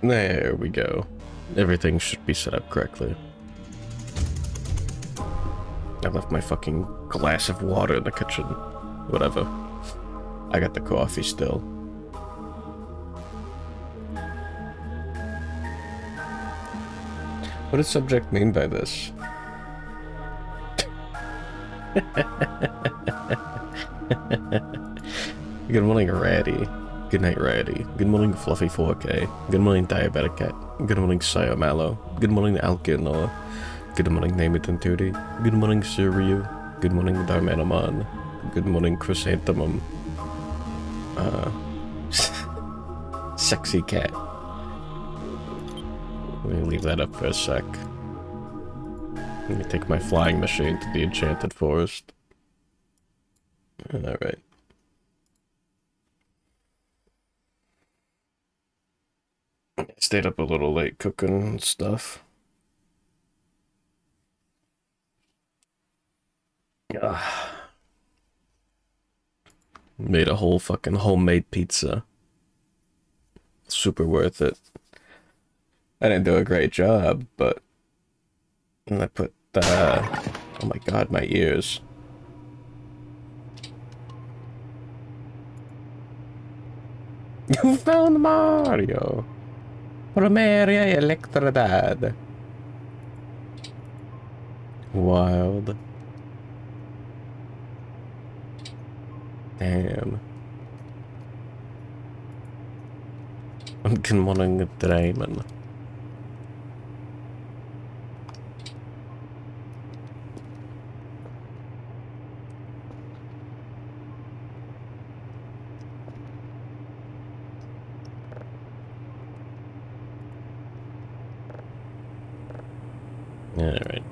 There we go. Everything should be set up correctly. I left my fucking glass of water in the kitchen. Whatever. I got the coffee still. What does subject mean by this? Good morning, Ratty. Good night, Ratty. Good morning, Fluffy 4K. Good morning, Diabetic Cat. Good morning, Sayo Mallow. Good morning, Alkinoa. Good morning, Name It and Tootie. Good morning, Suryu. Good morning, Darmanaman. Good morning, Chrysanthemum. Sexy Cat. Let me leave that up for a sec. Let me take my flying machine to the Enchanted Forest. Alright. Stayed up a little late cooking and stuff. Made a whole fucking homemade pizza. Super worth it. I didn't do a great job, but I put oh my god, my ears. You found Mario. Primaria Electrodad. Wild. Damn. Good morning, Draymond. Alright.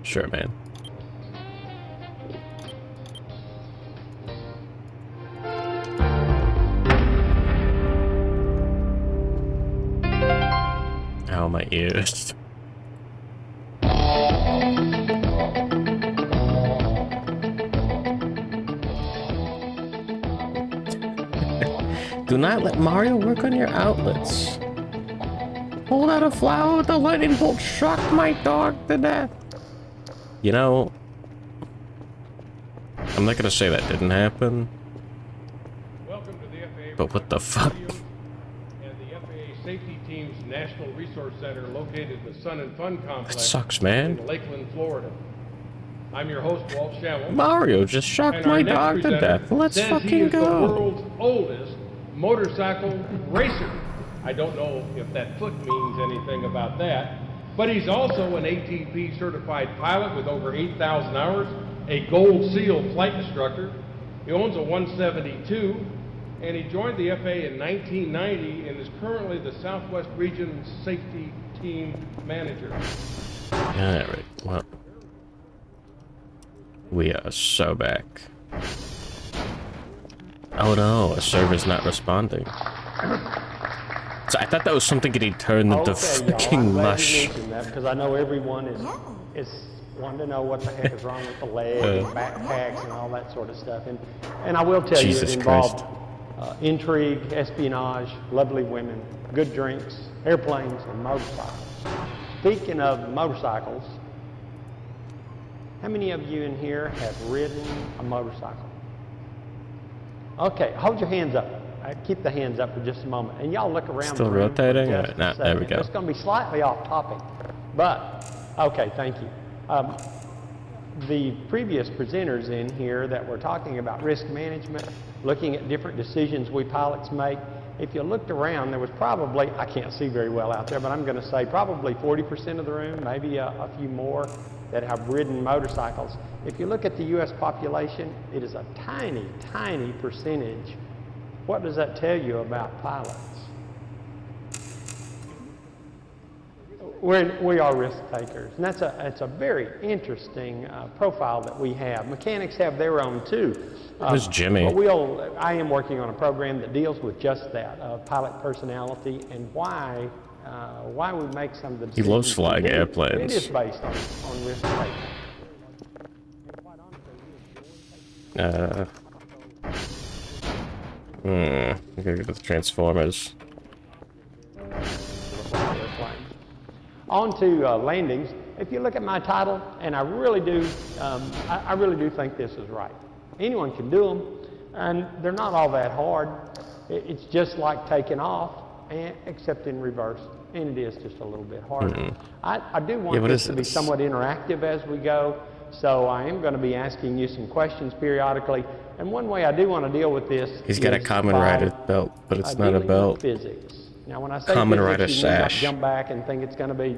Sure, man. Ow, my ears. Do not let Mario work on your outlets. Hold out a flower with a lightning bolt shocked my dog to death. You know, I'm not gonna say that didn't happen. Welcome to the FAA. But what the fuck? And the FAA Safety Team's National Resource Center located in the Sun and Fun Complex. That sucks, man. In Lakeland, Florida. I'm your host, Walt Shamel. Mario just shocked my dog to death. Let's fucking go. The world's oldest motorcycle racer. I don't know if that foot means anything about that, but he's also an ATP certified pilot with over 8,000 hours, a Gold Seal flight instructor. He owns a 172, and he joined the FAA in 1990 and is currently the Southwest Region Safety Team Manager. Alright, well. We are so back. Oh no, a server's not responding. So I thought that was something getting turned into fucking mush. Because I know everyone is wanting to know what the heck is wrong with the leg and backpacks and all that sort of stuff. And I will tell you, it involved intrigue, espionage, lovely women, good drinks, airplanes, and motorcycles. Speaking of motorcycles, how many of you in here have ridden a motorcycle? Okay, hold your hands up. Keep the hands up for just a moment. And y'all look around. Still rotating? Nah, there we go. It's going to be slightly off topic. But, okay, thank you. The previous presenters in here that were talking about risk management, looking at different decisions we pilots make, if you looked around, there was probably, I can't see very well out there, but I'm going to say probably 40% of the room, maybe a few more, that have ridden motorcycles. If you look at the U.S. population, it is a tiny, tiny percentage. What does that tell you about pilots? We are risk takers, and that's a very interesting profile that we have. Mechanics have their own too. Who's Jimmy? But I am working on a program that deals with just that, pilot personality and why why we make some of the He decisions loves we flying do. airplanes. It is based on risk taking. We gotta go to the Transformers. On to landings. If you look at my title, and I really do think this is right. Anyone can do them, and they're not all that hard. It's just like taking off, except in reverse, and it is just a little bit harder. I do want this to be somewhat interactive as we go, so I am going to be asking you some questions periodically. And one way I do want to deal with this He's got a Kamen Rider belt, but it's not a belt. Physics. Now, when I say Kamen Rider physics, you need not sash. jump back and think it's going to be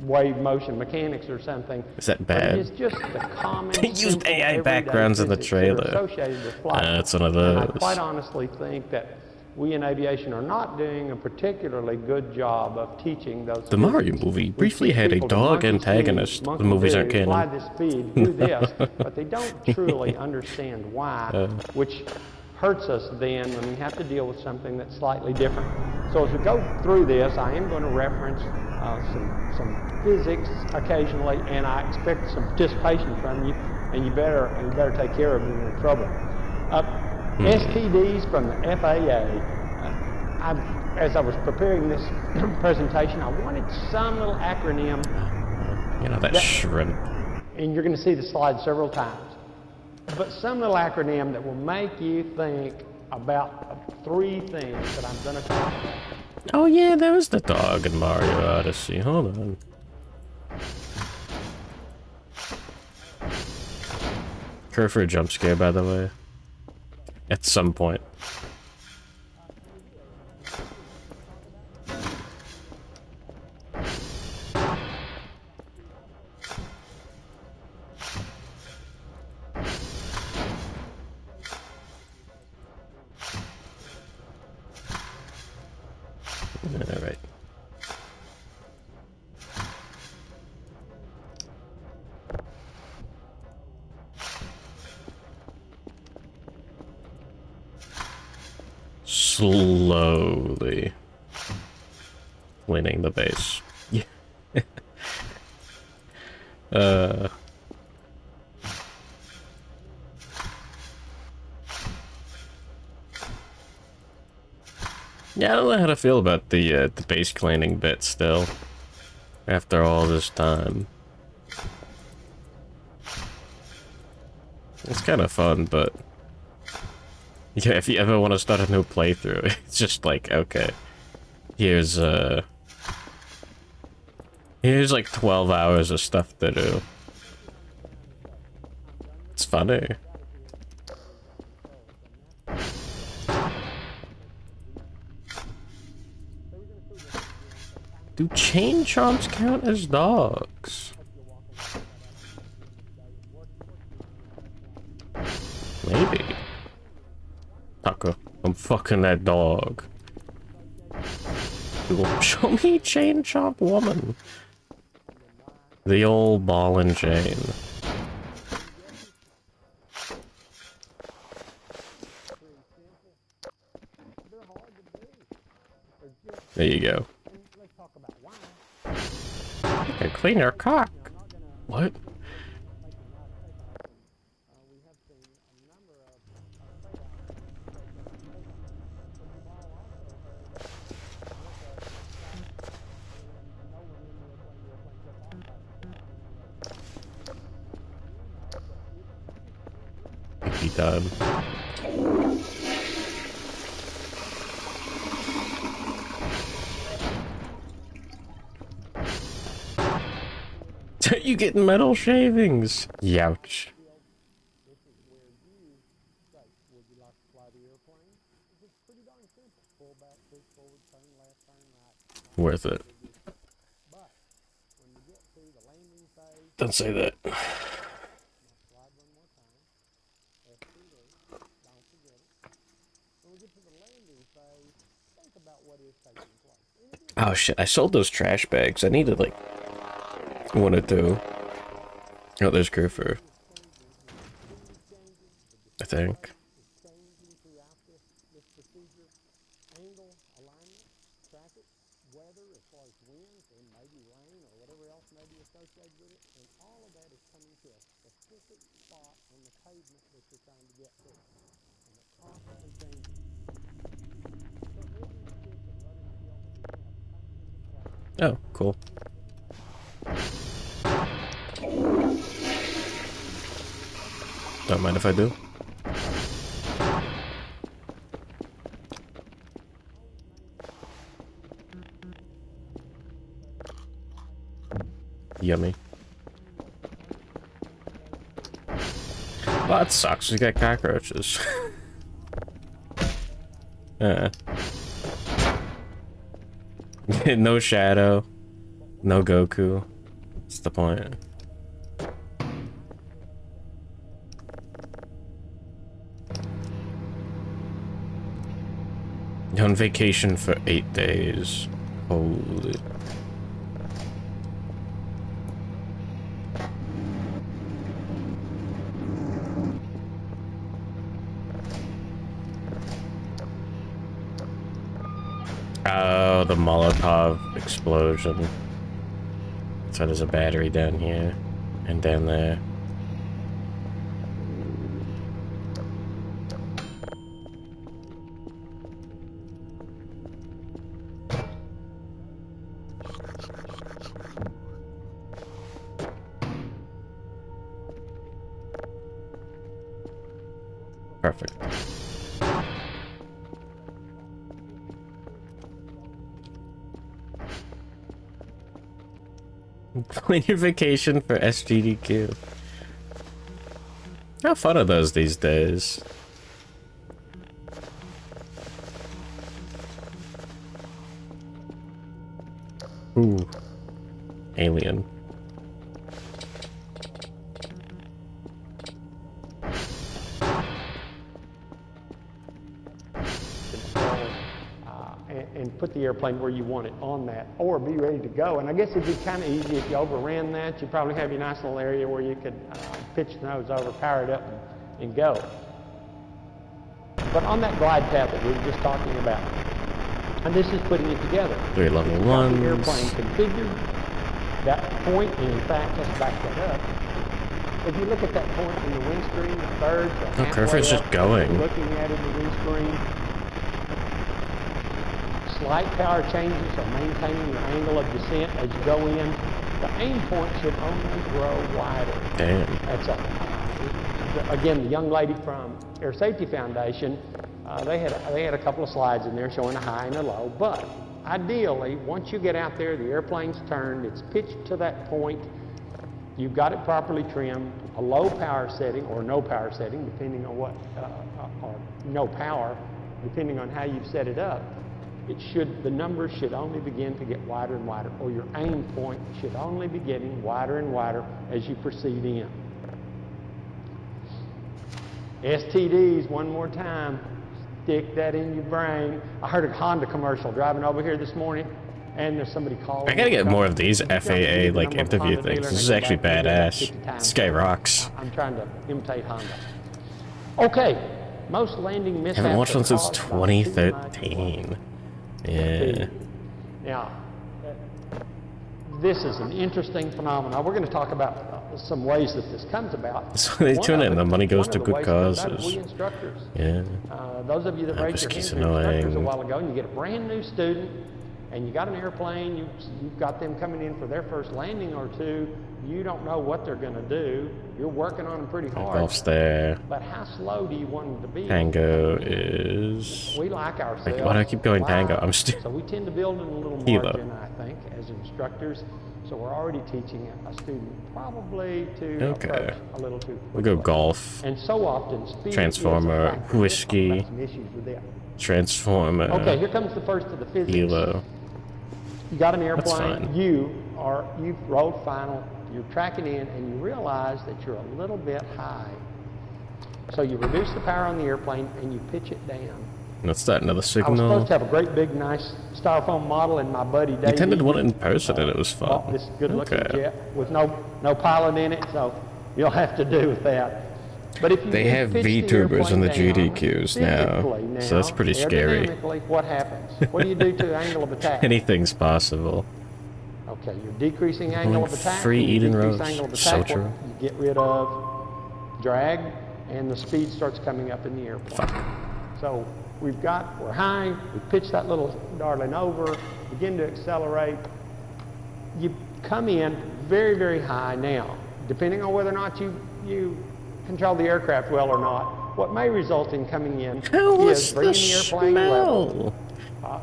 wave motion mechanics or something. Is that But bad? it is just the common, They used simple, AI everyday backgrounds in the physics that are trailer. associated with flight. That's one of And I those. quite honestly think that we in aviation are not doing a particularly good job of teaching those. The Mario physics. movie We briefly teach had a people to dog monkey antagonist. speed, The monkey movies aren't do, fly canon. this speed, do this, but they don't truly understand why, which hurts us then when we have to deal with something that's slightly different. So as we go through this, I am going to reference some physics occasionally, and I expect some participation from you, and you better take care of it in your trouble. STDs from the FAA. As I was preparing this presentation, I wanted some little acronym. You know, that shrimp. And you're going to see the slide several times. But some little acronym that will make you think about 3 things that I'm going to talk about. Oh yeah, there was the dog in Mario Odyssey. Hold on. Kerfur jump scare, by the way. At some point. Alright. Slowly cleaning the base. Yeah. Yeah, I don't know how to feel about the base cleaning bit still. After all this time. It's kind of fun, but yeah, if you ever want to start a new playthrough, it's just like, okay, here's like 12 hours of stuff to do. It's funny. Do chain chomps count as dogs? Maybe. Tucker, I'm fucking that dog. Google, show me chain chomp woman. The old ball and chain. There you go. You can clean your cock. What? Pee time. You get metal shavings. Youch. Worth it. Don't say that. Oh shit, I sold those trash bags. I needed like 1 or 2. Oh, there's Kerfur. I think. weather as far as winds and maybe rain or whatever else may be associated with it, and all of that is coming to a specific spot on the pavement that you're trying to get to, and it constantly changes. So every stick and rudder skill that we have comes into play. Oh, cool. Don't mind if I do. Yummy. Well, that sucks. We got cockroaches. No Shadow. No Goku. What's the point? You're on vacation for 8 days. Holy. Oh, the Molotov explosion. So there's a battery down here and down there. Perfect. Plan your vacation for SGDQ. How fun are those these days? Ooh. Alien. And put the airplane where you want it on that, or be ready to go. And I guess it'd be kind of easy if you overran that. You'd probably have your nice little area where you could pitch the nose over, power it up, and go. But on that glide path that we were just talking about, and this is putting it together. 3 level The ones. airplane configured, that point, and in fact, let's back that up. If you look at that point in the windscreen, the third, Oh, Kerfur's just going. looking at it in the windscreen, slight power changes are maintaining your angle of descent as you go in. The aim point should only grow wider. Damn. That's again, the young lady from Air Safety Foundation, they had a couple of slides in there showing a high and a low, but ideally, once you get out there, the airplane's turned, it's pitched to that point, you've got it properly trimmed, a low power setting or no power setting, depending on what, or no power, depending on how you've set it up. The numbers should only begin to get wider and wider, or your aim point should only be getting wider and wider as you proceed in. STDs, one more time, stick that in your brain. I heard a Honda commercial driving over here this morning, and there's somebody calling. I gotta get more of these FAA like interview things. This is actually badass. This guy rocks. I'm trying to imitate Honda. Okay, most landing mishaps. Haven't watched one since are caused by too much 2013. Yeah. Now, this is an interesting phenomenon. We're going to talk about some ways that this comes about. So they tune in, the money goes to good causes. We instructors. Yeah. Those of you that raised your hands just as instructors a annoying. while ago, and you get a brand new student, and you got an airplane, you've got them coming in for their first landing or two, you don't know what they're going to do. You're working on them pretty hard. Golf's there. But how slow do you want them to be? Tango is... We like ourselves. Wait, why do I keep going Tango? I'm still... So we tend to build in a little Kilo. margin, I think, as instructors. So we're already teaching a student probably to approach a little too quickly. We'll go golf. And so often, speed Transformer, is a factor. whiskey. Let's talk about some issues with that. Transformer. Okay, here comes the first of the physics. Kilo. You got an airplane, fine. you've rolled final, you're tracking in, and you realize that you're a little bit high. So you reduce the power on the airplane and you pitch it down. What's that, another I was signal? supposed to have a great big nice styrofoam model, and my buddy Dave. You attended one in person and it was fun. Bought this good looking Okay. jet with no pilot in it, so you'll have to do with that. But if you They do have pitch the VTubers in the airplane down GDQs physically now, so that's pretty scary. aerodynamically, what happens? What do you do to the angle of attack? Anything's possible. Okay, you're decreasing angle of attack. Free When you Eden decrease Rose. angle of So attack, true. you get rid of drag, and the speed starts coming up in the airplane. Fuck. So we're high, we pitch that little darling over, begin to accelerate. You come in very, very high now. Depending on whether or not you control the aircraft well or not, what may result in coming in is bringing the airplane level,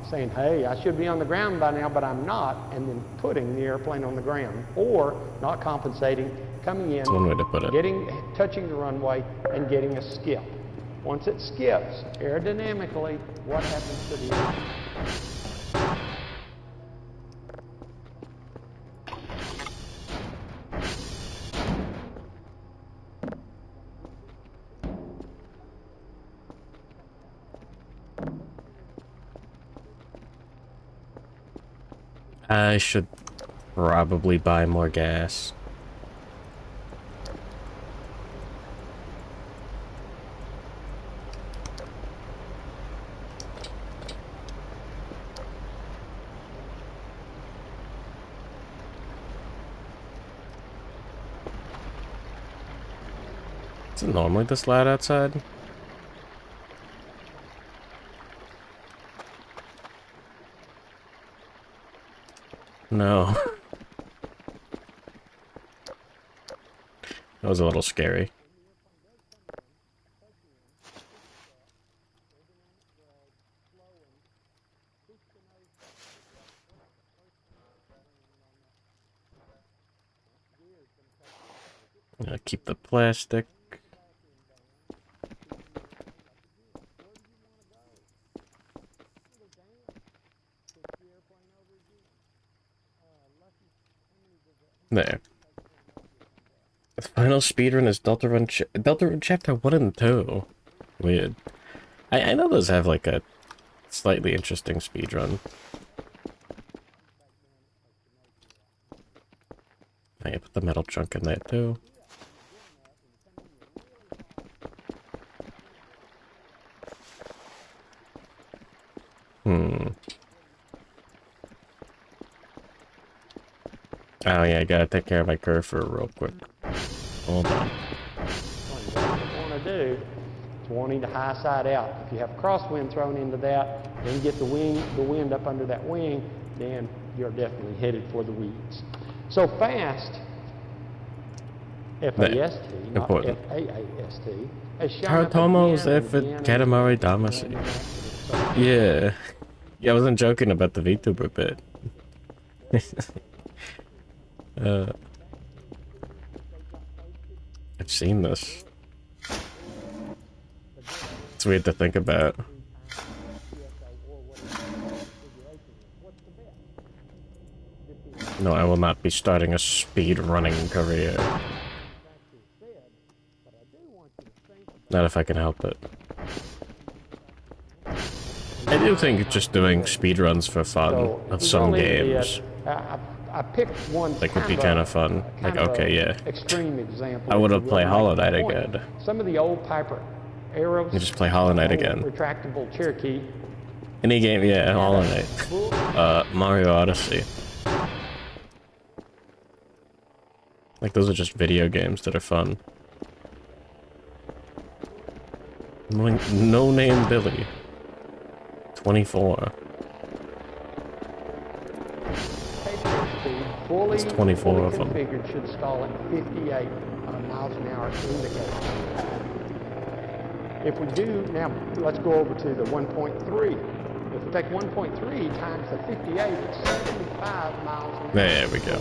saying, hey, I should be on the ground by now, but I'm not, and then putting the airplane on the ground, or not compensating, coming in, That's one way to put it. touching the runway, and getting a skip. Once it skips, aerodynamically, what happens to the airplane? I should probably buy more gas. Is it normally this loud outside? No. That was a little scary. Keep the plastic. There. The final speedrun is Delta Run Chapter 1 and 2. Weird. I know those have like a slightly interesting speedrun. I put the metal chunk in there too. Oh yeah, I gotta take care of my Kerfur real quick. Hold on. What you want to do is wanting to high side out. If you have crosswind thrown into that, then get the wind up under that wing, then you're definitely headed for the weeds. So fast, F-A-S-T, not Important. F-A-A-S-t, has shown up Hartomos again and F at again and Katamari again and Damacy. again. Yeah. Yeah, I wasn't joking about the VTuber bit. I've seen this. It's weird to think about. No, I will not be starting a speed running career. Not if I can help it. I do think just doing speedruns for fun of some games I picked one like would be kind of fun. Like, okay, yeah. extreme example. I would have if you played will, Hollow make Knight the point. again. Some of the old Piper Arrows. You just play Hollow Knight again. Retractable Cherokee. Any game, yeah, Hollow Knight. Mario Odyssey. Like, those are just video games that are fun. No Name Billy. 24. Fully, It's 24 of them. configured should stall at 58 miles an hour indicator. If we do, now let's go over to the 1.3. If we take 1.3 times the 58, it's 75 miles an hour. There we go.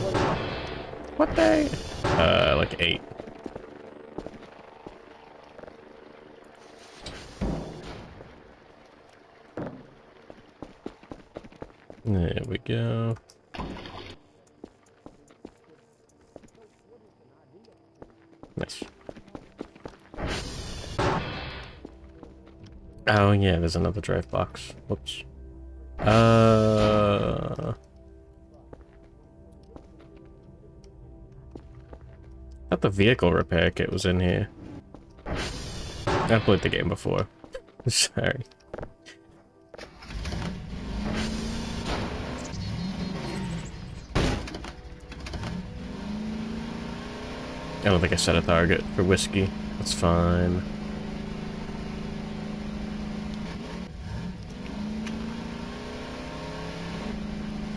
What day? Like 8. There we go. Nice. Oh yeah, there's another drive box. Whoops. Thought the vehicle repair kit was in here. I've played the game before. Sorry. I don't think I set a target for whiskey. That's fine.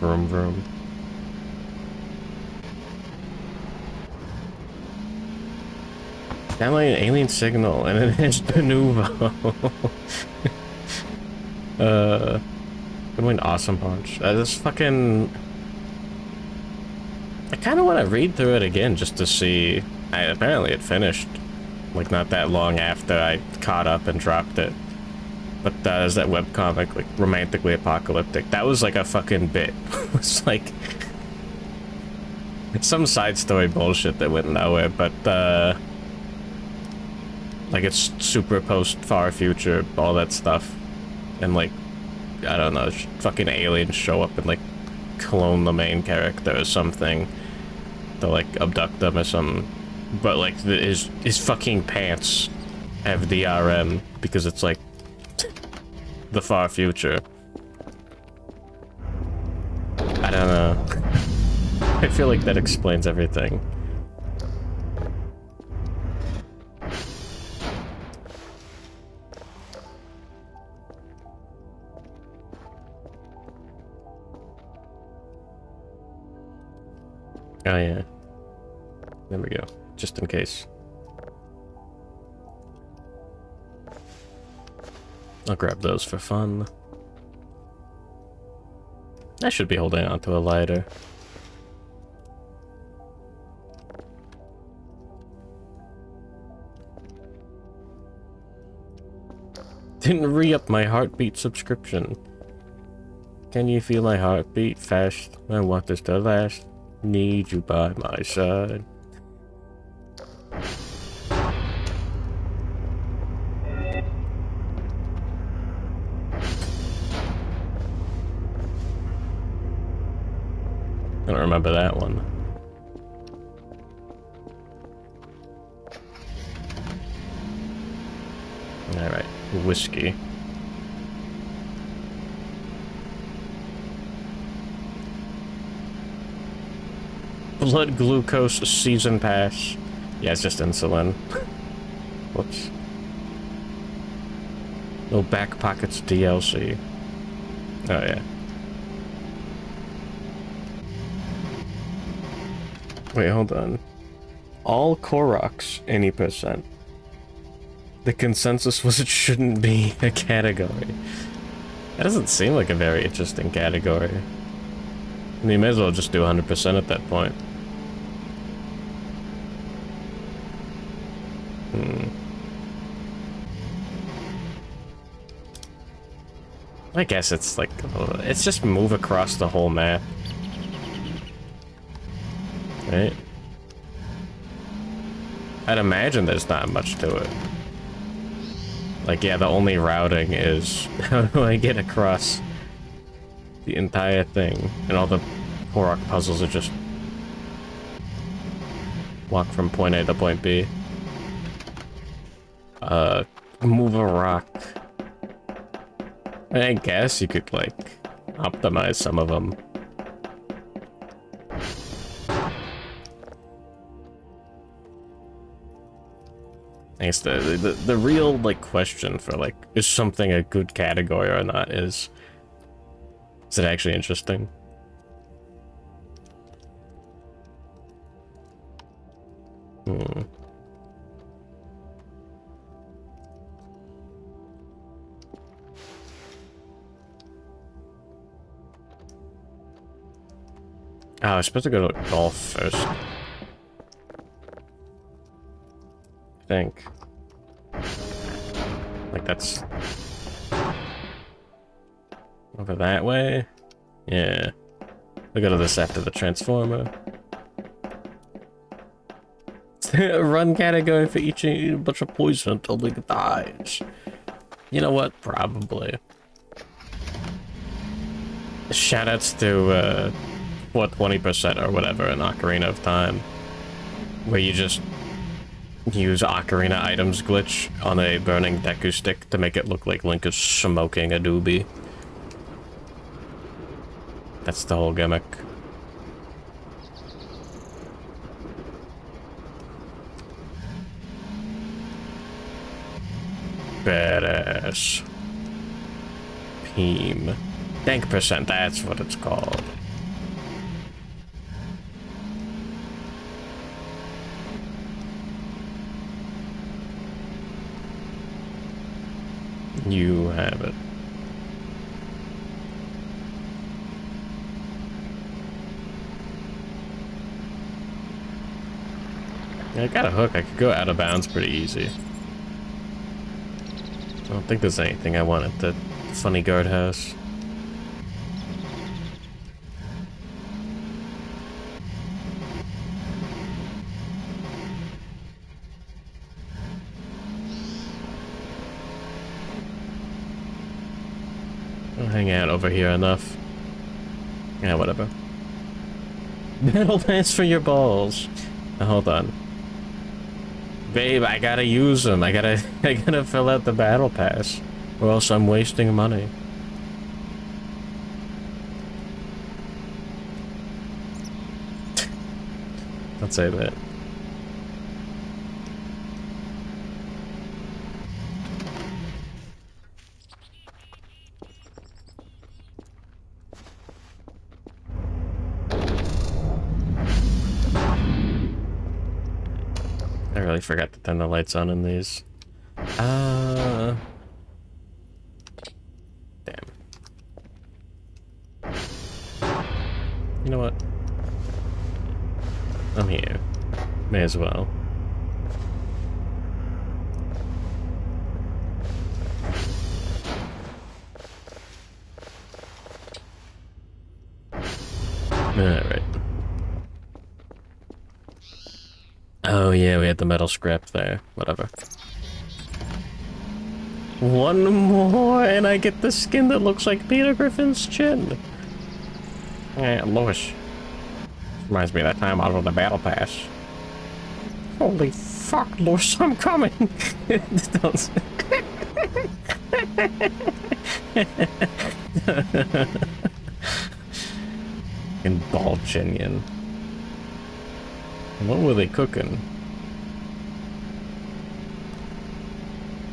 Vroom vroom. Downloading an alien signal and an edge de nouveau. Good one, awesome punch. This fucking. I kind of want to read through it again just to see. Apparently it finished, like, not that long after I caught up and dropped it. But there's that webcomic, like, Romantically Apocalyptic. That was like a fucking bit. It's like it's some side story bullshit that went nowhere, but like, it's super post far future, all that stuff, and like, I don't know, fucking aliens show up and like clone the main character or something to like abduct them or something. But like his fucking pants have DRM because it's like the far future. I don't know. I feel like that explains everything. Oh yeah. There we go. Just in case. I'll grab those for fun. I should be holding on to a lighter. Didn't re-up my heartbeat subscription. Can you feel my heartbeat fast? I want this to last. Need you by my side. I don't remember that one. Alright, whiskey. Blood glucose season pass. Yeah, it's just insulin. Whoops. No back pockets DLC. Oh yeah. Wait, hold on. All Koroks, any percent. The consensus was it shouldn't be a category. That doesn't seem like a very interesting category. I mean, you may as well just do 100% at that point. I guess it's like, it's just move across the whole map. Right? I'd imagine there's not much to it. Like, yeah, the only routing is how do I get across the entire thing? And all the Korok puzzles are just walk from point A to point B. Move a rock. I guess you could, like, optimize some of them. I guess the real, like, question for, like, is something a good category or not is it actually interesting? Oh, I was supposed to go to golf first. I think. Like, that's over that way? Yeah. We'll go to this after the Transformer. Run category for eating a bunch of poison until they dies. You know what? Probably. Shoutouts to, what, 20% or whatever in Ocarina of Time. Where you just use Ocarina items glitch on a burning Deku stick to make it look like Link is smoking a doobie. That's the whole gimmick. Badass. Peem. Dank percent, that's what it's called. You have it. Yeah, I got a hook. I could go out of bounds pretty easy. I don't think there's anything I want at the funny guardhouse. I'll hang out over here enough. Yeah, whatever. Battle dance for your balls. Now, hold on. Babe, I gotta use them. I gotta fill out the battle pass, or else I'm wasting money. Don't say that. I really forgot to turn the lights on in these. Damn. You know what? I'm here. May as well. Alright. Oh yeah, we had the metal scrap there. Whatever. One more, and I get the skin that looks like Peter Griffin's chin. Yeah, Lois. Reminds me of that time out of the battle pass. Holy fuck, Lois, I'm coming! Don't... In ball chinion. What were they cooking?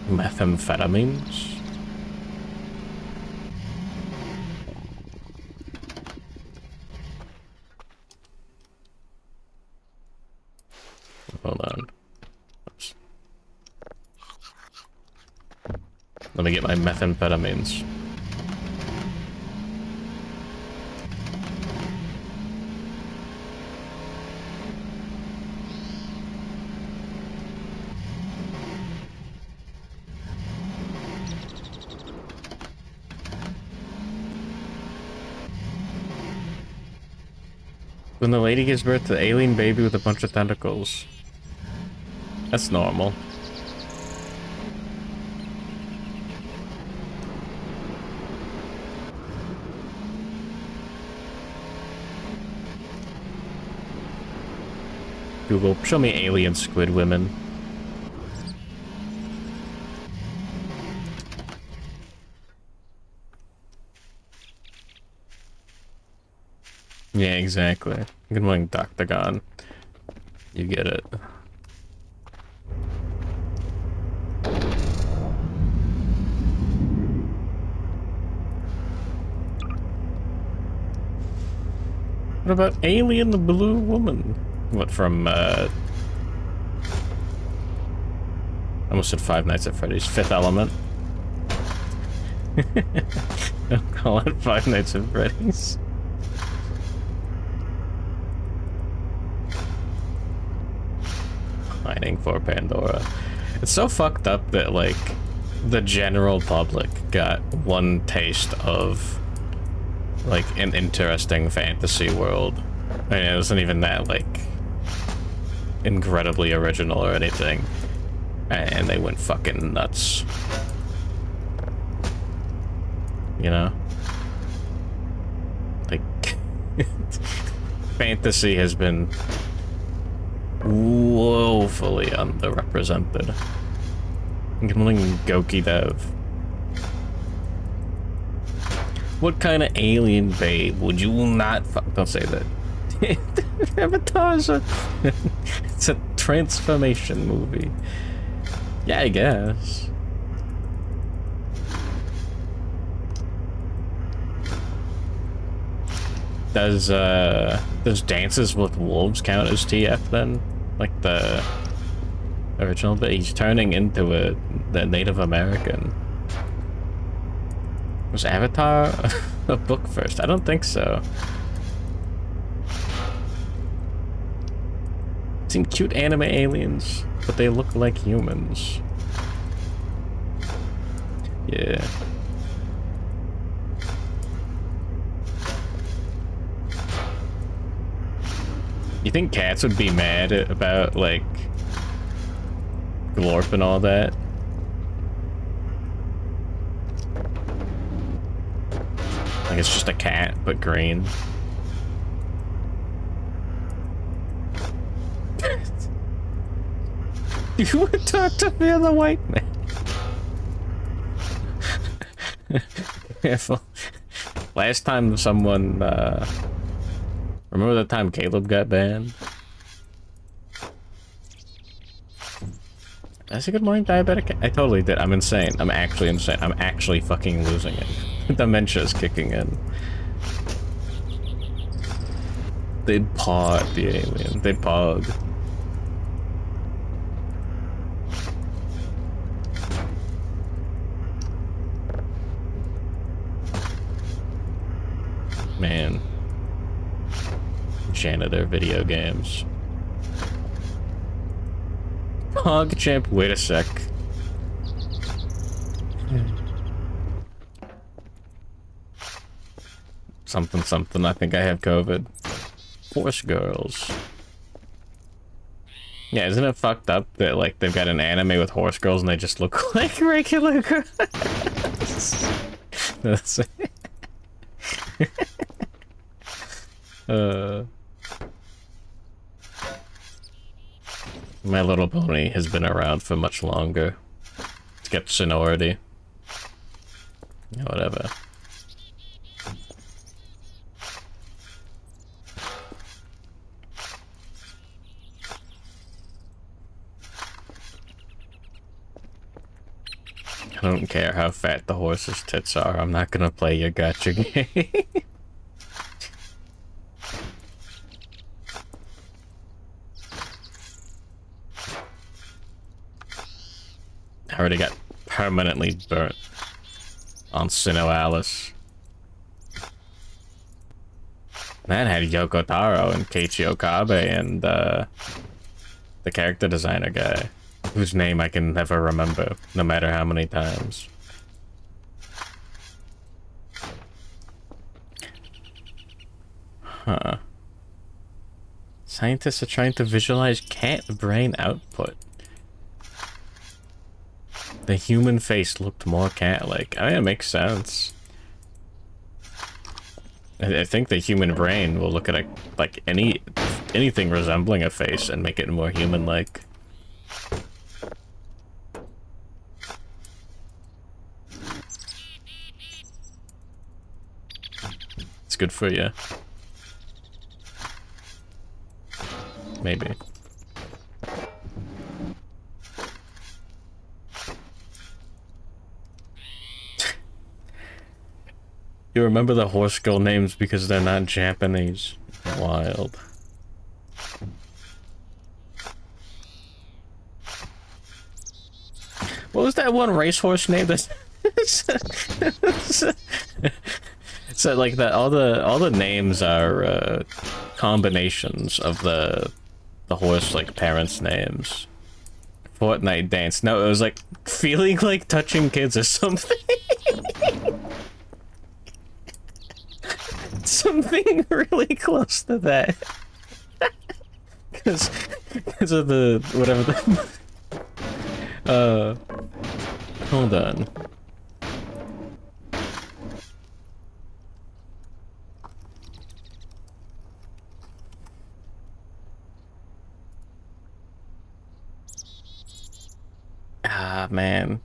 Methamphetamines? Hold on. Oops. Let me get my methamphetamines. When the lady gives birth to an alien baby with a bunch of tentacles. That's normal. Google, show me alien squid women. Yeah, exactly. Good morning, Dr. Gon. You get it. What about Alien the Blue Woman? What, from, I almost said Five Nights at Freddy's. Fifth Element. Don't call it Five Nights at Freddy's. Mining for Pandora. It's so fucked up that, like, the general public got one taste of, like, an interesting fantasy world. I mean, it wasn't even that, like, incredibly original or anything. And they went fucking nuts. You know? Like, fantasy has been woefully underrepresented. Good morning, Goki Dev. What kind of alien babe would you not fuck? Don't say that. Avatar's it's a transformation movie. Yeah, I guess. Does Dances with Wolves count as TF then? Like the original bit? He's turning into the Native American. Was Avatar a book first? I don't think so. Seen cute anime aliens, but they look like humans. Yeah. You think cats would be mad about, like, Glorp and all that? Like, it's just a cat, but green. You would talk to me as a white man. Careful. Last time someone, remember the time Caleb got banned? That's a good morning, diabetic. I totally did. I'm insane. I'm actually insane. I'm actually fucking losing it. Dementia is kicking in. They'd paw at the alien. They'd pog. Man. Janitor video games. Pog champ, wait a sec. Something, something, I think I have COVID. Horse girls. Yeah, isn't it fucked up that, like, they've got an anime with horse girls and they just look like regular girls? That's it. My Little Pony has been around for much longer. To get sonority. Yeah, whatever. I don't care how fat the horse's tits are, I'm not gonna play your gacha game. I already got permanently burnt on Sinnoh Alice. That had Yoko Taro and Keiichi Okabe and the character designer guy, whose name I can never remember, no matter how many times. Huh. Scientists are trying to visualize cat brain output. The human face looked more cat-like. I mean, it makes sense. I think the human brain will look at like anything resembling a face and make it more human-like. It's good for you. Maybe. You remember the horse girl names because they're not Japanese. Wild. What was that one racehorse name? So like that, all the names are combinations of the horse like parents' names. Fortnite dance. No, it was like feeling like touching kids or something. Something really close to that. Because of the whatever the hold on. Ah, man.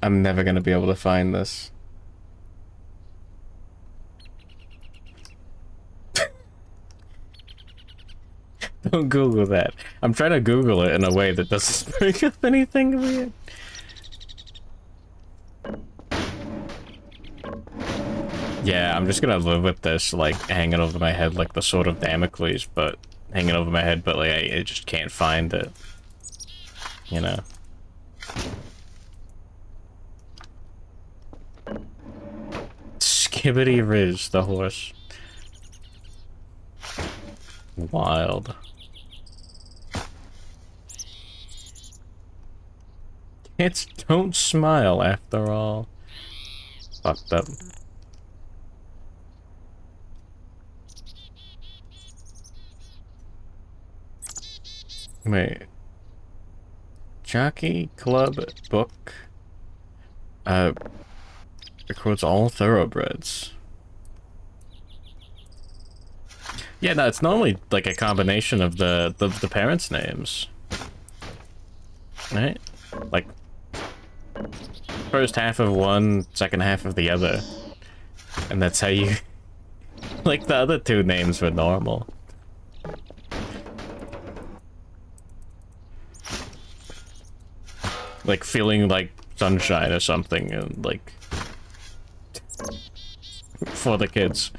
I'm never gonna be able to find this. Don't Google that. I'm trying to Google it in a way that doesn't bring up anything weird. Yeah, I'm just gonna live with this, like, hanging over my head like the Sword of Damocles, but hanging over my head, but like, I just can't find it. You know? Skibbity Riz, the horse. Wild. Kids don't smile after all. Fucked up. Wait. Jockey Club book. Records all thoroughbreds. Yeah, no, it's normally like a combination of the parents' names. Right? Like, first half of one, second half of the other. And that's how you... Like, the other two names were normal. Like, feeling like sunshine or something, and like... for the kids.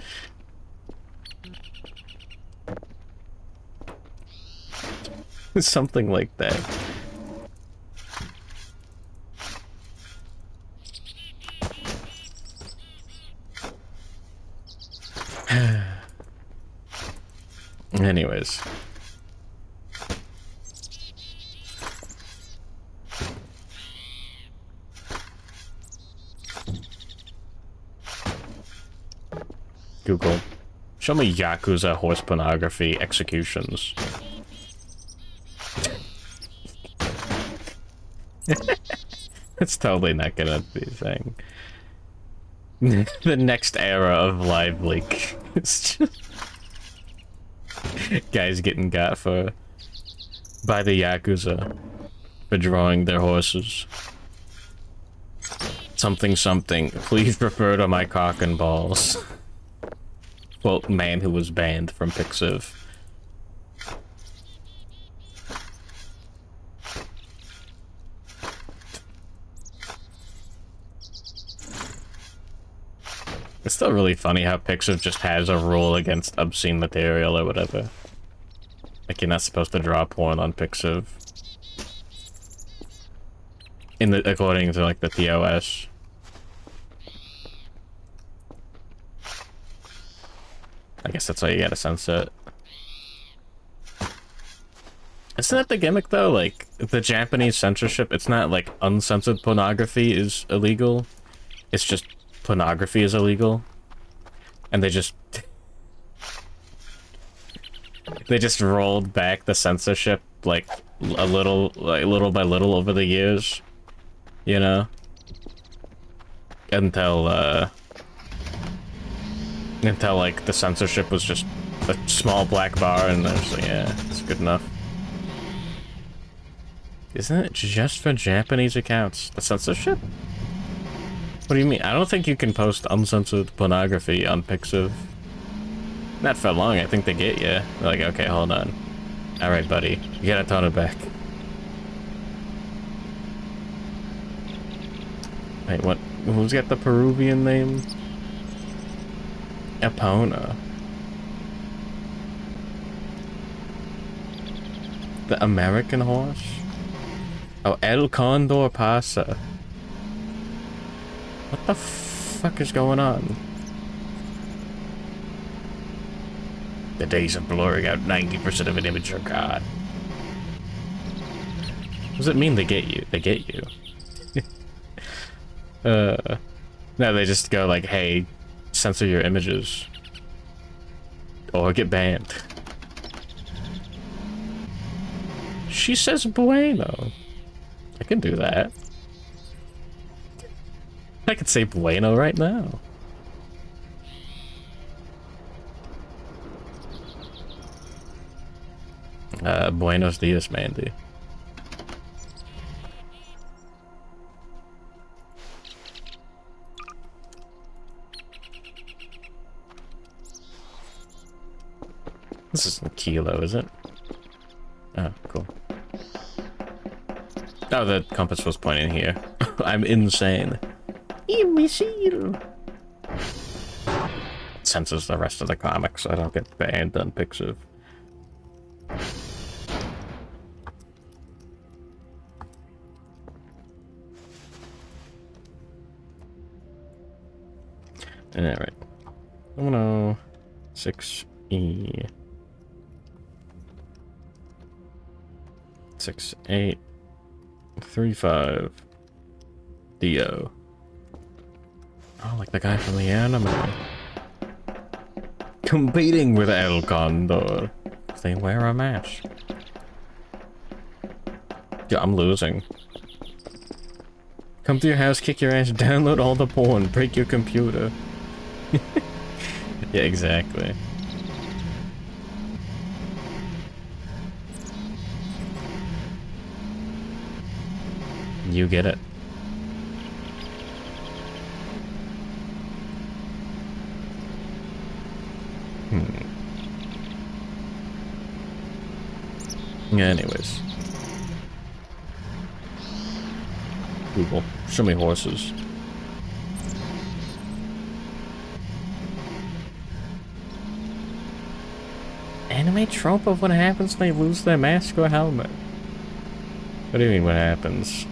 Something like that. Anyways. Google. Show me Yakuza horse pornography executions. It's totally not gonna be a thing. The next era of live leak. It's just... guys getting got for... by the Yakuza. For drawing their horses. Something something. Please refer to my cock and balls. Quote, man who was banned from Pixiv. It's still really funny how Pixiv just has a rule against obscene material or whatever. Like, you're not supposed to draw porn on Pixiv. According to, like, the TOS. I guess that's why you gotta censor it. Isn't that the gimmick, though? Like, the Japanese censorship, it's not like uncensored pornography is illegal. It's just pornography is illegal. And they just... they just rolled back the censorship, like, little by little over the years. You know? Until, like, the censorship was just a small black bar, and I was like, yeah, it's good enough. Isn't it just for Japanese accounts? The censorship? What do you mean? I don't think you can post uncensored pornography on Pixiv. Not for long, I think they get you. They're like, okay, hold on. Alright, buddy. You gotta tone it back. Wait, what? Who's got the Peruvian name? Epona. The American horse? Oh, El Condor Pasa. What the fuck is going on? The days of blurring out 90% of an image are gone. What does it mean they get you? They get you. No, they just go like, hey, censor your images. Or get banned. She says bueno. I can do that. I could say bueno right now. Buenos dias, Mandy. This isn't kilo, is it? Oh, cool. Oh, the compass was pointing here. I'm insane. Imbecile. Censors the rest of the comics so I don't get banned on Pixiv. Alright. 106E. 6835 Dio. Oh, like the guy from the anime. Competing with El Condor. They wear a mask. Yeah, I'm losing. Come to your house, kick your ass, download all the porn, break your computer. Yeah, exactly. You get it. Anyways. Google, show me horses. Anime trope of what happens when they lose their mask or helmet. What do you mean what happens?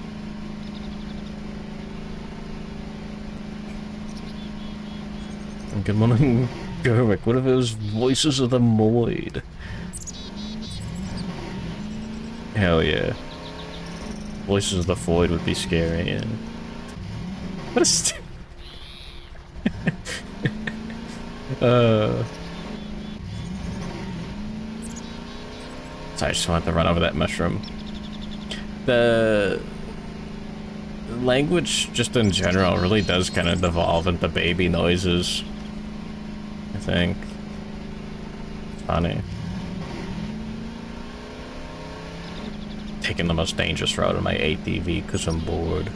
Good morning, Gerwick. What are those voices of the void? Hell yeah. Voices of the void would be scary, yeah. What a So I just wanted to run over that mushroom. The language, just in general, really does kind of devolve into baby noises. I think. Funny. Taking the most dangerous route on my ATV because I'm bored.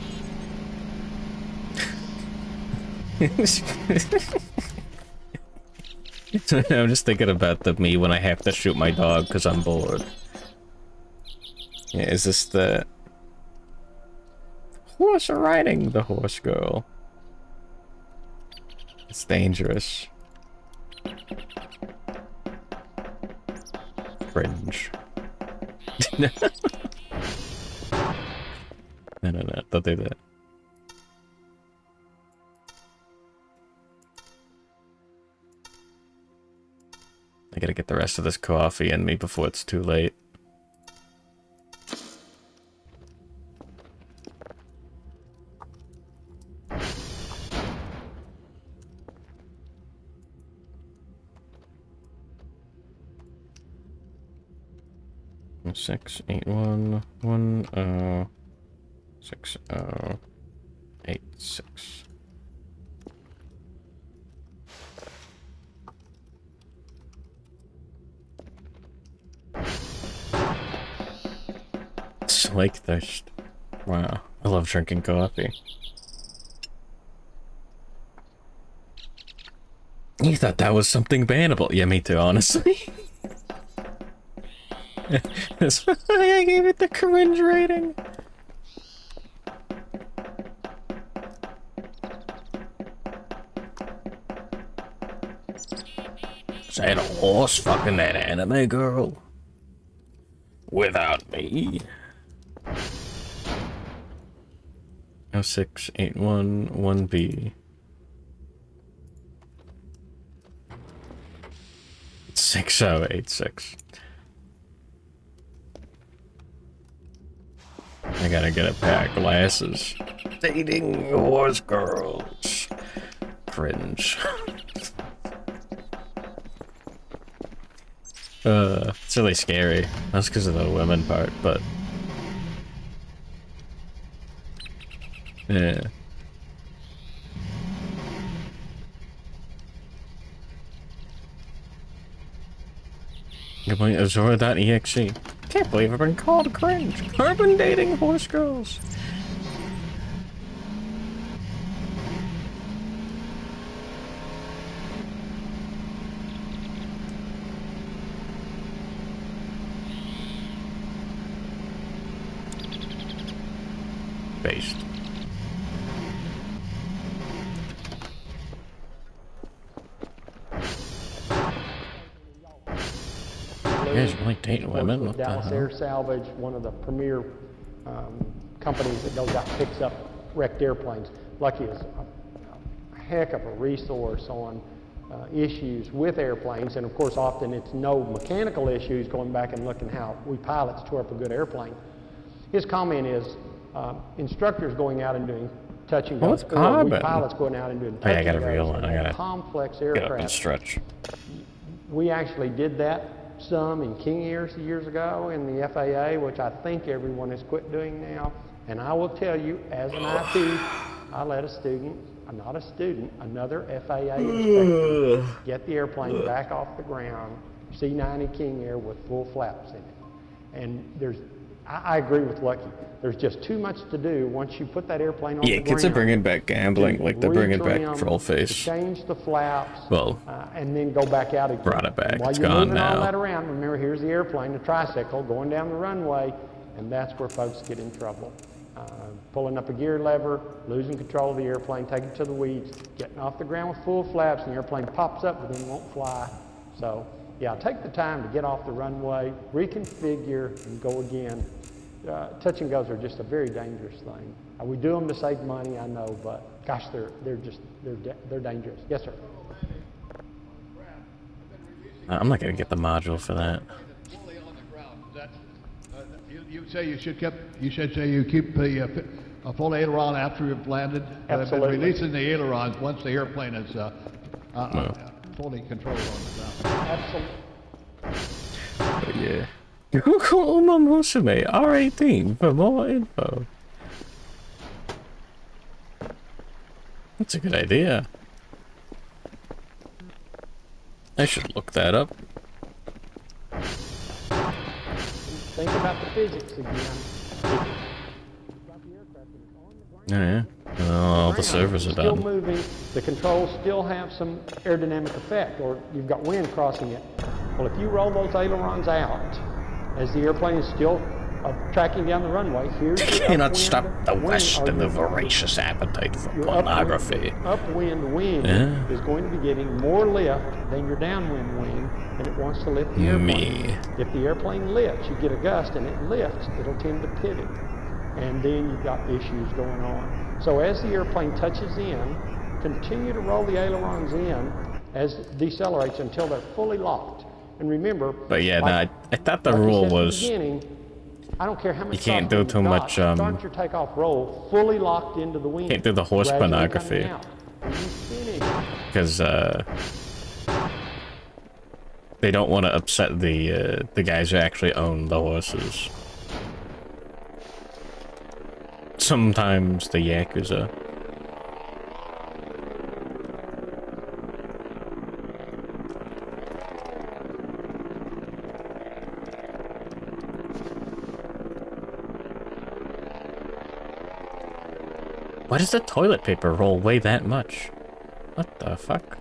I'm just thinking about me when I have to shoot my dog because I'm bored. Yeah, is this the horse riding the horse girl? It's dangerous. Cringe. No, don't do that. I gotta get the rest of this coffee in me before it's too late. Six, 8, 1, 1, 6, 8, 6. Lake thirst. Wow, I love drinking coffee. You thought that was something bannable? Yeah, me too, honestly. That's why I gave it the cringe rating. Is that a horse fucking that anime girl? Without me? 0681 1B. 6086. I gotta get a pair of glasses. Dating horse girls. Cringe. It's really scary. That's because of the women part, but yeah. Good morning, Azora.exe. Can't believe I've been called cringe. Urban dating horse girls. Based. You guys really dating women? What the Dallas hell? Air Salvage, one of the premier companies that goes out and picks up wrecked airplanes. Lucky is a heck of a resource on issues with airplanes, and of course often it's no mechanical issues, going back and looking how we pilots tore up a good airplane. His comment is instructors going out and doing touch and go, What's or we carbon? pilots going out and doing Oh, yeah, touch I gotta and goes reel it. in I a gotta complex get up and aircraft. stretch. We actually did that some in King Airs years ago in the FAA, which I think everyone has quit doing now. And I will tell you, as an IP, I let a student, not a student, another FAA inspector get the airplane back off the ground, C-90 King Air with full flaps in it. And I agree with Lucky. There's just too much to do once you put that airplane on the Yeah, ground. kids are bringing back gambling, like they're bringing back Retrim, troll face. change the flaps, Well, and then go back out again. brought it back. And while It's you're gone moving all now. that around, remember, here's the airplane, the tricycle, going down the runway, and that's where folks get in trouble. Pulling up a gear lever, losing control of the airplane, taking it to the weeds, getting off the ground with full flaps, and the airplane pops up but then won't fly. So, yeah, take the time to get off the runway, reconfigure, and go again. Touch and goes are just a very dangerous thing. We do them to save money, I know, but gosh, they're dangerous. Yes, sir. I'm not gonna get the module for that. Fully on the ground. You say you should keep the full aileron after you've landed. Absolutely. Releasing the ailerons once the airplane is fully controlled on the ground. Absolutely. But yeah. Google Musume R18 for more info. That's a good idea. I should look that up. Think about the physics again. Oh, yeah. All the servers are Still done. moving, the controls still have some aerodynamic effect, or you've got wind crossing it. Well, if you roll those ailerons out, as the airplane is still tracking down the runway, here's You your cannot upwind stop the wind, West or and the your- voracious appetite for your pornography. upwind wind Yeah. is going to be getting more lift than your downwind wind, and it wants to lift the airplane. Me. If the airplane lifts, you get a gust and it lifts, it'll tend to pivot. And then you've got issues going on. So as the airplane touches in, continue to roll the ailerons in as it decelerates until they're fully locked. And remember, But yeah, like- I thought the like we rule said at the was beginning, I don't care how much you can't throttle do too you've got, much, start your takeoff roll fully locked into the wing. can't do the horse Gradually pornography. coming out. When you finish, because they don't want to upset the guys who actually own the horses. Sometimes the Yakuza. Why does the toilet paper roll weigh that much? What the fuck?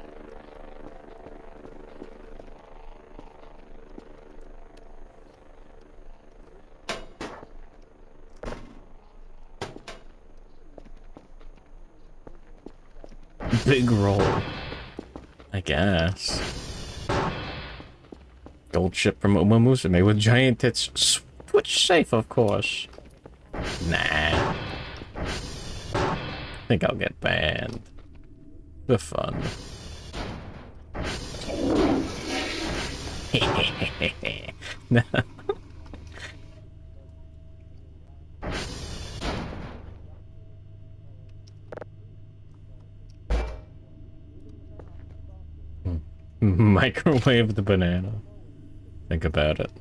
Big roll. I guess. Gold ship from Umamusume with giant tits. Switch safe, of course. Nah. I think I'll get banned. For fun. No. Microwave the banana. Think about it.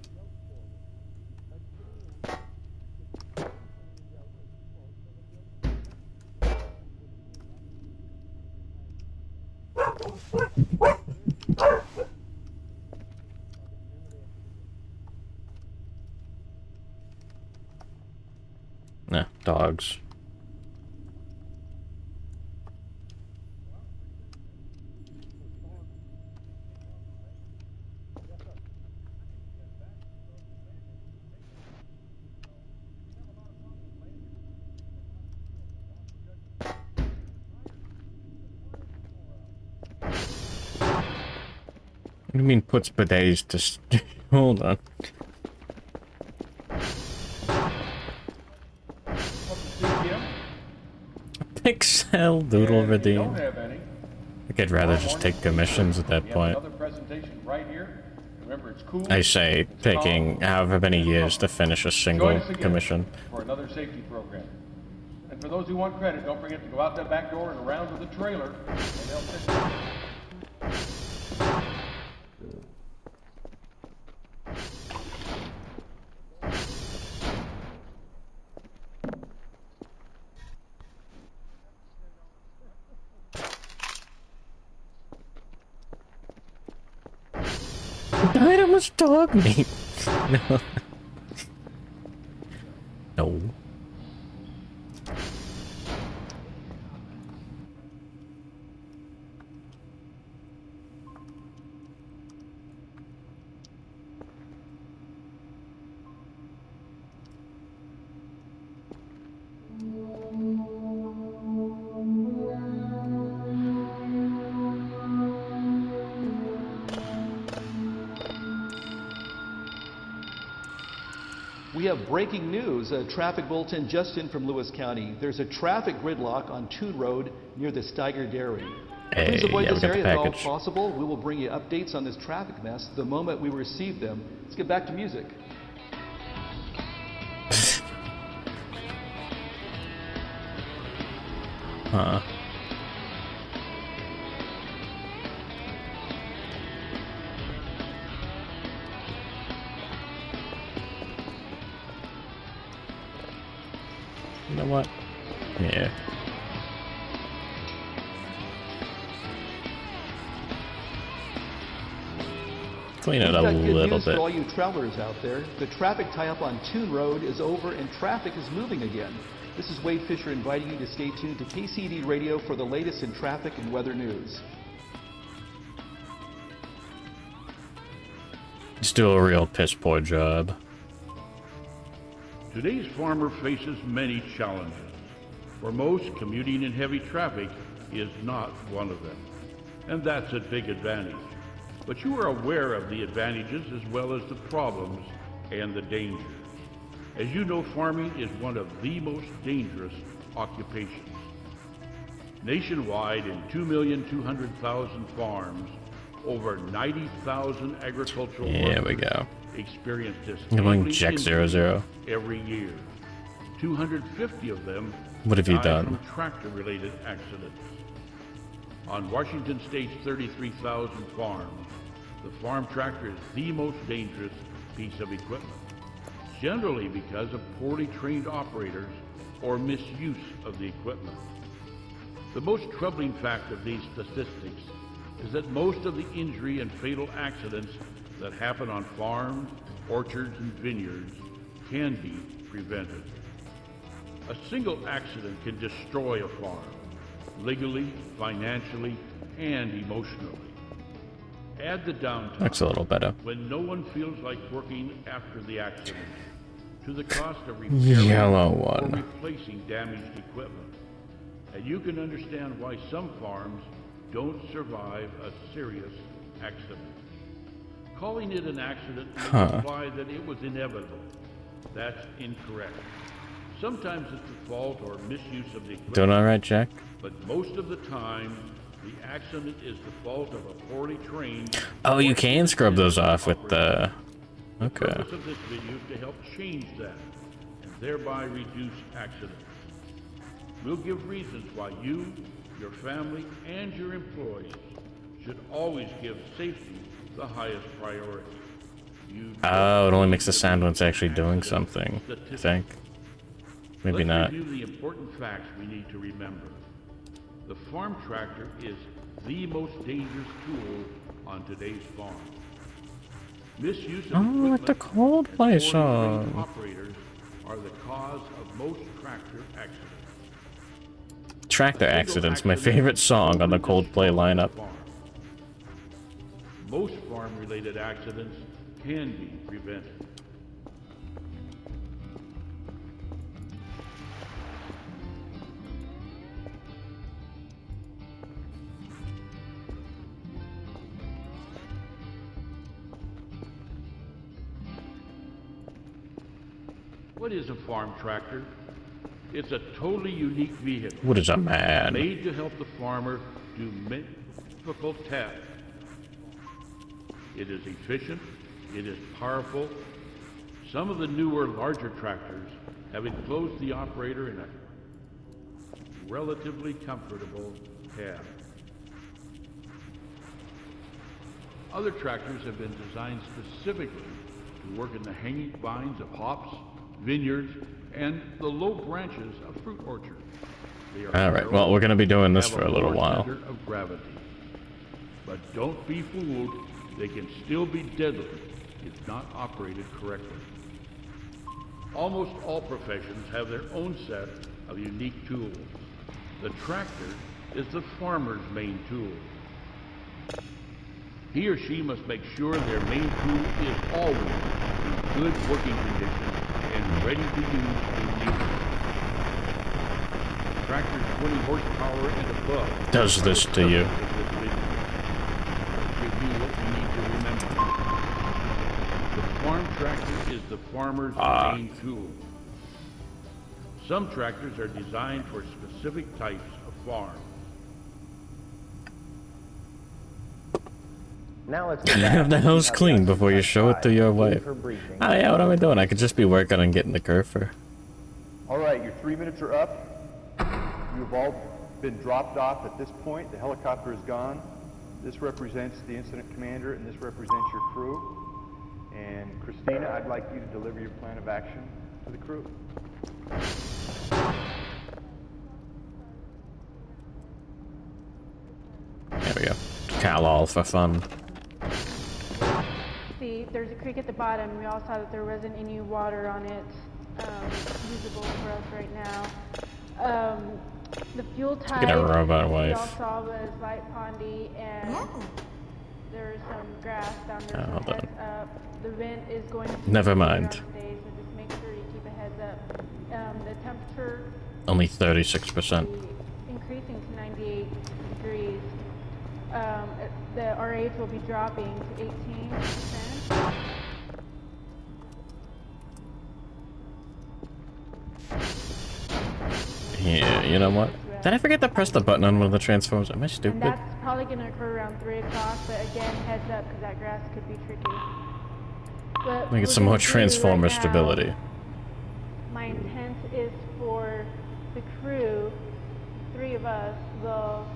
Dogs. What do you mean puts bidets to hold on. Pixel Doodle And if you don't Redeem. have any, I think I'd rather just take commissions at that we have point. another presentation right here. Remember, it's cool. I say it's taking calm. however many years to finish a single Join us again commission. for another safety program. And for those who want credit, don't forget to go out that back door and around to the trailer, and they'll send you. Died of much dog meat. No. No. We have breaking news, a traffic bulletin just in from Lewis County. There's a traffic gridlock on Toon Road near the Steiger Dairy. Hey, Please avoid yeah, we this got the area if at all package. possible. We will bring you updates on this traffic mess the moment we receive them. Let's get back to music. Huh. You know what? Yeah. Clean it We've a got good little news bit. for all you travelers out there. The traffic tie-up on Toon Road is over and traffic is moving again. This is Wade Fisher inviting you to stay tuned to KCD Radio for the latest in traffic and weather news. Just do a real piss poor job. Today's farmer faces many challenges. For most, commuting in heavy traffic is not one of them. And that's a big advantage. But you are aware of the advantages as well as the problems and the dangers. As you know, farming is one of the most dangerous occupations. Nationwide, in 2,200,000 farms, over 90,000 agricultural Here we workers go. experience this I'm going deadly Jack injury 00. every year. 250 of them What have you die done? from tractor-related accidents. On Washington State's 33,000 farms, the farm tractor is the most dangerous piece of equipment, generally because of poorly trained operators or misuse of the equipment. The most troubling fact of these statistics is that most of the injury and fatal accidents that happen on farms, orchards, and vineyards can be prevented. A single accident can destroy a farm, legally, financially, and emotionally. Add the downtime, Looks a little better. when no one feels like working after the accident, to the cost of Yellow repairing one. or replacing damaged equipment. And you can understand why some farms don't survive a serious accident. Calling it an accident may imply that it was inevitable. That's incorrect. Sometimes it's the fault or misuse of the equipment. Doing alright, Jack? But most of the time, the accident is the fault of a poorly trained... Oh, you can scrub those off with the... The Okay. purpose of this video is to help change that, and thereby reduce accidents. We'll give reasons why you, your family, and your employees should always give safety the highest priority. You Oh, it only makes the sound when it's actually doing something, I think. Maybe Let's not. review the important facts we need to remember. The farm tractor is the most dangerous tool on today's farm. Misuse of Oh, like the equipment Coldplay and poorly trained song. operators are the cause of most tractor accidents. Tractor Single Accidents, my accident favorite song on the only Coldplay destroys lineup. the farm. Most farm-related accidents can be prevented. What is a farm tractor? It's a totally unique vehicle. What is a man? Made to help the farmer do difficult tasks. It is efficient, it is powerful. Some of the newer, larger tractors have enclosed the operator in a relatively comfortable cab. Other tractors have been designed specifically to work in the hanging vines of hops, vineyards, and the low branches of fruit orchards. They are All right, well, we're going to be doing this have for a little lower while. center of gravity. But don't be fooled, they can still be deadly if not operated correctly. Almost all professions have their own set of unique tools. The tractor is the farmer's main tool. He or she must make sure their main tool is always in good working condition and ready to use when needed. Tractors 20 horsepower and above Does this to you? Give you what you need to remember. The farm tractor is the farmer's main tool. Some tractors are designed for specific types of farm. Now let's go Have the back house and see how clean the before you show it to your Clean wife. for briefing. Oh yeah, what am I doing? I could just be working on getting the Kerfur. All right, your 3 minutes are up. You've all been dropped off at this point. The helicopter is gone. This represents the incident commander, and this represents your crew. And Christina, I'd like you to deliver your plan of action to the crew. There we go. Cal-all for fun. See, there's a creek at the bottom. We all saw that there wasn't any water on it usable for us right now. The fuel type Get a robot we wife. all saw was light pondy, and there's some grass down there. Oh, So hold on. heads up. The vent is going to Never be mind. around today, so just make sure you keep a heads up. The temperature Only 36%. will be increasing to 98 degrees. The RH will be dropping to 18%. Yeah, you know what? Did I forget to press the button on one of the transformers? Am I And stupid? that's probably going to occur around 3 o'clock, but again, heads up, because that grass could be tricky. But Let me we're get some gonna more do transformer right now, stability. My intent is for the crew, 3 of us, will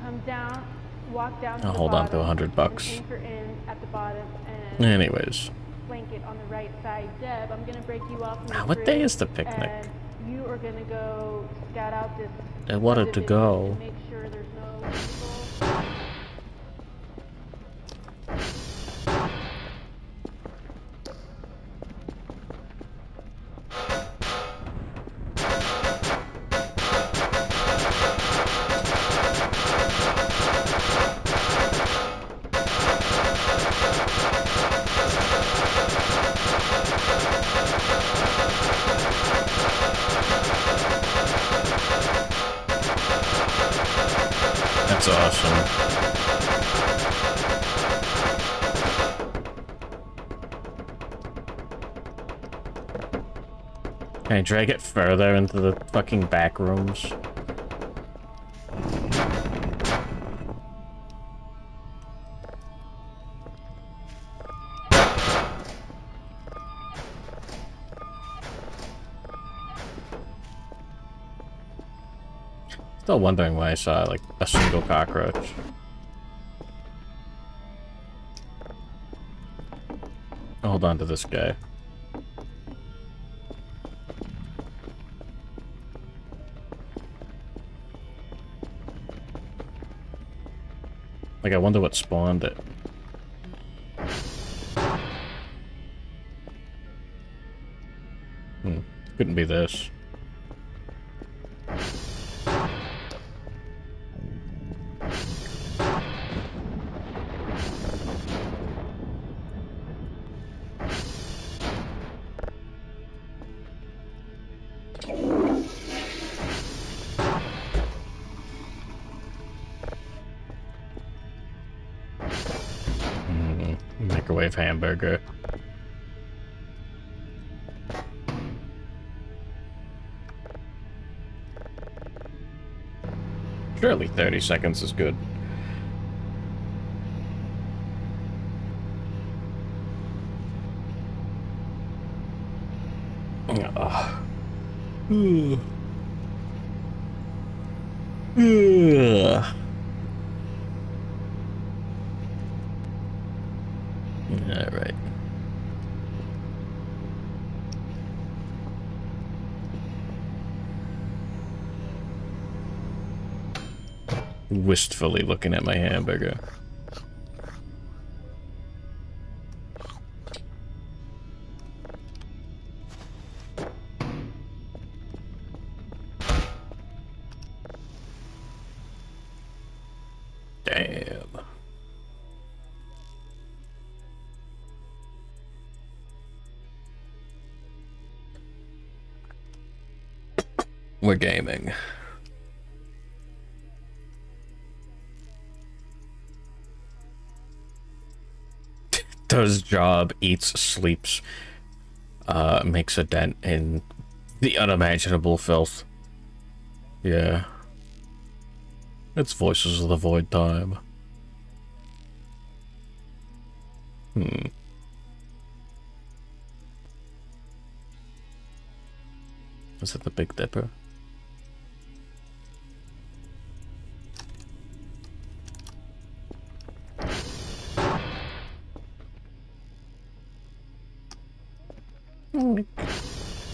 come down, walk down to I'll the hold on to bottom, $100. and anchor in at the bottom, and Anyways. flank it on the right side. Deb, I'm going to break you off from the What crew, day is the picnic? and you are going to go scout out this I wanted to subdivision go. to make sure there's no people. That's awesome. Can I drag it further into the fucking back rooms? Still wondering why I saw, like, a single cockroach. I'll hold on to this guy. Like, I wonder what spawned it. Couldn't be this. Microwave hamburger. Surely 30 seconds is good. Ugh. Ugh. Alright. Wistfully looking at my hamburger. Damn. We're gaming. Does job, eats, sleeps, makes a dent in the unimaginable filth. Yeah. It's Voices of the Void time. Is it the Big Dipper?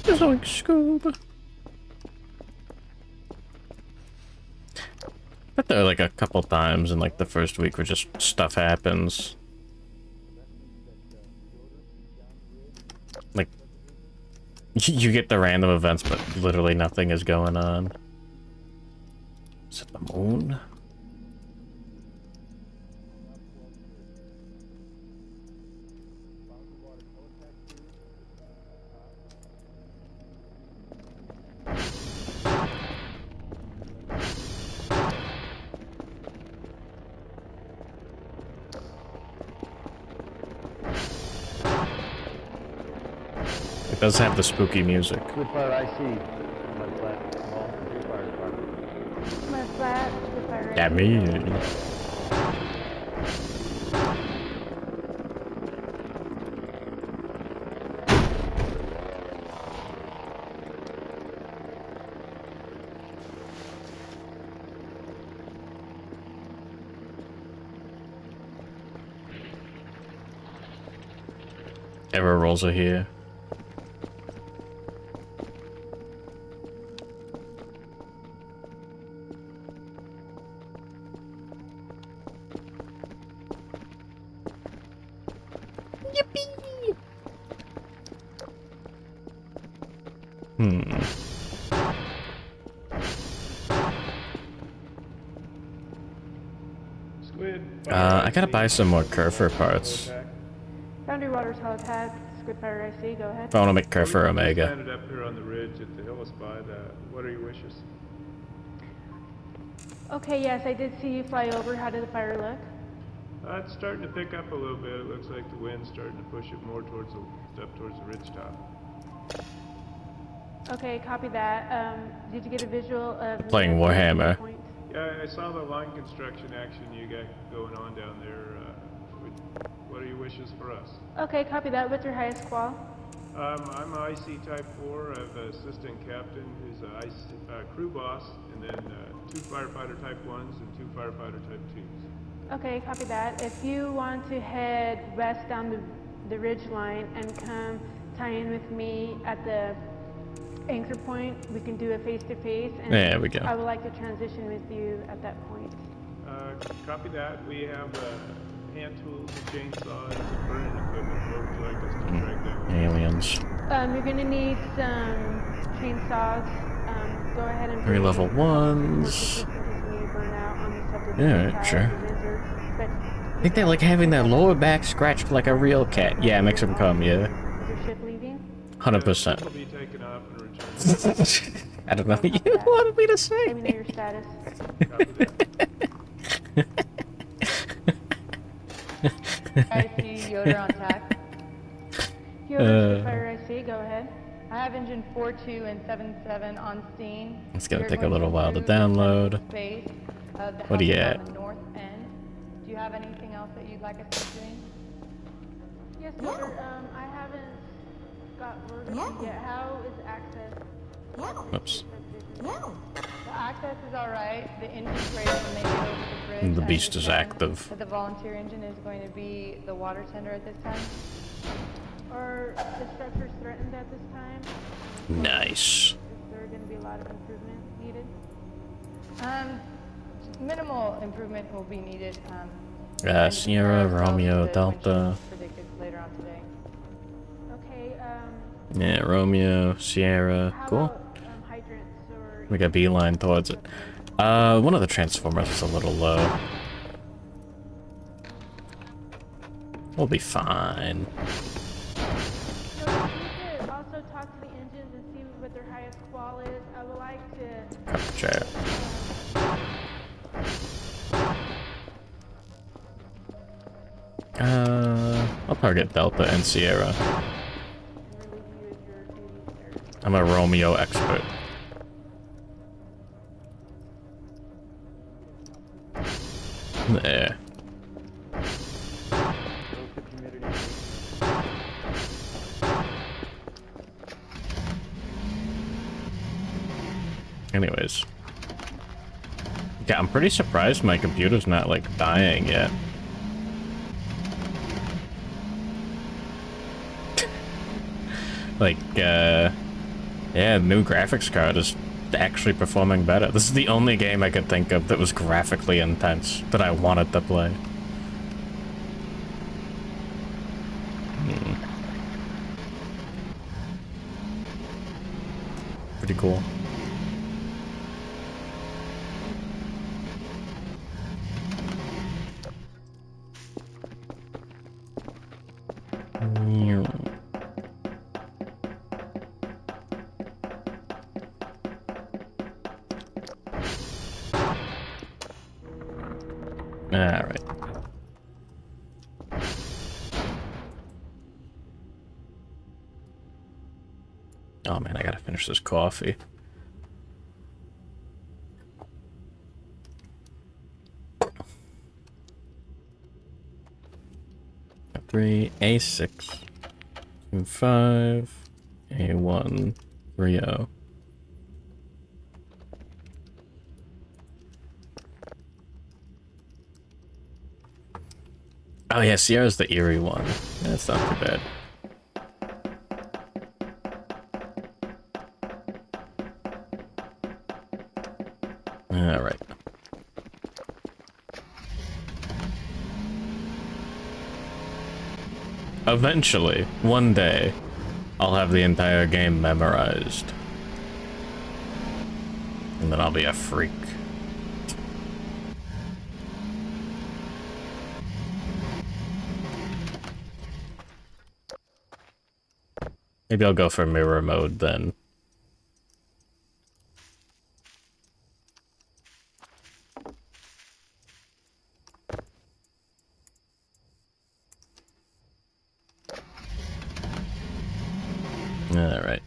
Just like Scoob. But there are like a couple times in like the first week where just stuff happens. Like you get the random events, but literally nothing is going on. Is it the moon? It does have the spooky music. Good fire IC. Mud flat. Small. Good fire department. Mud flat, good fire. That mean. Error rolls are here. I gotta buy some more Kerfur parts. Foundry Water's Hell Attack, Squid Fire IC, go ahead. If I want to make Kerfur Omega. Landed up here on the ridge at the hill spot. What are your wishes? Okay, yes, I did see you fly over. How did the fire look? It's starting to pick up a little bit. It looks like the wind's starting to push it more towards the, up towards the ridge top. Okay, copy that. Did you get a visual of... Playing Warhammer. Point? Yeah, I saw the line construction action you got going on down there. What are your wishes for us? Okay, copy that. What's your highest qual? I'm a IC Type 4. I have an assistant captain who's a crew boss, and then 2 firefighter Type 1s and 2 firefighter Type 2s. Okay, copy that. If you want to head west down the ridge line and come tie in with me at the anchor point, we can do a face-to-face. And there we go. I would like to transition with you at that point. Copy that. We have hand tools, chainsaws, and burning equipment. Where would you like us to track down? Aliens. You're gonna need some chainsaws. Go ahead and Three bring level ones. just in case we need to burn out on the stuff that Yeah, tired, sure. the wizard. But I think they like having their lower back scratched like a real cat. Yeah, it makes them come, yeah. Is your ship leaving? 100%. Will be taken off and returned. I don't know what you wanted me to say. Let me know your status. Copy that. I see Yoder on tack. Yoder, Spitfire IC, go ahead. I have engine 42 and 77 on scene. It's gonna You're take a going little while to cruise the download. Space of the What do you house at? on the north end. Do you have anything else that you'd like us to be doing? Yes, Yoder, I haven't got word of you yet. How is access? Oops. The access is all right. The engine's ready when they get over the bridge. And the I beast is understand active. that the volunteer engine is going to be the water tender at this time. Are the structures threatened at this time? Nice. Is there going to be a lot of improvement needed? Minimal improvement will be needed. Sierra, Romeo, The Delta. wind chill predicted later on today. Okay, Yeah, Romeo, Sierra. how Cool. about hydrants or... We got beeline towards it. One of the transformers is a little low. We'll be fine. So we need to also talk to the engines and see what their highest qual is. I would like to... Gotcha. I'll target Delta and Sierra. relieve you of your duties, sir. I'm a Romeo expert. There. Relative humidity. Anyways. Yeah, I'm pretty surprised my computer's not, like, dying yet. Like, yeah, new graphics card is actually performing better. This is the only game I could think of that was graphically intense, that I wanted to play. Pretty cool. Alright. Oh man, I gotta finish this coffee. A6, 25, A1, 30. Oh yeah, Sierra's the eerie one. That's not too bad. Alright. Eventually, one day, I'll have the entire game memorized. And then I'll be a freak. Maybe I'll go for mirror mode then. Alright.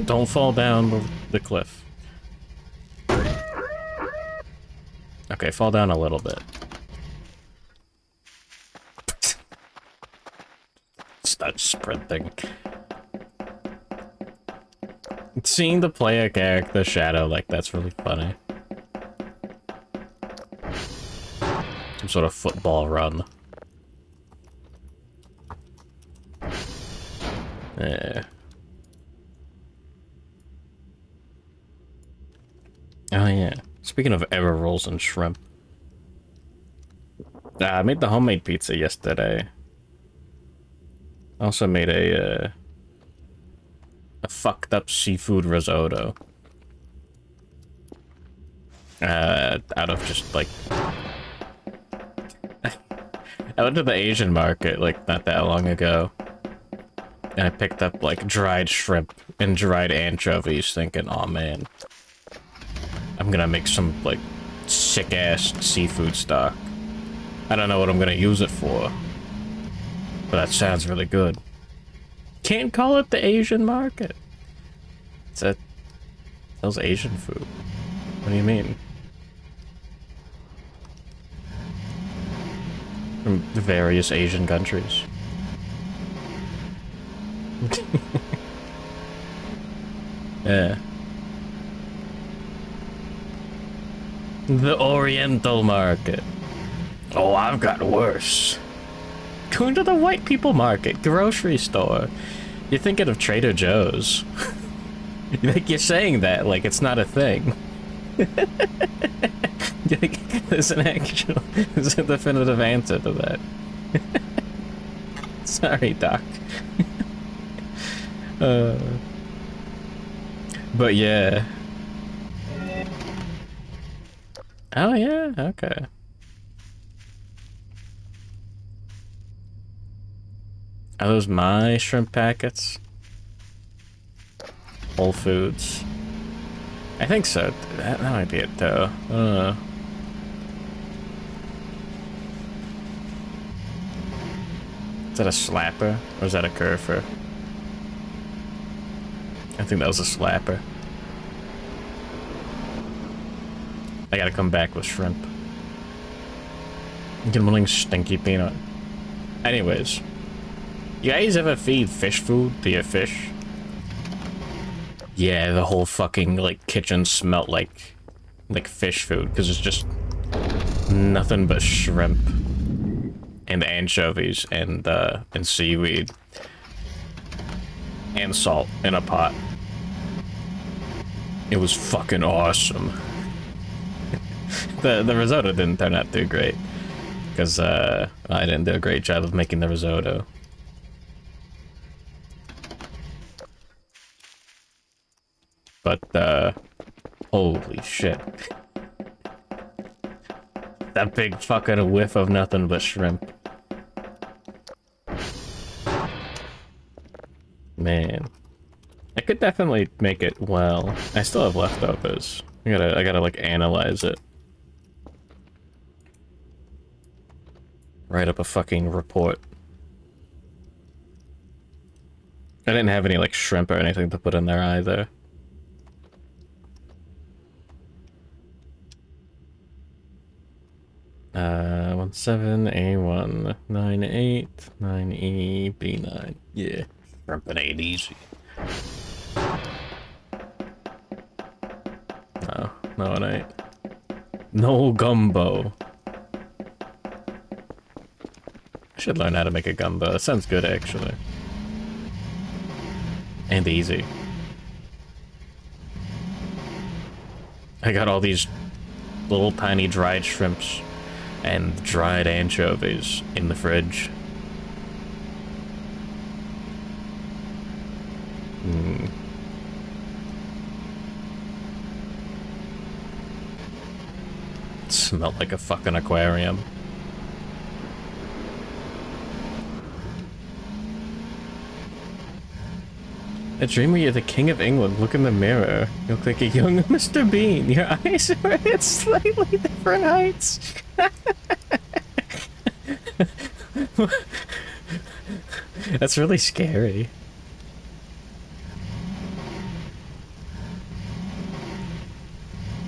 Don't fall down the cliff. Okay, fall down a little bit. Start sprinting. Seeing the player character Shadow, like, that's really funny. Some sort of football run. Yeah. Oh yeah. Speaking of error rolls and shrimp. I made the homemade pizza yesterday. Also made a fucked up seafood risotto. Out of just like... I went to the Asian market like not that long ago. And I picked up like dried shrimp and dried anchovies thinking, oh man, I'm gonna make some like sick ass seafood stock. I don't know what I'm gonna use it for, but that sounds really good. Can't call it the Asian market. It sells Asian food. What do you mean? From various Asian countries. Yeah. The Oriental market. Oh, I've got worse. Going to the white people market, grocery store. You're thinking of Trader Joe's. Like, you're saying that like it's not a thing. There's a definitive answer to that. Sorry, Doc. But yeah. Oh yeah, okay. Are those my shrimp packets? Whole Foods. I think so. That might be it though. Is that a slapper? Or is that a Kerfur? I think that was a slapper. I gotta come back with shrimp. Good morning, Stinky Peanut. Anyways. You guys ever feed fish food to your fish? Yeah, the whole fucking, like, kitchen smelt like fish food, because it's just nothing but shrimp and anchovies and seaweed and salt in a pot. It was fucking awesome. The risotto didn't turn out too great, because I didn't do a great job of making the risotto. But, holy shit. That big fucking whiff of nothing but shrimp. Man. I could definitely make it well. I still have leftovers. I gotta like analyze it. Write up a fucking report. I didn't have any like shrimp or anything to put in there either. Uh, 17A1 98 9E B9. Yeah, shrimping ain't easy. No, it ain't. No gumbo. I should learn how to make a gumbo. That sounds good, actually. And easy. I got all these little tiny dried shrimps and dried anchovies in the fridge. It smelled like a fucking aquarium. A dream where you're the king of England. Look in the mirror. You look like a young Mr. Bean. Your eyes are at slightly different heights. That's really scary.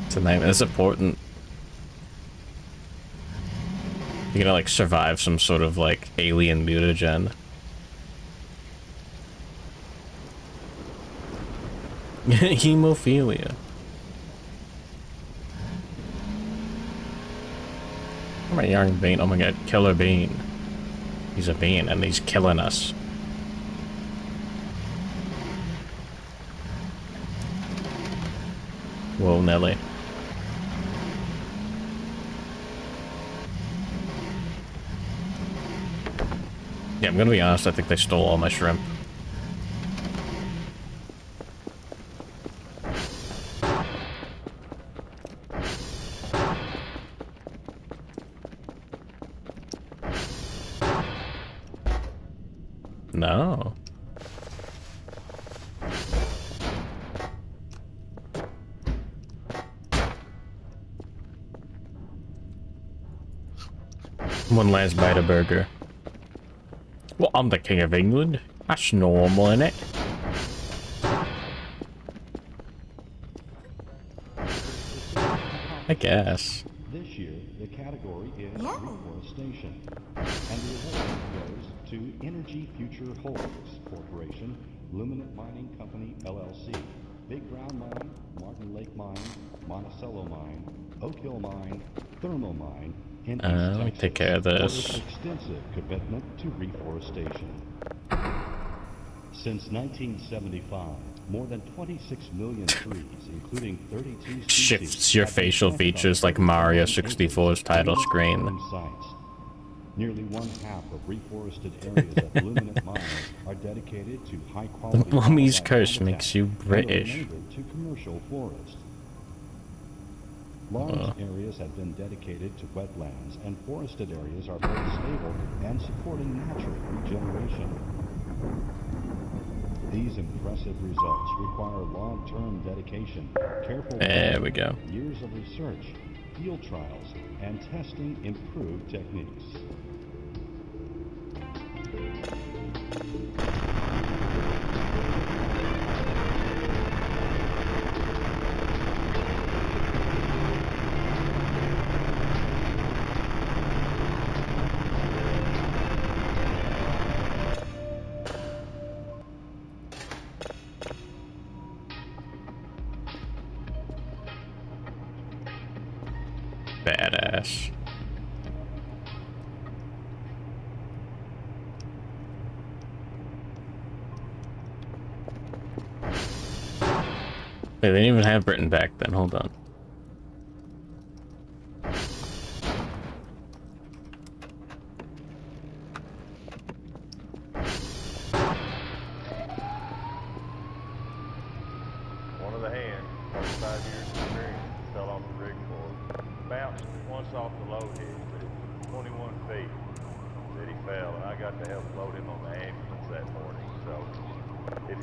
It's a nightmare. It's important. You're gonna like survive some sort of like alien mutagen. Hemophilia. Oh my young bean. Oh my god, killer bean. He's a bean and he's killing us. Whoa, Nelly. Yeah, I'm gonna be honest, I think they stole all my shrimp. No. One last bite of burger. Well, I'm the king of England. That's normal, innit? I guess. This year, the category is reforestation, and the award goes to Energy Future Holdings Corporation, Luminant Mining Company, LLC, Big Brown Mine, Martin Lake Mine, Monticello Mine, Oak Hill Mine, Thermal Mine, and East let me Texas take care of this. for its extensive commitment to reforestation. Since 1975, more than 26 million trees, including 32 species, Shifts your facial features like Mario 64's title screen. sites. Nearly one-half of reforested areas at Luminant Mine are dedicated to high-quality The Mummy's wildlife Curse habitat makes you and the British. remainder to commercial forest. Large areas have been dedicated to wetlands, and forested areas are both stable and supporting natural regeneration. These impressive results require long-term dedication, careful There we go. years of research, field trials, and testing improved techniques. Badass. Wait, they didn't even have Britain back then. Hold on. One of the hands, 35 years experience, fell off the rig floor. Bounced once off the load hitch, but it was 21 feet that he fell, and I got to help load him on the ambulance that morning. So it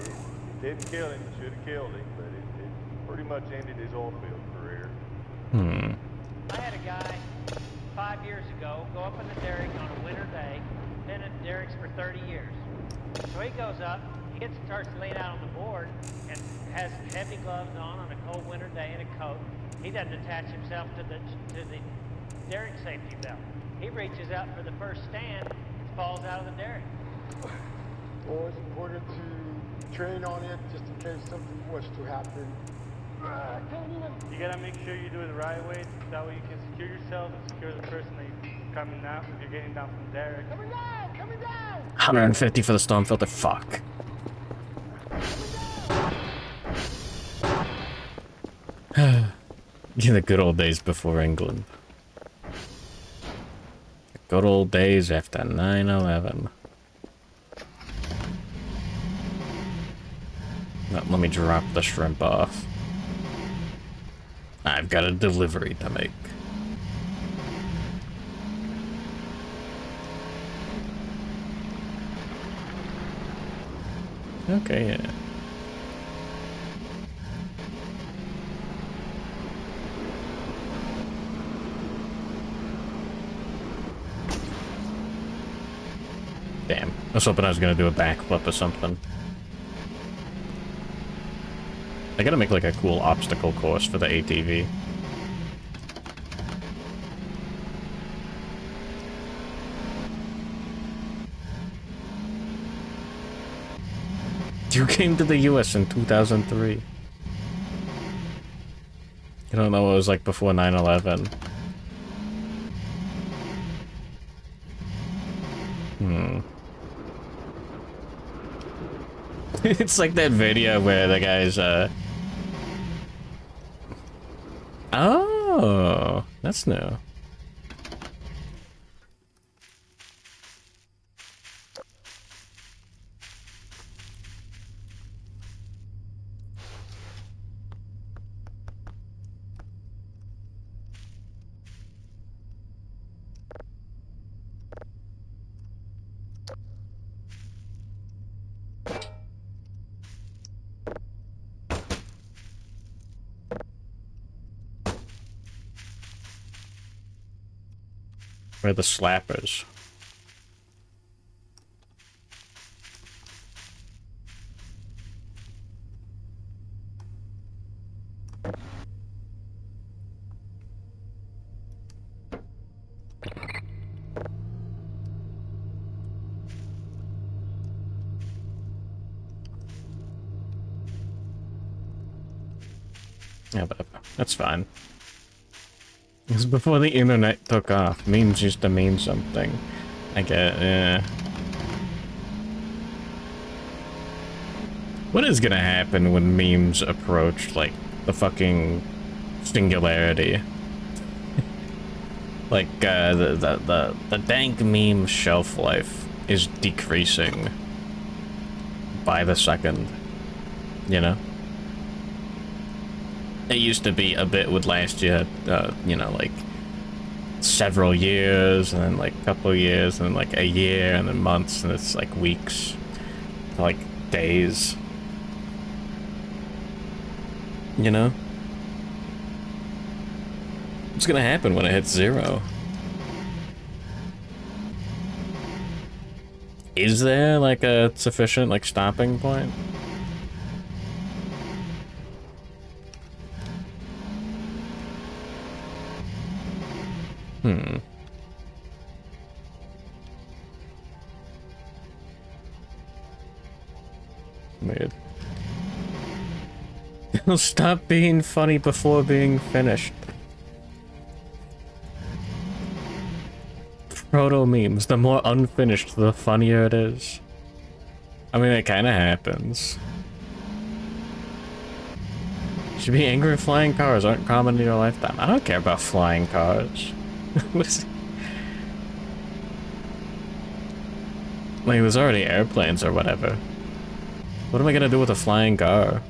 didn't kill him. It should have killed him, but it pretty much ended his oil field career. I had a guy 5 years ago go up in the derrick on a winter day, been in derricks for 30 years. So he goes up, he starts laying out on the board, and has heavy gloves on a cold winter day and a coat. He doesn't attach himself to the derrick safety belt. He reaches out for the first stand and falls out of the derrick. Well, it's important to train on it just in case something was to happen. You gotta make sure you do it the right way. That way you can secure yourself and secure the person that you're coming out if you're getting down from the derrick. Coming down! Coming down! 150 for the storm filter. Fuck. Yeah, the good old days before England. The good old days after 9/11. Now, let me drop the shrimp off. I've got a delivery to make. Okay, yeah. Damn. I was hoping I was gonna do a backflip or something. I gotta make like a cool obstacle course for the ATV. You came to the US in 2003. You don't know what it was like before 9/11. It's like that video where the guy's, Oh, that's new. We're the slappers. Yeah, but that's fine. Because before the internet took off, memes used to mean something. I get, yeah. What is gonna happen when memes approach, like, the fucking singularity? Like, the dank meme shelf life is decreasing by the second, you know? It used to be a bit would last you, you know, like, several years, and then, like, a couple years, and then, like, a year, and then months, and it's, like, weeks, like, days. You know? What's gonna happen when it hits 0? Is there, like, a sufficient, like, stopping point? Weird. Stop being funny before being finished. Proto memes, the more unfinished, the funnier it is. I mean, it kinda happens. You should be angry if flying cars aren't common in your lifetime. I don't care about flying cars. Like, there's already airplanes or whatever. What am I gonna do with a flying car?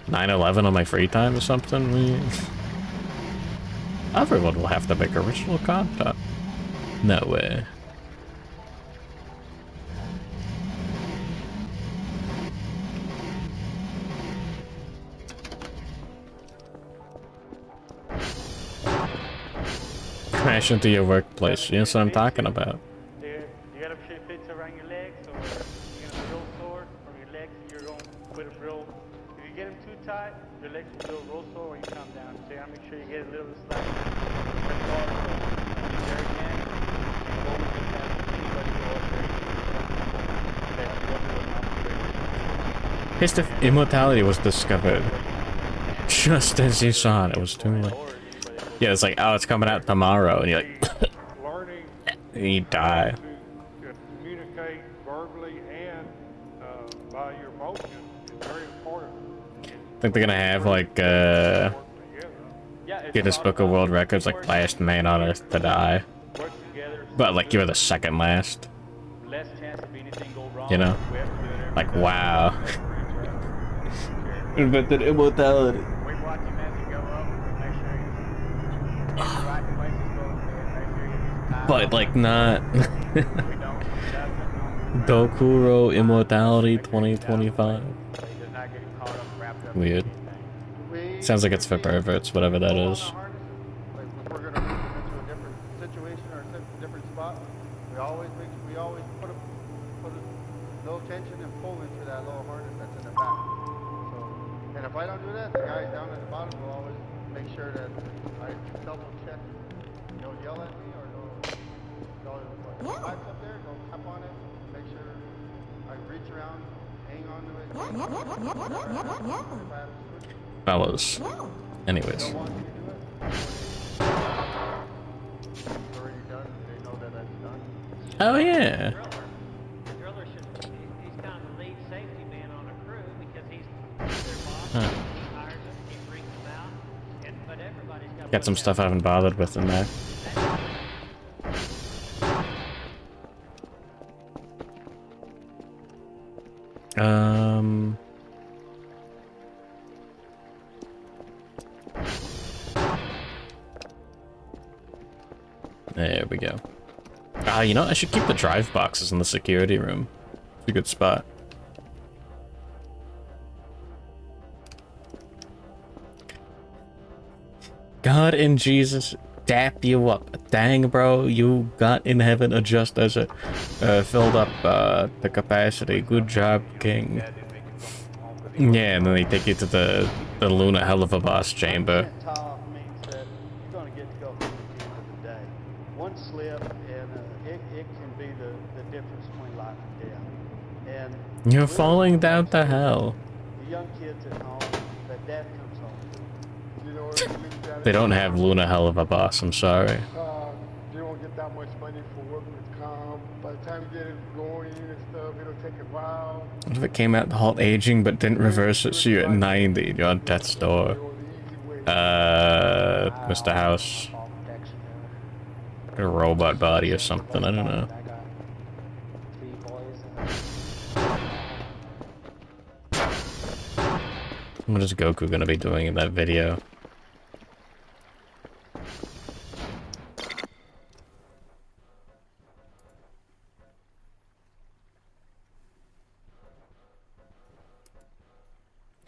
9/11 on my free time or something? Everyone will have to make original content. No way. Crash into your workplace. That's what I'm talking about. You gotta fit fits around your legs, or you're gonna real sore from your legs. You're going to put a real. If you get them too tight, your legs will feel real sore when you come down. So you gotta make sure you get a little slack. There again. His immortality was discovered just as you saw it. It was too late. Yeah, it's like, oh, it's coming out tomorrow, and you're like, and you die. To communicate verbally and by your motion is very important. I think they're gonna have like Guinness Book of World Records, like last man on Earth to die, but like you're the second last. You know, like wow. Invented immortality. But like not Dokuro Immortality 2025. Weird. Sounds like it's for perverts, whatever that is. Like if we're gonna move them into a different situation or a different spot, we always put a low tension and pull into that lower harness that's in the back. So, and if I don't do that, the guys down at the bottom will always make sure that I double check. Don't yell at me or don't pipes up there, don't tap on it, make sure I reach around, hang on to it. Fellas. Anyways. Oh yeah. Got some stuff I haven't bothered with in there. There we go. You know, I should keep the drive boxes in the security room. It's a good spot. God and Jesus dap you up. Dang, bro, you got in heaven just as it filled up the capacity. Good job, King. Yeah, and then they take you to the Luna hell of a boss chamber. 1% tie off means that you're going to get to go through at the end of the day. One slip, and it can be the difference between life and death. And You're falling down to hell. the young kids at home that dad comes home to. You know, if you leave that They don't have Luna hell of a boss, I'm sorry. you don't get that much money for workers' comp. By the time you get it going and stuff, it'll take a while. What if it came out to halt aging but didn't reverse it so you're at 90 and you're on death's door? Mr. House. A robot body or something, I don't know. What is Goku gonna be doing in that video?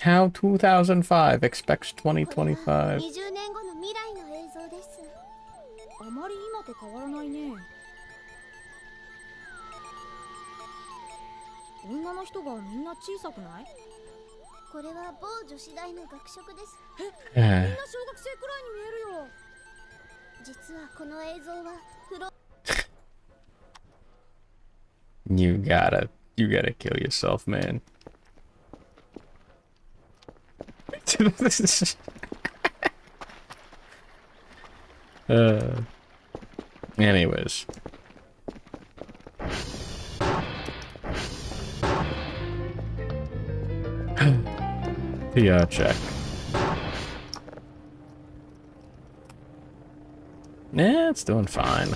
How 2005 expects 2025. 20年後の未来の映像です。あまり今と変わらないね。女の人がみんな小さくない？これは某女子大の学食です。みんな小学生くらいに見えるよ。実はこの映像はフロ You gotta kill yourself, man. Anyways. PR check. Yeah, it's doing fine.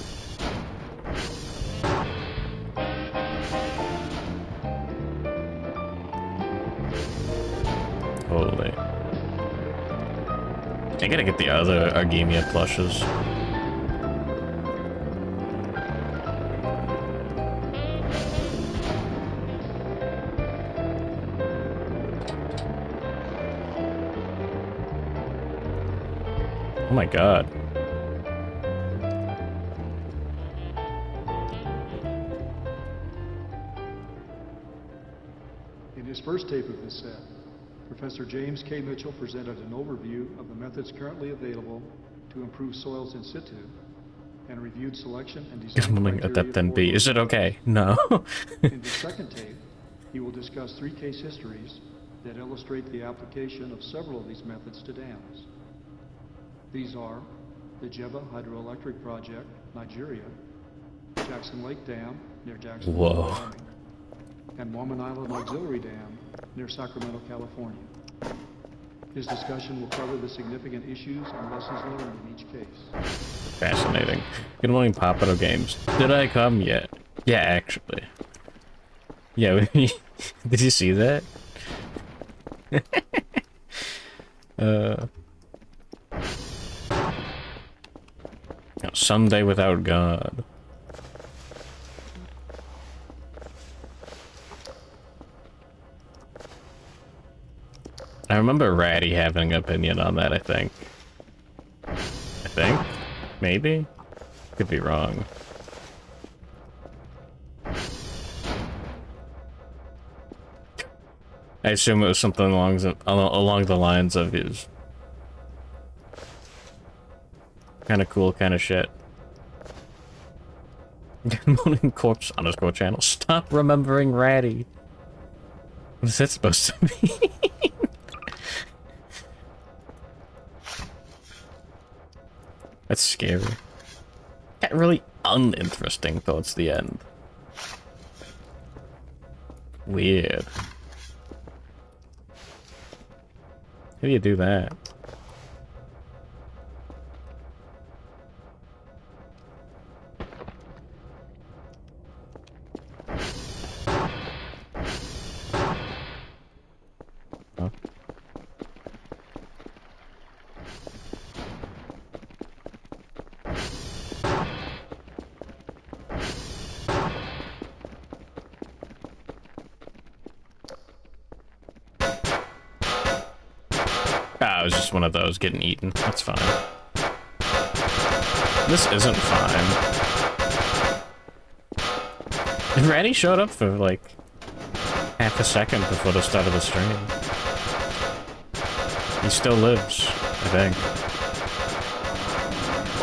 Holy. I gotta get the other Argemia plushes. Oh my god. In his first tape of this set, Professor James K. Mitchell presented an overview of the methods currently available to improve soils in situ and reviewed selection and design criteria then for B. Is it okay? No. In the second tape, he will discuss 3 case histories that illustrate the application of several of these methods to dams. These are the Jebba Hydroelectric Project, Nigeria, Jackson Lake Dam near Jacksonville, Whoa. Wyoming, and Mormon Island Auxiliary Dam near Sacramento, California. His discussion will cover the significant issues and lessons learned in each case. Fascinating. Good morning, Papado Games. Did I come yet? Yeah, actually. Yeah, did you see that? Someday without God. I remember Ratty having an opinion on that, I think. Maybe? Could be wrong. I assume it was something along the lines of his kind of cool kind of shit. Good morning, Corpse _ channel. Stop remembering Ratty. What is that supposed to be? That's scary. Got really uninteresting towards the end. Weird. How do you do that? Huh? Ah, it was just one of those getting eaten. That's fine. This isn't fine. And Randy showed up for like half a second before the start of the stream. He still lives, I think.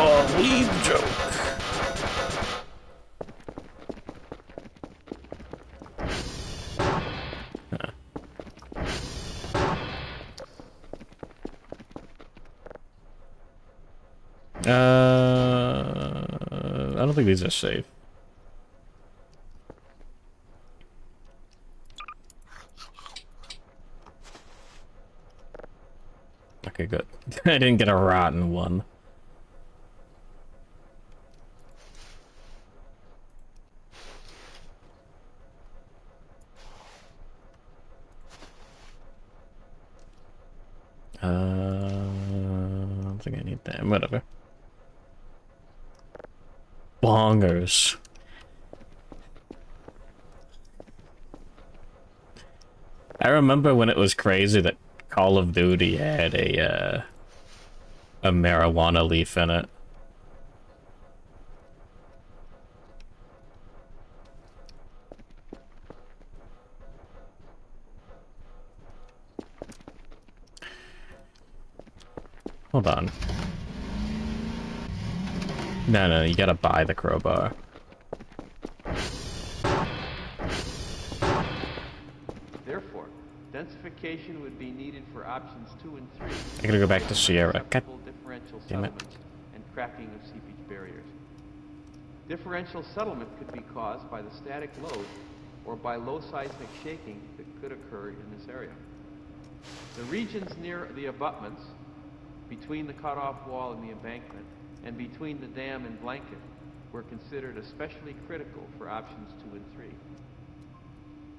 Oh, lead joke. I don't think these are safe. Okay, good. I didn't get a rotten one. I don't think I need that. Whatever. Bongers. I remember when it was crazy that Call of Duty had a marijuana leaf in it. Hold on. No, you gotta buy the crowbar. Therefore, densification would be needed for options 2 and 3. I gotta go back to Sierra. God Differential damn it. settlements and cracking of seepage barriers. Differential settlement could be caused by the static load or by low seismic shaking that could occur in this area. The regions near the abutments, between the cutoff wall and the embankment, and between the dam and blanket, were considered especially critical for options 2 and 3.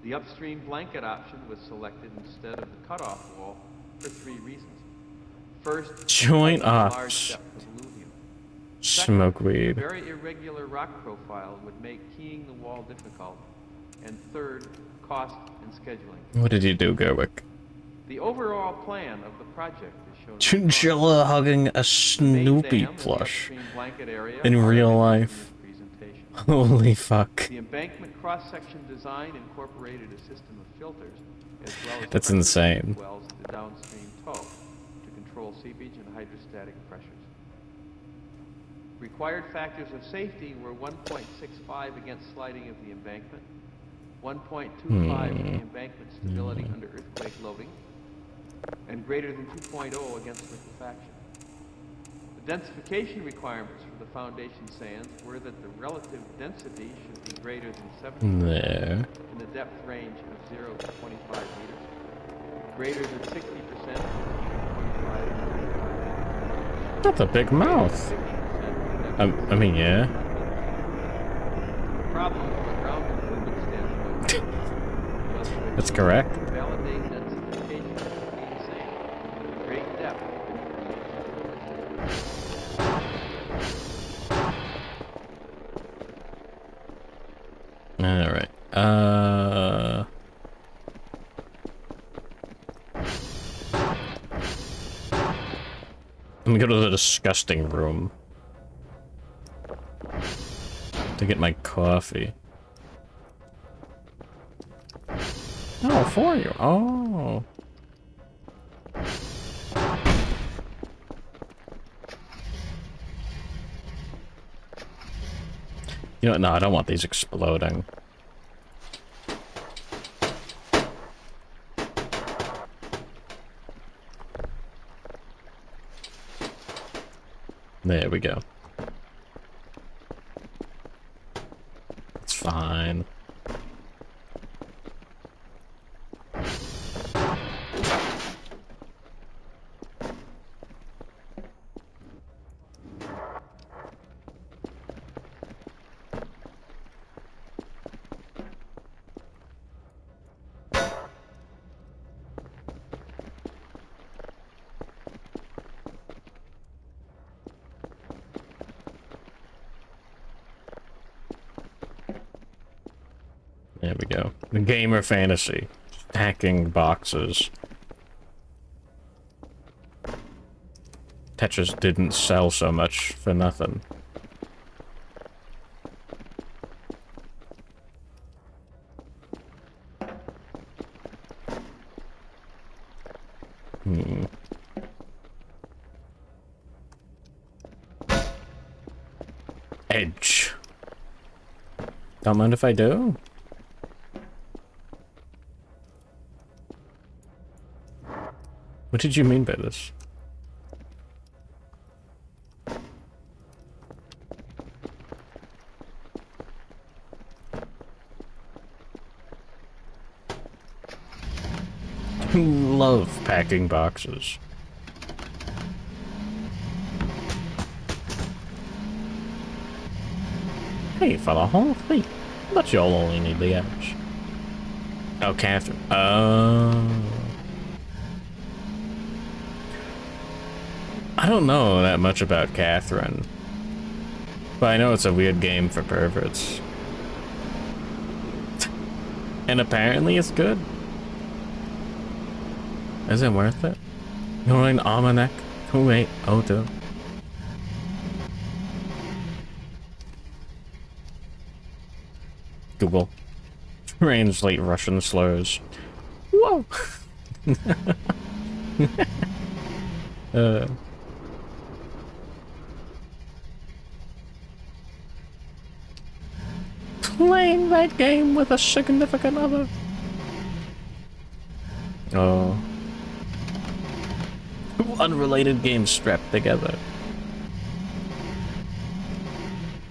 The upstream blanket option was selected instead of the cutoff wall for 3 reasons. First, Joint large ops. depth of alluvium. Smoke weed. Very irregular rock profile would make keying the wall difficult. And third, cost and scheduling. What did you do, Gerwick? The overall plan of the project is shown. Chinchilla hugging a Snoopy plush in real life. Holy fuck. The embankment cross-section design incorporated a system of filters as well as That's pressure insane. wells at the downstream toe to control seepage and hydrostatic pressures. Required factors of safety were 1.65 against sliding of the embankment, 1.25 for the embankment stability under earthquake loading, and greater than 2.0 against liquefaction. The densification requirements for the foundation sands were that the relative density should be greater than 70% There. in the depth range of 0 to 25 meters, greater than 60% from 25 meters. That's a big mouth. I mean, yeah. The problem from a ground improvement standpoint was to That's correct. validate densification in sand at great depth. Alright. Let me go to the disgusting room to get my coffee. Oh, for you. Oh. You know what? No, I don't want these exploding. There we go. It's fine. There we go. The gamer fantasy. Stacking boxes. Tetris didn't sell so much for nothing. Edge. Don't mind if I do? What did you mean by this? Love packing boxes. Hey, fella, hold please. But you'll only need the edge. Oh, Catherine. I don't know that much about Catherine. But I know it's a weird game for perverts. And apparently it's good. Is it worth it? You're an almanac 2802. Google. Translate Russian slurs. Whoa! Playing that game with a significant other. Oh. Unrelated games strapped together.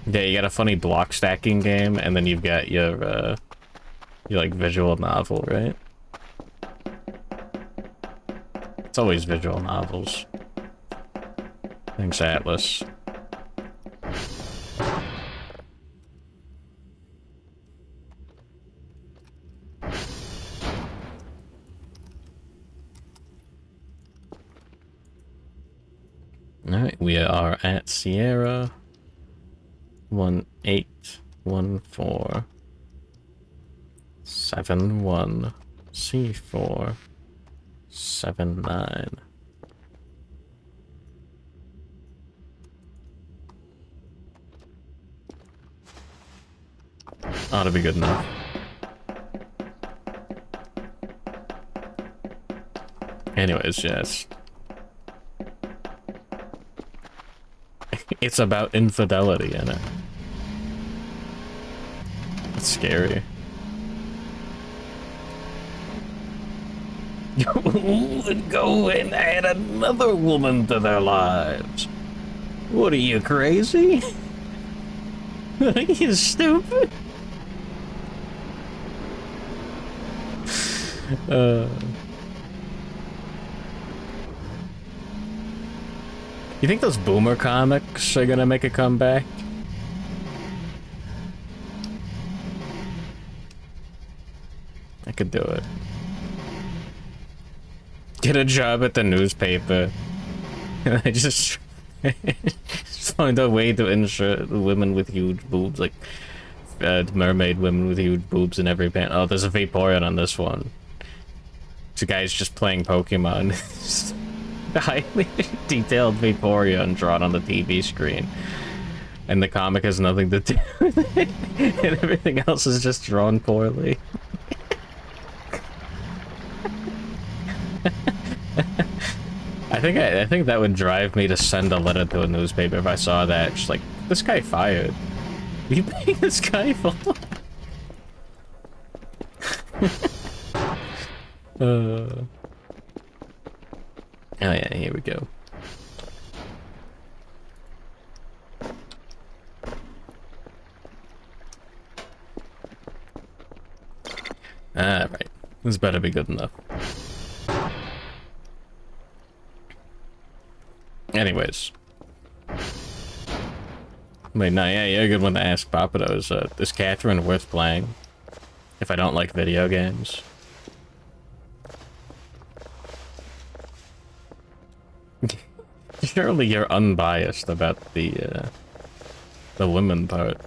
Yeah, you got a funny block stacking game, and then you've got your like visual novel, right? It's always visual novels. Thanks, Atlas. Alright, we are at Sierra 1814 71 C4 79. Ought to be good enough. Anyways, yes. It's about infidelity in it. It's scary. Who would go and add another woman to their lives? What are you, crazy? Are you stupid? You think those boomer comics are gonna make a comeback? I could do it. Get a job at the newspaper. And I just find a way to insert women with huge boobs, like mermaid women with huge boobs in every band. Oh, there's a Vaporeon on this one. This guy's just playing Pokemon. The highly detailed Vaporeon drawn on the TV screen. And the comic has nothing to do with it. And everything else is just drawn poorly. I think that would drive me to send a letter to a newspaper if I saw that. Just like, this guy fired. Are you paying this guy for? Oh yeah, here we go. Alright, this better be good enough. Anyways. Wait, no, yeah, you're a good one to ask Papa though. Is Catherine worth playing? If I don't like video games? Surely you're unbiased about the women part.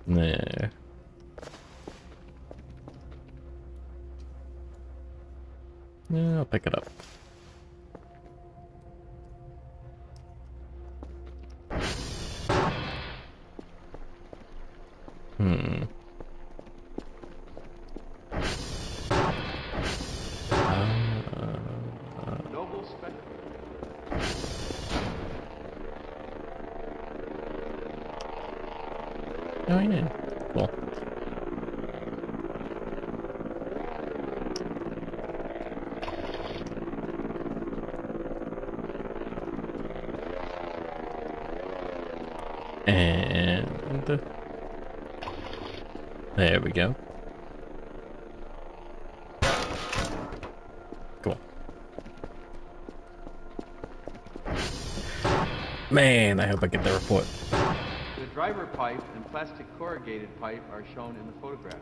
There. Yeah, I'll pick it up. Oh, yeah. Cool. And there we go. Cool. Man, I hope I get the report. The driver pipe and plastic corrugated pipe are shown in the photograph.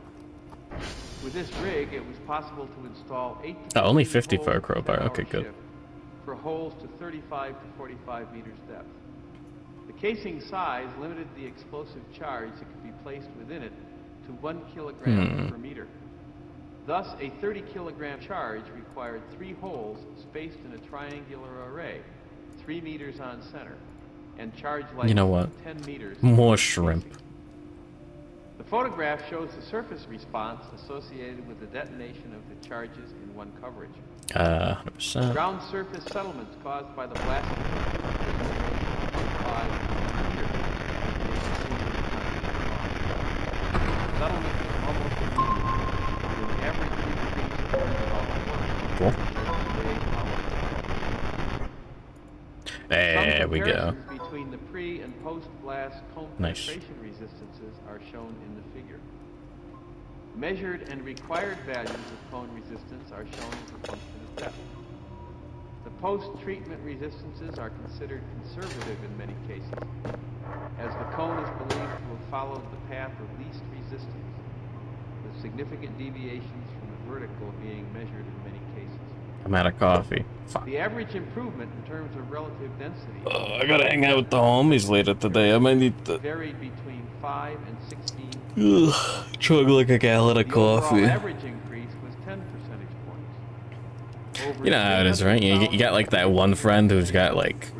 With this rig, it was possible to install 8 to Oh, only 15 50 for a holes crowbar. per Okay, hour good. shift for holes to 35 to 45 meters depth. The casing size limited the explosive charge that could be placed within it to 1 kilogram per meter. Thus, a 30-kilogram charge required 3 holes spaced in a triangular array, 3 meters on center, and charge lengths You know what? 10 meters. More shrimp. The photograph shows the surface response associated with the detonation of the charges in one coverage. 100%. Ground surface settlements caused by the blast settlement is almost immediate, with an average increase of about 4%. There we go. Between the pre and post-blast cone Nice. penetration resistances are shown in the figure. Measured and required values of cone resistance are shown as a function of depth. The post-treatment resistances are considered conservative in many cases, as the cone is believed to have followed the path of least resistance, with significant deviations from the vertical being measured in many cases. I'm out of coffee. Fuck. The average improvement in terms of relative density I gotta hang out with the homies later today. I might need to varied between 5 and 16. chug like a gallon of The overall coffee. average increase was 10 percentage points. You know how it is, right? You got like that one friend who's got like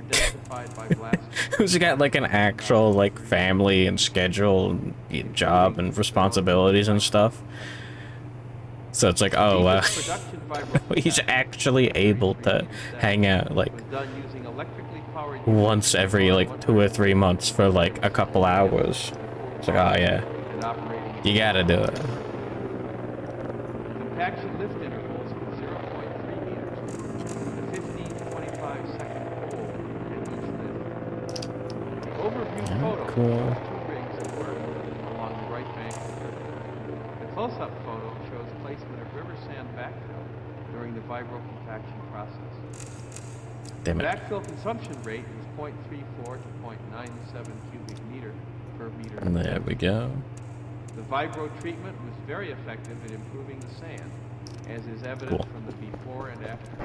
who's got like an actual like family and schedule and job and responsibilities and stuff. So it's like, oh, he's actually able to hang out like once every like 2 or 3 months for like a couple hours. It's like, oh yeah, you gotta do it. Compaction lift intervals were 0.3 meters, with a 15 to 25 second hold at each lift. The overview photo cool. shows 2 rigs at work along the right bank of the river. The close-up photo shows placement of river sand backfill during the vibro-compaction process. Damn The it. backfill consumption rate was 0.34 to 0.97 cubic meter per meter. And there we go. The vibro treatment was very effective in improving the sand, as is evident from the before and after.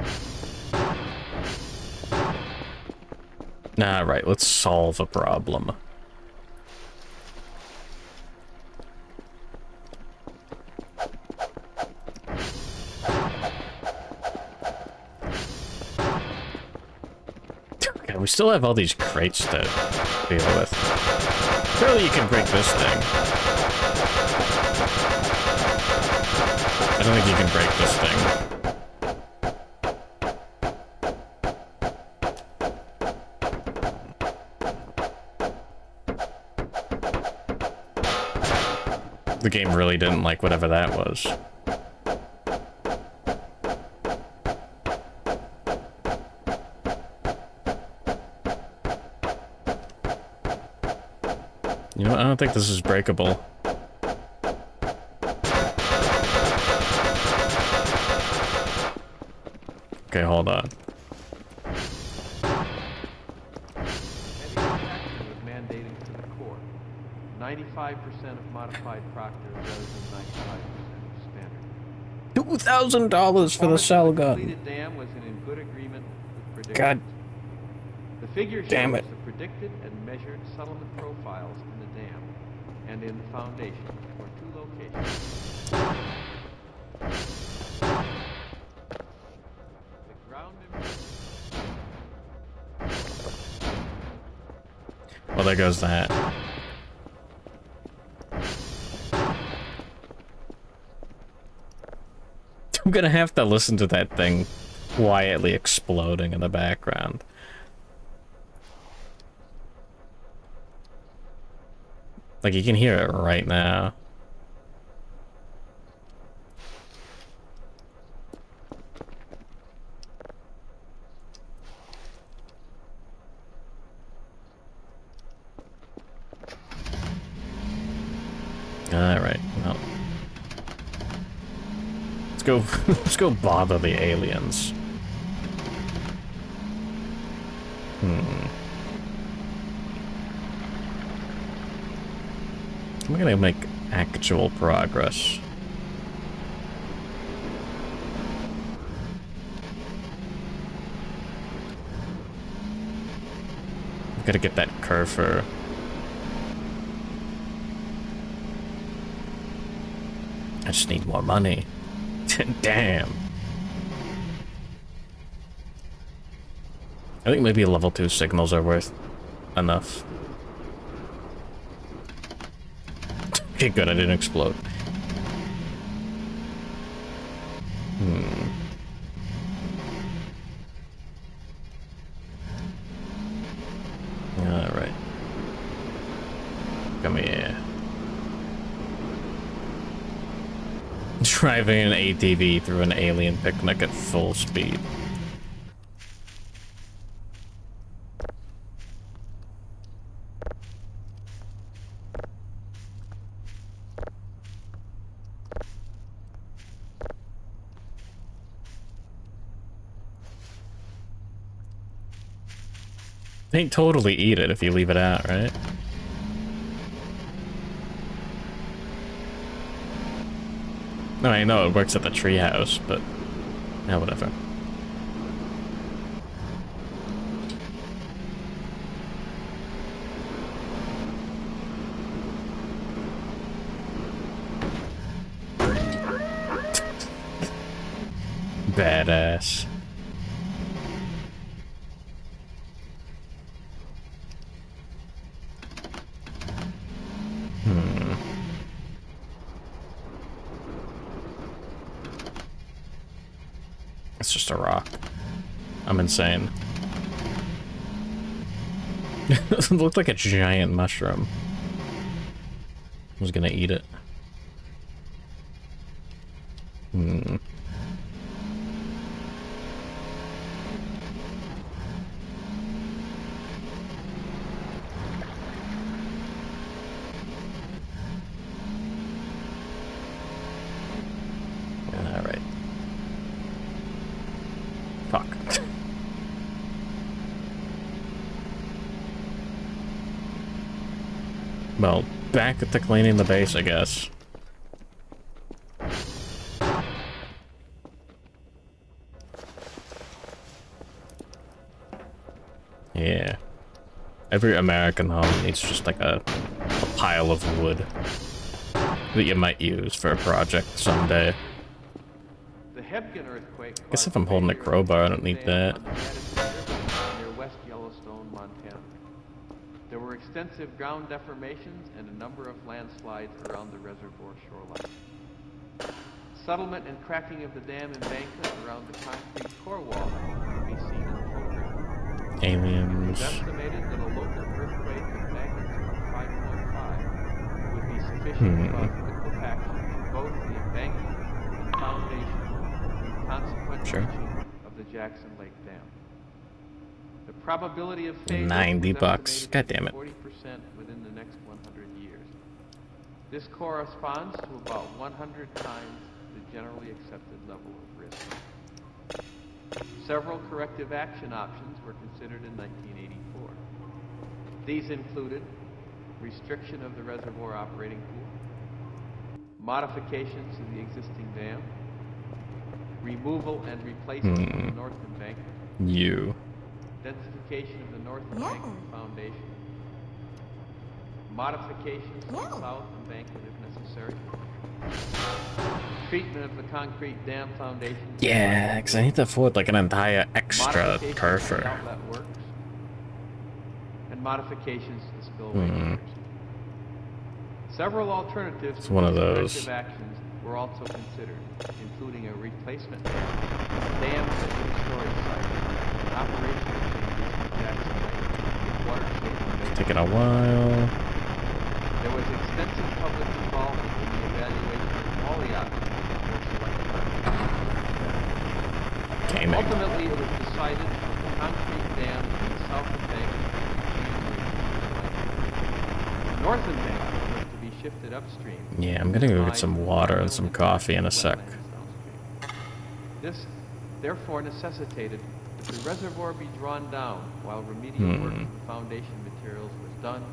Alright, let's solve a problem. Okay, we still have all these crates to deal with. Surely you can break this thing. I don't think you can break this thing. The game really didn't like whatever that was. You know what? I don't think this is breakable. Okay, hold on. was mandated for the core. 95% of modified Proctor rather than 95% of standard. $2,000 for the cell The gun. completed dam was in good agreement with predictions. God. The figure Damn shows it. the predicted and measured settlement profiles in the dam and in the foundation for 2 locations. The ground Well, there goes that. I'm gonna have to listen to that thing quietly exploding in the background. Like, you can hear it right now. Alright, well. Let's go let's go bother the aliens. I'm gonna make actual progress. I'm gotta get that Kerfur. I just need more money. Damn. I think maybe level 2 signals are worth enough. Okay, good, I didn't explode. Alright. Come here. Driving an ATV through an alien picnic at full speed. They totally eat it if you leave it out, right? No, I know it works at the treehouse, but yeah, whatever. Badass. It's just a rock. I'm insane. It looked like a giant mushroom. I was gonna eat it. Alright. Fuck. Well, back to cleaning the base, I guess. Yeah. Every American home needs just like a pile of wood that you might use for a project someday. The Hebgen earthquake I guess if I'm holding a crowbar, I don't need that. near West Yellowstone, Montana. There were extensive ground deformations and a number of landslides around the reservoir shoreline. Settlement and cracking of the dam embankment around the concrete core wall can be seen in the photograph. Aliens. It is estimated that a local earthquake of magnitude 5.5 would be sufficient to cause liquefaction in both the embankment and foundation, with consequent breaching of the Jackson Lake Dam. The probability of failure 90 was bucks. estimated God damn it. 40% within the next 100 years. This corresponds to about 100 times the generally accepted level of risk. Several corrective action options were considered in 1984. These included restriction of the reservoir operating pool, modifications to the existing dam, removal and replacement of the north embankment, densification of the north embankment foundation, modifications to the south embankment if necessary, treatment of the concrete dam foundation. Yeah, because I need to afford like an entire extra Kerfur. Kerfur. Outlet works, and modifications to the spillway meters. Several alternatives It's to one of these those. corrective actions were also considered, including a replacement dam storage site, and operational changes to Jackson Lake, water safety. It's taking a while. There was a Ultimately, it was decided that the concrete dam in the south embankment the north embankment was to be shifted upstream. Yeah, I'm gonna go get some water and some coffee in a sec. This, therefore, necessitated that the reservoir be drawn down while remedial work to the foundation materials was done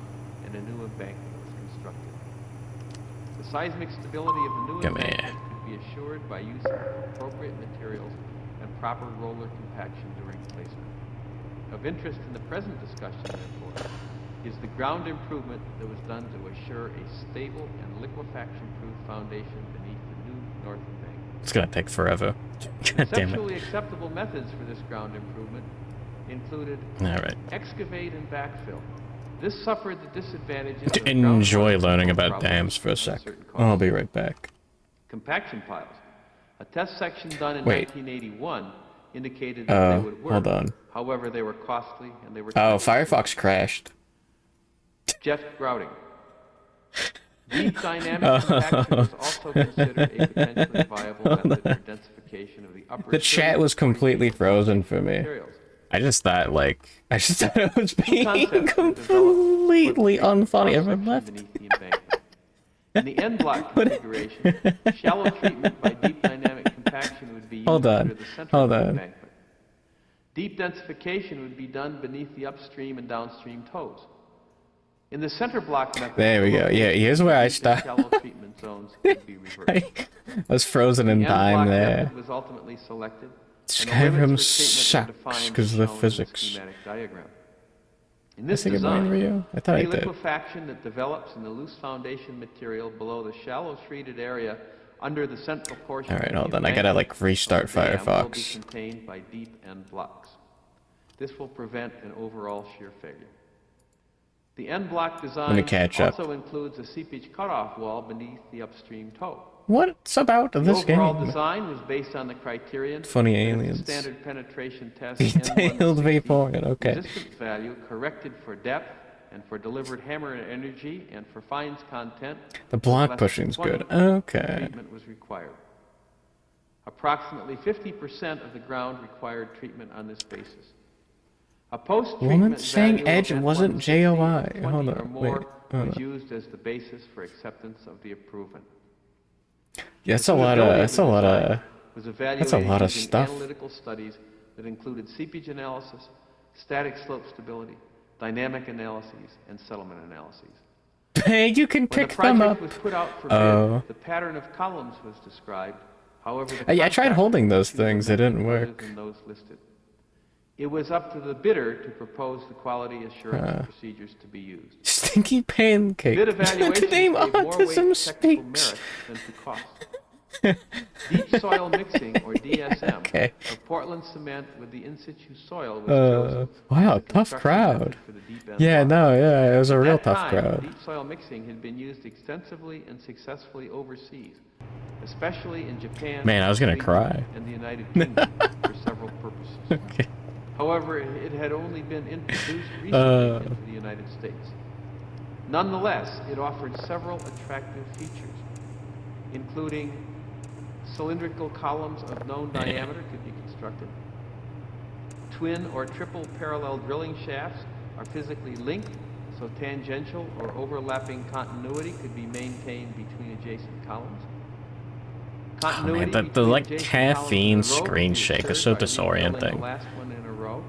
and a new embankment was constructed. The seismic stability of the new embankment could be assured by use of appropriate materials and proper roller compaction during placement. Of interest in the present discussion, therefore, is the ground improvement that was done to assure a stable and liquefaction-proof foundation beneath the new north embankment. It's gonna take forever. God damn it. Conceptually acceptable methods for this ground improvement included excavate and backfill. This suffered the disadvantages of Enjoy learning about dams for a sec. I'll be right back. Compaction piles. A test section done in 1981 indicated that they would work. Hold on. However, they were costly and they were Firefox crashed. jet grouting. Deep dynamic compaction was also considered a potentially viable method for densification of the upper. The chat was completely frozen for me. I just thought it was being completely unfunny. Everyone left. In the end block configuration, shallow treatment by deep dynamic compaction would be used under the center of the embankment. Deep densification would be done beneath the upstream and downstream toes. In the center block method, there we go. Yeah, here's where I stopped. Shallow treatment zones could be reversed. I was frozen in time there. Method was ultimately selected. Skyrim sucks because of the physics. In this design, I thought I did. liquefaction that develops in the loose foundation material below the shallow treated area under the central portion. Alright, hold on. I gotta restart Firefox. Will be contained by deep end blocks. This will prevent an overall shear failure. The end block design also includes a seepage cutoff wall beneath the upstream toe. What's about this game? The overall design was based on the criterion Funny aliens. Standard penetration test Detailed Vaporeon, okay. Resistance value corrected for depth and for delivered hammer energy and for fines content. The block pushing's good. Okay. Treatment was required. Approximately 50% of the ground required treatment on this basis. A post-treatment Woman saying Edge wasn't JOI. Hold or on, more wait. Hold was on. used as the basis for acceptance of the improvement. Yeah, that's a lot of stuff. Analytical studies that included seepage analysis, static slope stability, dynamic analyses, and settlement analyses. Hey, you can pick them up. When the project was put out for bid, the pattern of columns was described. However, I tried holding those things. They didn't work. Those listed. It was up to the bidder to propose the quality assurance procedures to be used. Stinky pancake. Bid evaluation The name gave more weight Autism to technical speaks. merit than to cost. Deep soil mixing, or DSM, of Portland cement with the in-situ soil was chosen. Wow, tough crowd. Yeah, it was a real tough crowd. Deep soil mixing had been used extensively and successfully overseas, especially in Japan, Man, I was gonna Sweden, cry. and the United Kingdom for several purposes. However, it had only been introduced recently into the United States. Nonetheless, it offered several attractive features, including cylindrical columns of known diameter could be constructed. Twin or triple parallel drilling shafts are physically linked, so tangential or overlapping continuity could be maintained between adjacent columns. Continuity the between like adjacent caffeine columns in a row screen could be shake is assured so by redrilling disorienting. the last one in a row.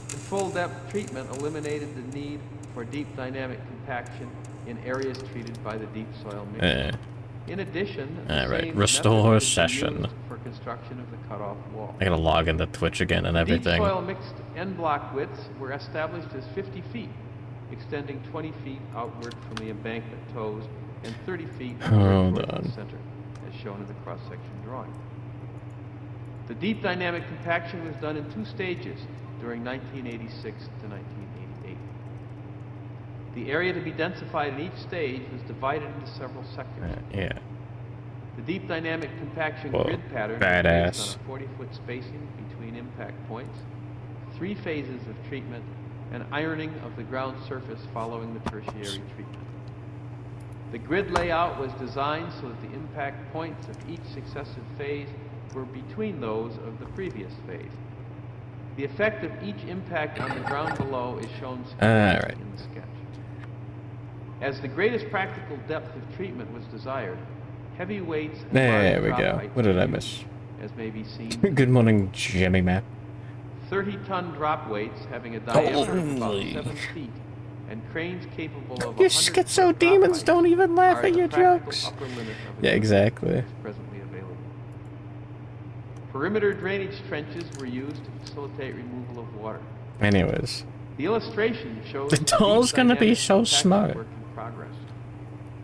And full depth treatment eliminated the need for deep dynamic compaction in areas treated by the deep soil mixing. In addition, Restore method session. used for construction of the cutoff wall. I gotta log into Twitch again and Deep everything. soil mixed end block widths were established as 50 feet, extending 20 feet outward from the embankment toes and 30 feet Hold towards on. the center, as shown in the cross-section drawing. The deep dynamic compaction was done in 2 stages during 1986 to 1988. The area to be densified in each stage was divided into several sectors. The deep dynamic compaction grid pattern was based on a 40-foot spacing between impact points, 3 phases of treatment, and ironing of the ground surface following the tertiary treatment. The grid layout was designed so that the impact points of each successive phase were between those of the previous phase. The effect of each impact on the ground below is shown schematically in the sketch. As the greatest practical depth of treatment was desired, heavy weights and There we large drop go. heights What did were I used, miss? as may be seen. Good morning, Jimmy Map. 30-ton drop weights having a diameter of about Holy. 7 feet and cranes capable of You 100 schizo demons don't even laugh at your jokes. Yeah, exactly. Presently available. Perimeter drainage trenches were used to facilitate removal of water. Anyways. The illustration shows The doll's gonna be so compaction smart. work in progress.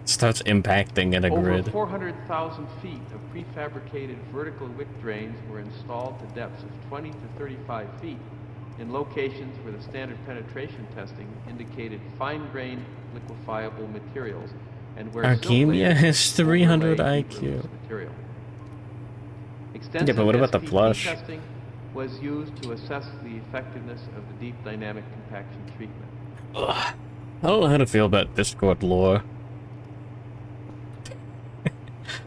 Starts impacting in a Over grid. 400,000 feet of prefabricated vertical wick drains were installed to depths of 20 to 35 feet in locations where the standard penetration testing indicated fine-grained liquefiable materials and where Archemia has 300 overlay IQ. heat-release material. Yeah, Extensive but what about the SPT flush? testing was used to assess the effectiveness of the deep dynamic compaction treatment. Ugh. I don't know how to feel about Discord lore.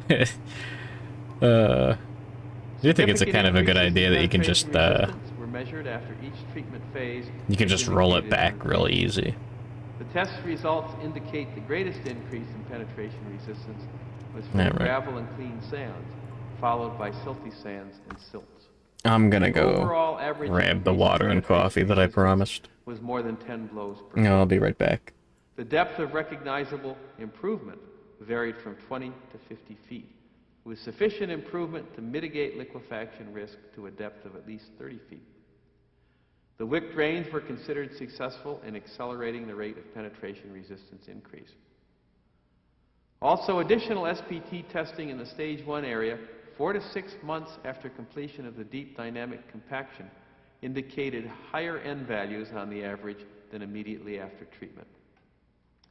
Do you think it's a kind of a good idea that you can just were measured after each treatment phase. you can just roll it back real easy? The test results indicate the greatest increase in penetration resistance was for Yeah, the right. gravel and clean sands, followed by silty sands and silts. I'm gonna The go overall average grab the increase in water and penetration coffee that I resistance promised. was more than 10 blows per No, I'll be right back. The depth of recognizable improvement varied from 20 to 50 feet, with sufficient improvement to mitigate liquefaction risk to a depth of at least 30 feet. The wick drains were considered successful in accelerating the rate of penetration resistance increase. Also, additional SPT testing in the Stage 1 area, 4 to 6 months after completion of the deep dynamic compaction, indicated higher N values on the average than immediately after treatment.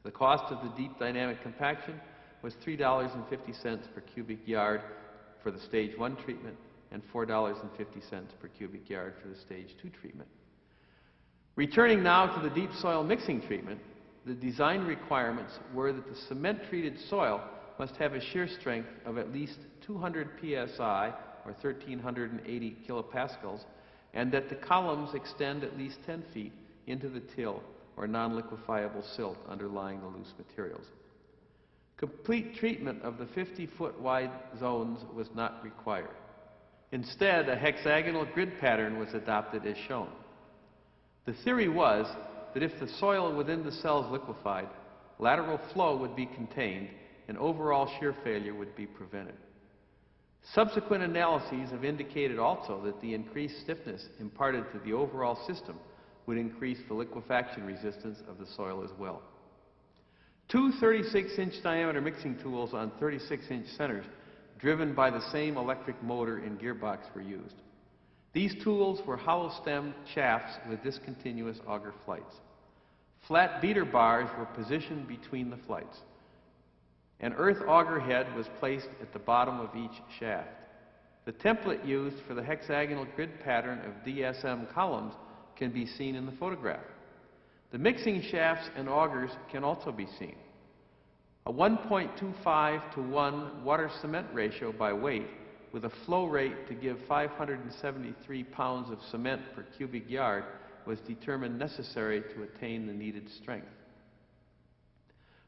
The cost of the deep dynamic compaction was $3.50 per cubic yard for the Stage 1 treatment and $4.50 per cubic yard for the Stage 2 treatment. Returning now to the deep soil mixing treatment, the design requirements were that the cement-treated soil must have a shear strength of at least 200 psi, or 1,380 kilopascals, and that the columns extend at least 10 feet into the till, or non-liquefiable silt underlying the loose materials. Complete treatment of the 50-foot wide zones was not required. Instead, a hexagonal grid pattern was adopted as shown. The theory was that if the soil within the cells liquefied, lateral flow would be contained and overall shear failure would be prevented. Subsequent analyses have indicated also that the increased stiffness imparted to the overall system would increase the liquefaction resistance of the soil as well. Two 36-inch diameter mixing tools on 36-inch centers, driven by the same electric motor and gearbox, were used. These tools were hollow-stemmed shafts with discontinuous auger flights. Flat beater bars were positioned between the flights. An earth auger head was placed at the bottom of each shaft. The template used for the hexagonal grid pattern of DSM columns can be seen in the photograph. The mixing shafts and augers can also be seen. A 1.25 to 1 water-cement ratio by weight, with a flow rate to give 573 pounds of cement per cubic yard, was determined necessary to attain the needed strength.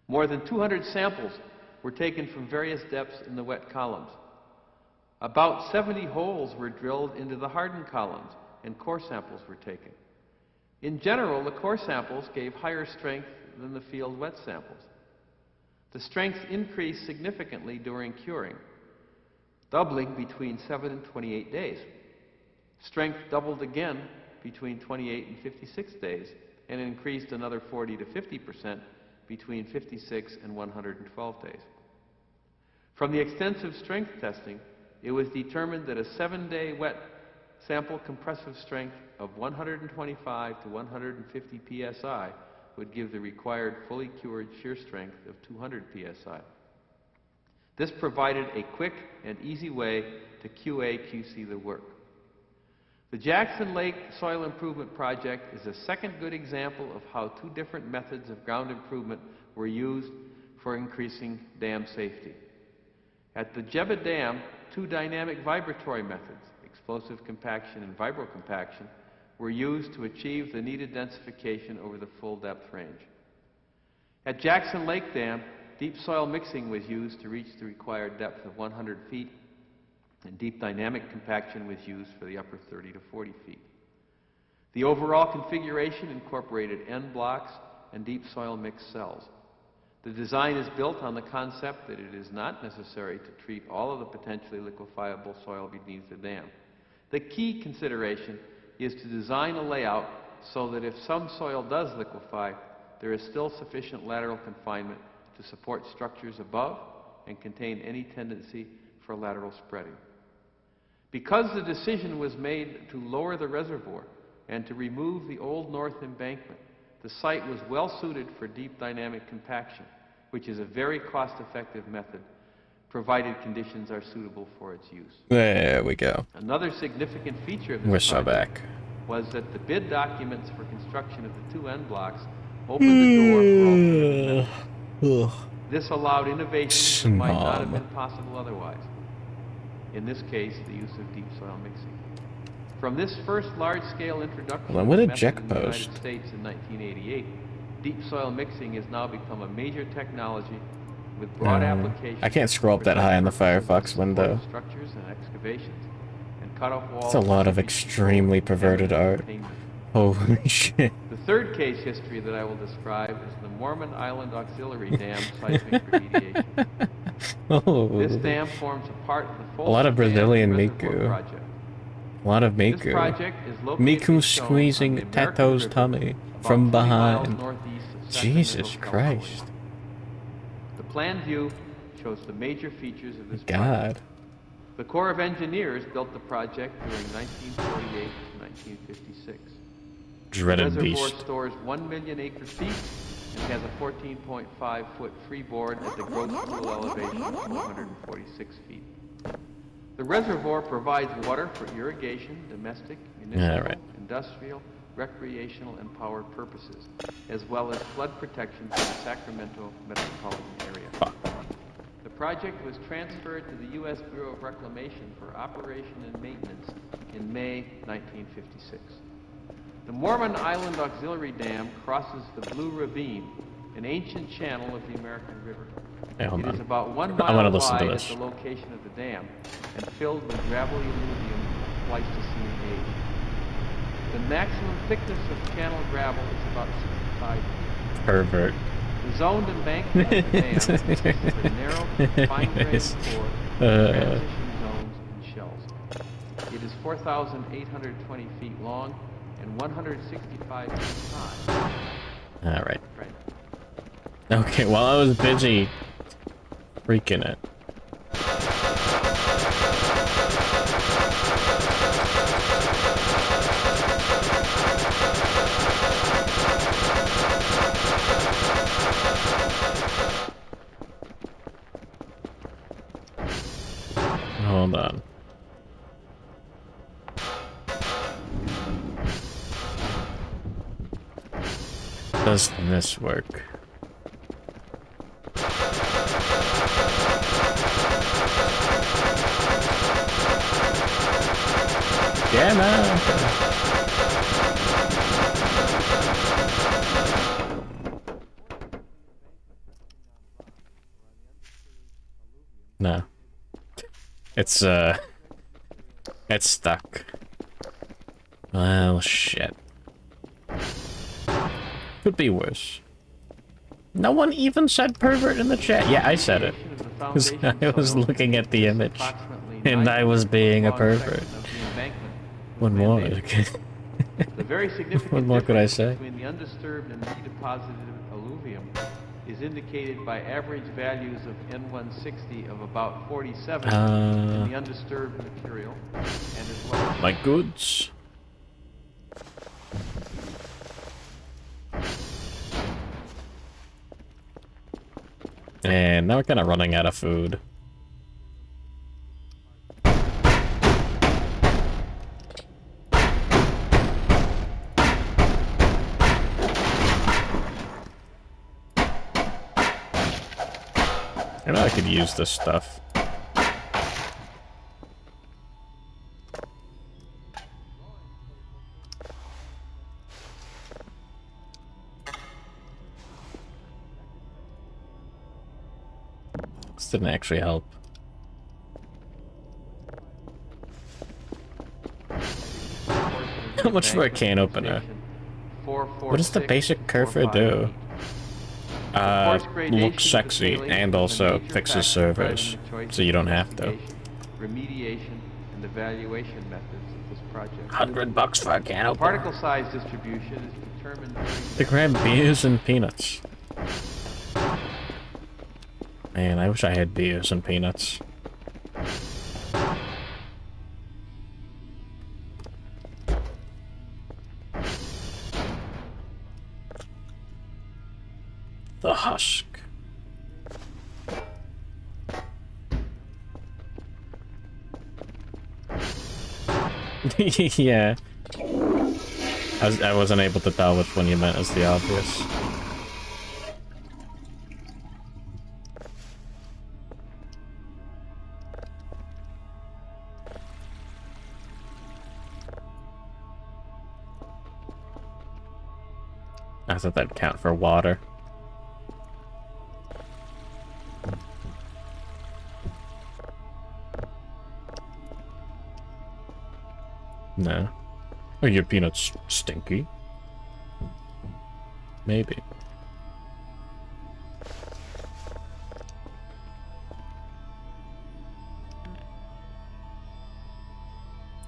More than 200 samples were taken from various depths in the wet columns. About 70 holes were drilled into the hardened columns, and core samples were taken. In general, the core samples gave higher strength than the field wet samples. The strength increased significantly during curing, doubling between 7 and 28 days. Strength doubled again between 28 and 56 days, and increased another 40 to 50% between 56 and 112 days. From the extensive strength testing, it was determined that a 7-day wet sample compressive strength of 125 to 150 psi would give the required fully cured shear strength of 200 psi. This provided a quick and easy way to QA/QC the work. The Jackson Lake Soil Improvement Project is a second good example of how two different methods of ground improvement were used for increasing dam safety. At the Jebba Dam, two dynamic vibratory methods, explosive compaction and vibrocompaction, were used to achieve the needed densification over the full depth range. At Jackson Lake Dam, deep soil mixing was used to reach the required depth of 100 feet, and deep dynamic compaction was used for the upper 30 to 40 feet. The overall configuration incorporated end blocks and deep soil mix cells. The design is built on the concept that it is not necessary to treat all of the potentially liquefiable soil beneath the dam. The key consideration is to design a layout so that if some soil does liquefy, there is still sufficient lateral confinement to support structures above and contain any tendency for lateral spreading. Because the decision was made to lower the reservoir and to remove the old north embankment, the site was well suited for deep dynamic compaction, which is a very cost-effective method, provided conditions are suitable for its use. There we go. Another significant feature of this We're so project back. was that the bid documents for construction of the two end blocks opened the door for alternative methods. This allowed innovations that might not have been possible otherwise. In this case, the use of deep soil mixing. From this first large-scale introduction Well, of what the a method jack in the United post. States in 1988, deep soil mixing has now become a major technology with broad applications. I can't scroll up that high in the Firefox window. Structures and excavations and cut-off walls. It's a lot of extremely perverted art. Holy shit. The third case history that I will describe is the Mormon Island Auxiliary Dam seismic remediation. Oh. This dam forms a part of the A lot of Brazilian Miku. project. A lot of Miku. This project is located Miku shown squeezing on the American Tato's River, tummy about from 20 miles behind. northeast of Jesus Sacramento, Christ. California. The plan view shows the major features of this God. project. The Corps of Engineers built the project during 1948 to 1956. Dreaded the reservoir beast. stores 1 million acre-feet and has a 14.5-foot freeboard at the gross pool elevation of 446 feet. The reservoir provides water for irrigation, domestic, municipal, industrial, recreational, and power purposes, as well as flood protection for the Sacramento metropolitan area. The project was transferred to the U.S. Bureau of Reclamation for operation and maintenance in May 1956. The Mormon Island Auxiliary Dam crosses the Blue Ravine, an ancient channel of the American River. Hey, hold It on. is about 1 I mile wanna listen to wide at this. the location of the dam and filled with gravelly alluvium of Pleistocene age. The maximum thickness of channel gravel is about 65 feet. Pervert. The zoned embankment of the dam consists of a narrow, fine-grained core, transition zones, and shells. It is 4,820 feet long and 165 feet high. Alright. Okay, while I was busy freaking it. Hold on. Does this work? Yeah, man. No. It's stuck. Well, shit. Could be worse. No one even said pervert in the chat. Yeah, I said it. 'Cause I was looking at the image. And I was being a pervert. What more? The very significant What more could I difference say? between the undisturbed and redeposited alluvium is indicated by average values of N160 of about 47 in the undisturbed material, and as well as My goods. And now we're kind of running out of food. I know I could use this stuff. This didn't actually help. How much for a can opener? What does the basic Kerfur do? Looks sexy and also fixes servers, so you don't have to. Remediation and evaluation methods of this project. $100 for a can opener. Particle size distribution is determined To grab beers and peanuts. Man, I wish I had beers and peanuts. The husk. Yeah. I wasn't able to tell which one you meant as the obvious. I thought that'd count for water. No. Are your peanuts stinky? Maybe.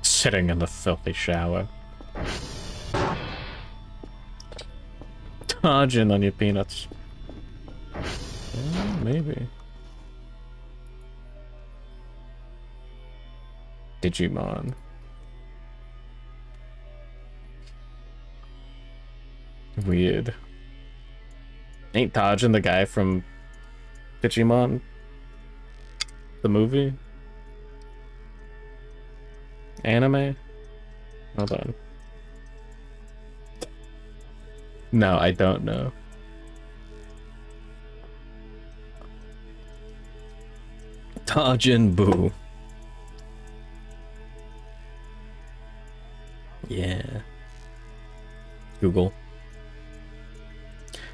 Sitting in the filthy shower. Dodging on your peanuts. Maybe. Digimon. Weird. Ain't Tajin the guy from Digimon? The movie? Anime? Hold on. No, I don't know. Tajin Buu. Yeah. Google.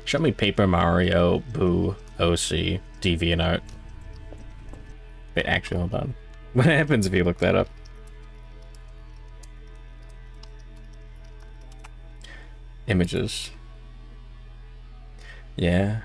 Show me Paper Mario, Boo, OC, DeviantArt. Wait, actually, hold on. What happens if you look that up? Images. Yeah.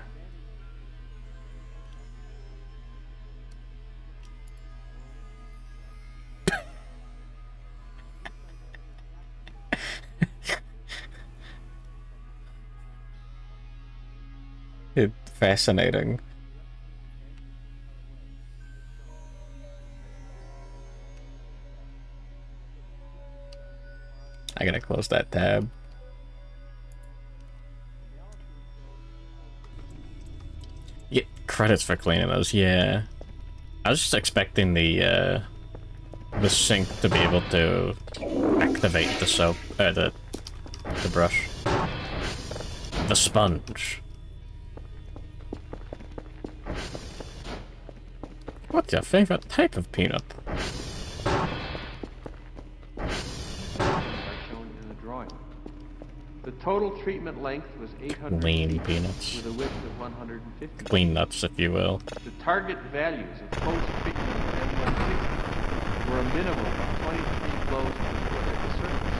It's fascinating. I gotta close that tab. Yeah, credits for cleaning those, yeah. I was just expecting the sink to be able to activate the soap, the brush. The sponge. What's your favorite type of peanut? Shown in the drawing. The total treatment length was 800 Lean feet peanuts. with a width of 150. Clean nuts, if you will. The target values of post-treatment M160 were a minimum of 23 blows per foot at the surface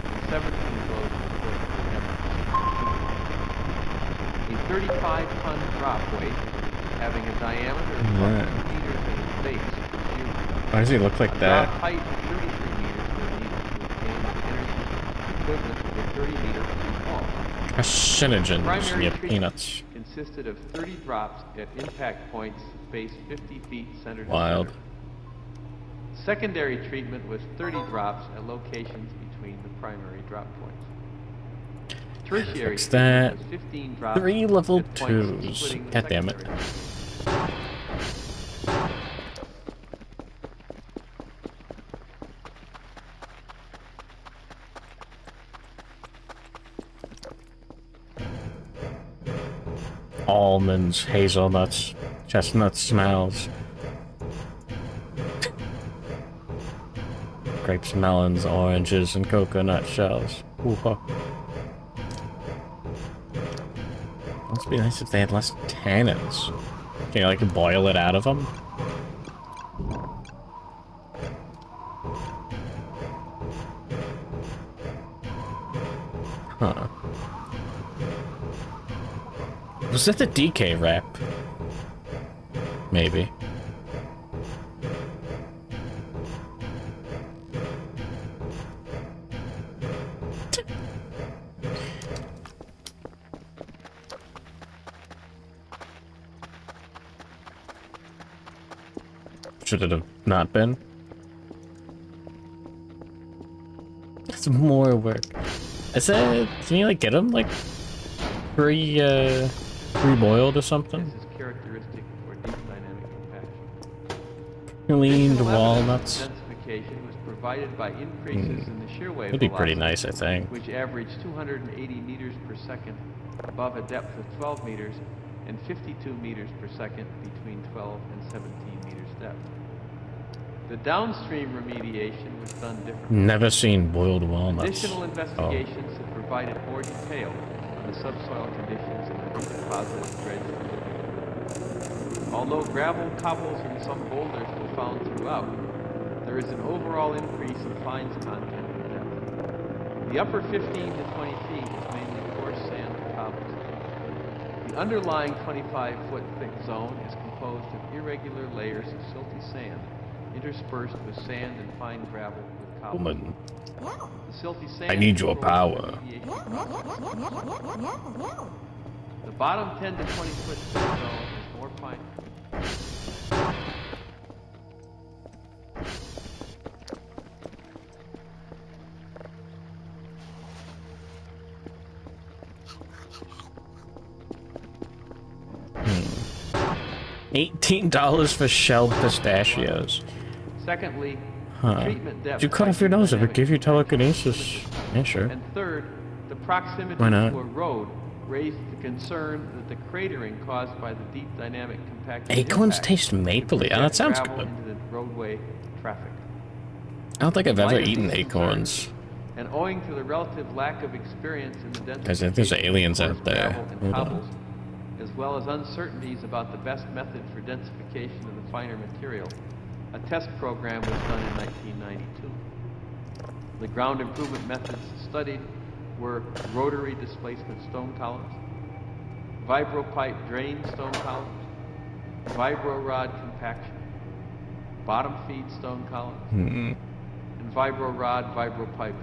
and 17 blows per foot at the A 35-ton drop weight having a diameter of 2 meters at its base was used. Why does he look like A that? drop height of 33 meters was needed to obtain energy equivalent to a 30-meter free fall. Carcinogens, Primary you treatment peanuts. consisted of 30 drops at impact points spaced 50 feet center to Wild. center. Secondary treatment was 30 drops at locations between the primary drop points. Tertiary Fix treatment that. was 15 drops 3 level at points 2s. equaling the God damn it. secondary. Almonds, hazelnuts, chestnut smells. Grapes, melons, oranges, and coconut shells. Ooh-ha. Must be nice if they had less tannins. Can you, like, boil it out of them? Huh. Was that the DK wrap? Maybe. Should it have not been? It's more work. Is that... Can you, like, get them, like, pre-boiled or something? This is characteristic for deep dynamic compaction. Cleaned Additional evidence walnuts. of densification was provided by increases in the shear wave That'd be pretty velocity, nice, I think. which averaged 280 meters per second above a depth of 12 meters and 52 meters per second between 12 and 17 meters depth. The downstream remediation was done differently. Never seen boiled walnuts. Additional investigations have provided more detail on the subsoil conditions in the deposited dredge. Although gravel, cobbles, and some boulders were found throughout, there is an overall increase in fines content and depth. The upper 15 to 20 feet is mainly coarse sand and cobbles. The underlying 25-foot thick zone is composed of irregular layers of silty sand interspersed with sand and fine gravel with cobbles. Woman, The silty sand I need your controls power. the remediation. The bottom 10 to 20 foot thick zone is more fine. $18 for shelled pistachios. Secondly, Huh. treatment depth. Did you cut off your nose if it give you telekinesis? Yeah, sure. And third, the proximity Why not? to a road raised the concern that the cratering caused by the deep dynamic compaction Acorns impact taste mapley. Oh, that sounds gravel good. into the roadway traffic. I don't think I've ever Minor eaten these acorns. concerns, and owing to the relative lack of experience in the I think there's densification aliens of out there. gravel and Hold on. cobbles, as well as uncertainties about the best method for densification of the finer material, a test program was done in 1992. The ground improvement methods studied were rotary displacement stone columns, vibropipe drain stone columns, vibro rod compaction, bottom feed stone columns, and vibro rod vibropipe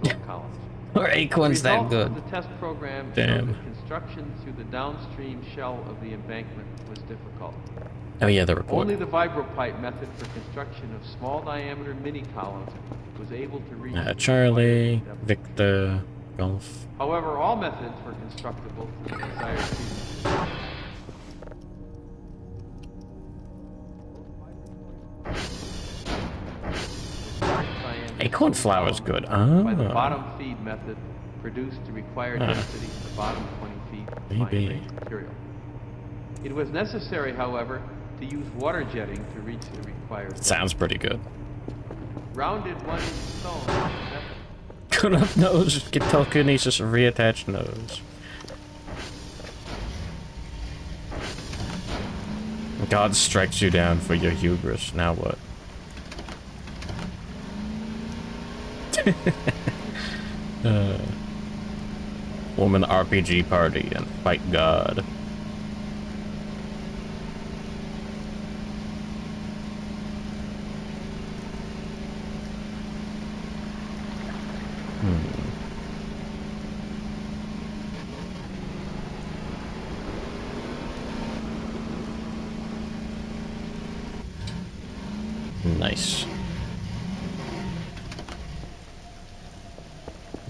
stone columns. Are acorns that The result good? of the test program Damn. showed that construction through the downstream shell of the embankment was difficult. Oh yeah, the report. Only the vibropipe method for construction of small diameter mini columns was able to reach the Charlie, required depth. Victor, Golf. However, all methods were constructible to the desired treatment. Acorn flour is good. By the Ah, bottom feed method produced the required Ah. density in the bottom 20 feet of Maybe. fine-grained material. It was necessary, however, to use water jetting to reach the required depth. sounds pretty good. Rounded 1-inch stones was the method. Cut off nose, get telekinesis, reattach nose. God strikes you down for your hubris. Now what? Form an RPG party and fight God. Nice.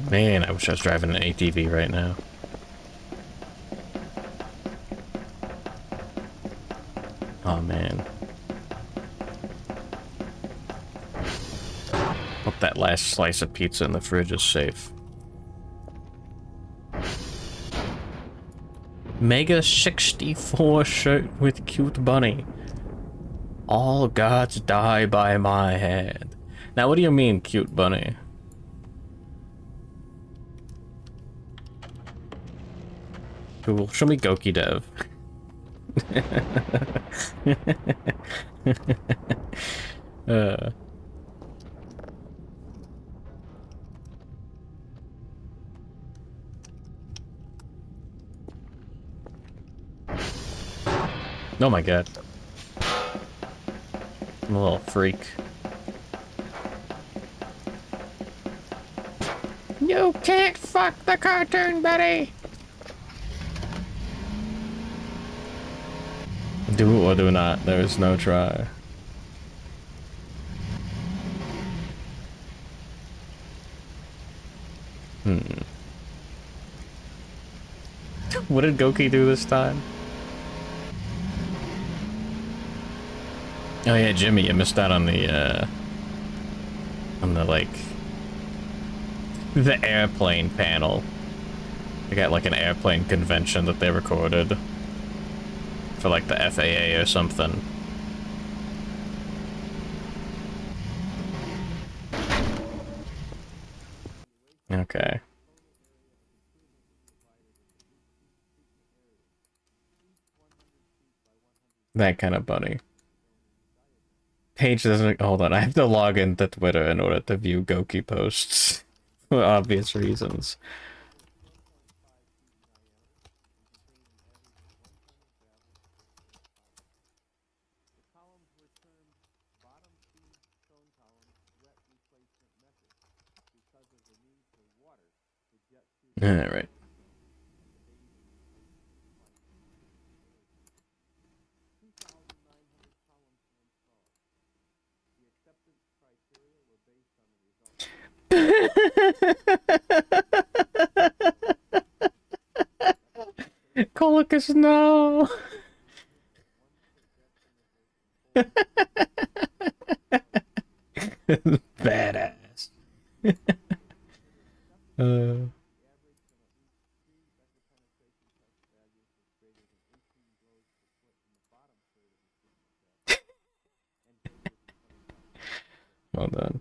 Man, I wish I was driving an ATV right now. Oh man. Hope that last slice of pizza in the fridge is safe. Mega 64 shirt with cute bunny. All gods die by my hand. Now what do you mean, cute bunny? Cool. Show me Goki Dev. Oh my god. I'm a little freak. You can't fuck the cartoon, buddy! Do or do not. There is no try. What did Goki do this time? Oh yeah, Jimmy, you missed out on the, like, the airplane panel. They got, like, an airplane convention that they recorded for, like, the FAA or something. Okay. That kind of bunny. Page doesn't... Hold on, I have to log into Twitter in order to view Goki posts. For obvious reasons. Alright. Colicus, no! Badass. Well done.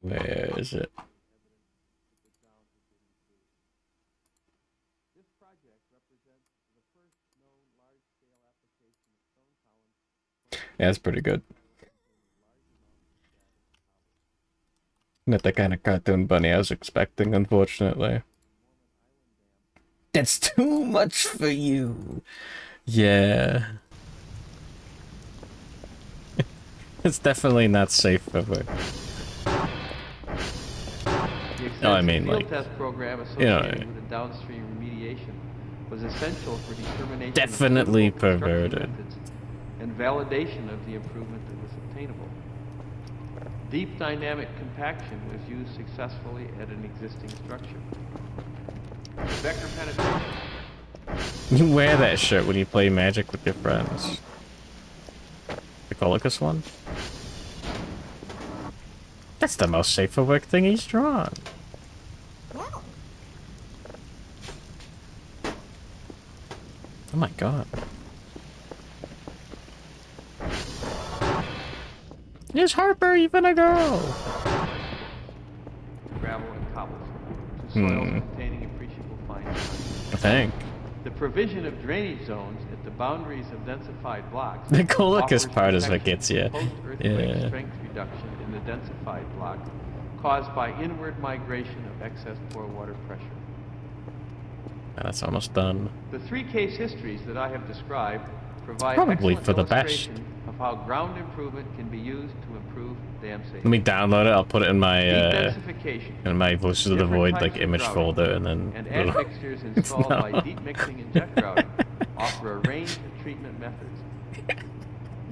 Where is it? Yeah, that's pretty good. Not the kind of cartoon bunny I was expecting, unfortunately. That's too much for you. Yeah. It's definitely not safe for work. The I mean, field like, test program you know, associated with the downstream remediation was essential for determination definitely of suitable construction perverted. methods and validation of the improvement that was obtainable. Deep dynamic compaction was used successfully at an existing structure. Vector penetration. You wear that shirt when you play Magic with your friends. The Colicus one? That's the most safe for work thing he's drawn. Oh my god. Is Harper even a girl? Gravel and cobbles to soils containing appreciable fine. I think. The provision of drainage zones at the boundaries of densified blocks. The Colicus offers part is what protection gets you. from post-earthquake Yeah. strength reduction in the densified block caused by inward migration of excess pore water pressure. That's almost done. The three case histories that I have described provide Probably excellent for the best. illustration of how ground improvement can be used to improve dam safety. Let me download it. I'll put it in my Dedensification, Voices of the different Void types like of image grouting, folder, and then and admixtures installed No. by deep mixing and jet grouting offer a range of treatment methods.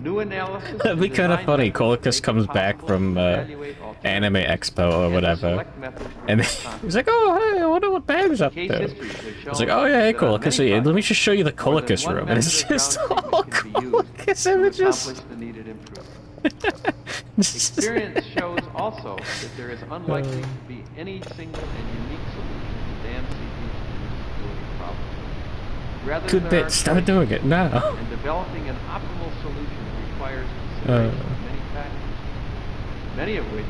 New analysis That'd be and kind of design funny. methods Colicus make it comes back possible from to evaluate Anime Expo or and to whatever, select methods and more confidently. he's like, "Oh, hey, I wonder what Bag's up Case to." histories have It's shown like, "Oh yeah, hey, that on Colicus, many let me just show you the more than Colicus one room," and it's method of just ground all treatment can be used Colicus to images. accomplish the needed improvement. Experience shows also that there is unlikely to be any single and unique solution to dam CP's problem. Rather, Good there bit. are Start choices, doing it now. and developing an optimal solution requires consideration of many factors, many of which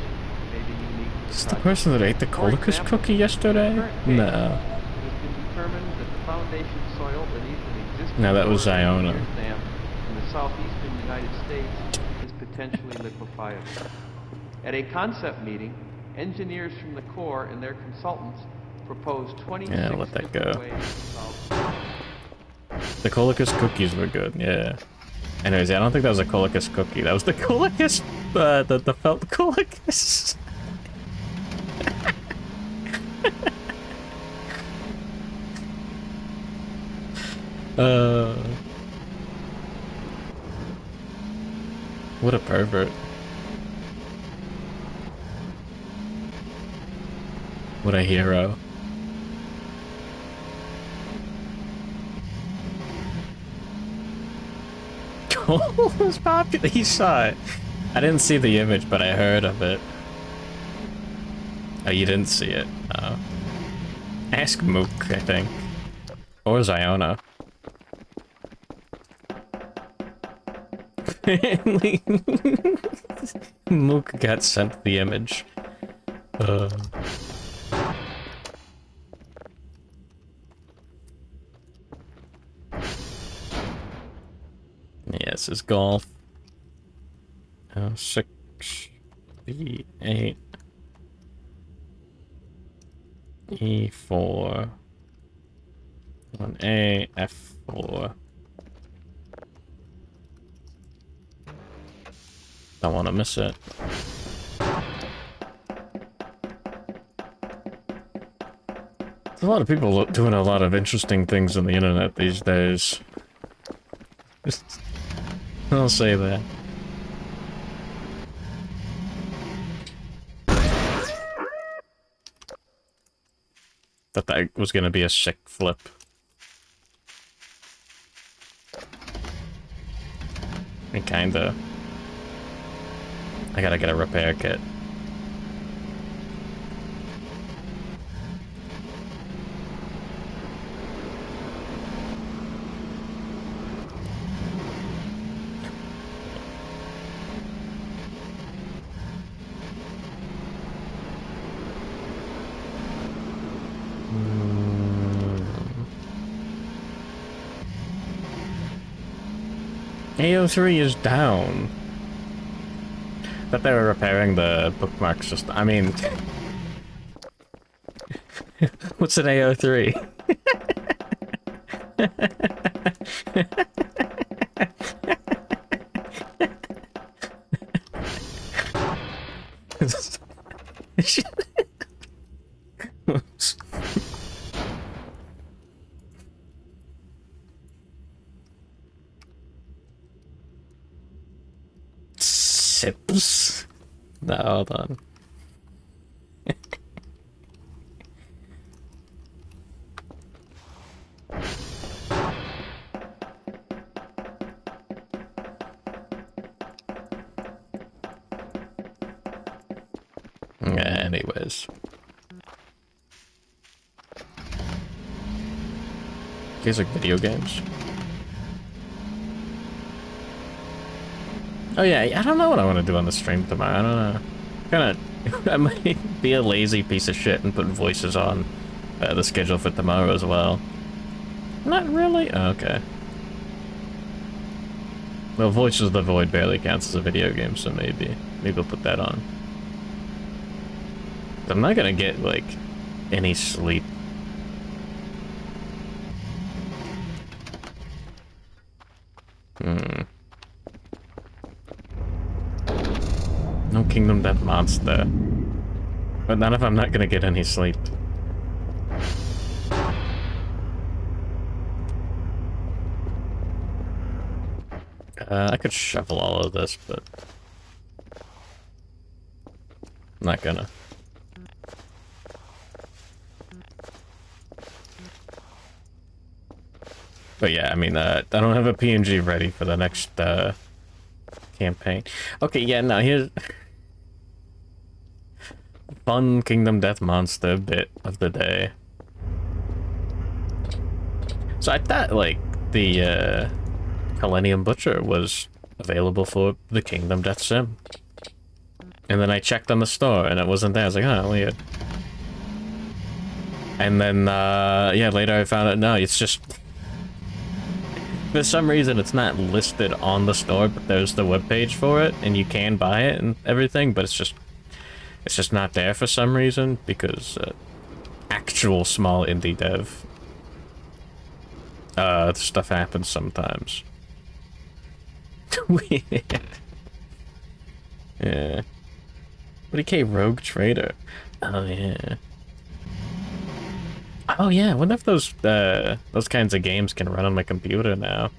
may be unique to Is the the person that ate the Colicus cookie yesterday? No. It has been determined that the foundation soil beneath an existing No, that was Iona. dam in the southeastern United States is potentially liquefiable. At a concept meeting, engineers from the Corps and their consultants proposed 26 Yeah, let that different go. ways to solve the problem. The Colicus cookies were good, yeah. Anyways, I don't think that was a Colicus cookie. That was the Colicus, the felt Colicus. What a pervert. What a hero. Cole was popular. He saw it. I didn't see the image, but I heard of it. Oh, you didn't see it? Oh. Ask Mook, I think. Or Ziona. Mook got sent the image. Yes, it's golf. 6, E8, E4, 1A, F4. Don't want to miss it. There's a lot of people doing a lot of interesting things on the internet these days. I'll say that. Thought that was gonna be a sick flip. And kinda. I gotta get a repair kit. AO3 is down. Thought they were repairing the bookmark system. I mean, what's an AO3? Sips. No, hold on. Anyways. You guys like video games? Oh yeah, I don't know what I want to do on the stream tomorrow. I don't know. Kinda, I might be a lazy piece of shit and put voices on the schedule for tomorrow as well. Not really? Oh, okay. Well, Voices of the Void barely counts as a video game, so maybe I'll put that on. I'm not gonna get, like, any sleep. No Kingdom Death Monster. But not if I'm not gonna get any sleep. I could shovel all of this, but I'm not gonna. But yeah, I mean, I don't have a PNG ready for the next campaign. Okay, yeah, no, here's fun Kingdom Death Monster bit of the day. So I thought, like, the Millennium Butcher was available for the Kingdom Death Sim. And then I checked on the store, and it wasn't there. I was like, oh, weird. And then, yeah, later I found out, no, it's just... For some reason, it's not listed on the store, but there's the webpage for it, and you can buy it and everything, but it's just not there for some reason, because, actual small indie dev, stuff happens sometimes. Weird. Yeah. 40K Rogue Trader. Oh, yeah. Oh yeah, I wonder if those kinds of games can run on my computer now.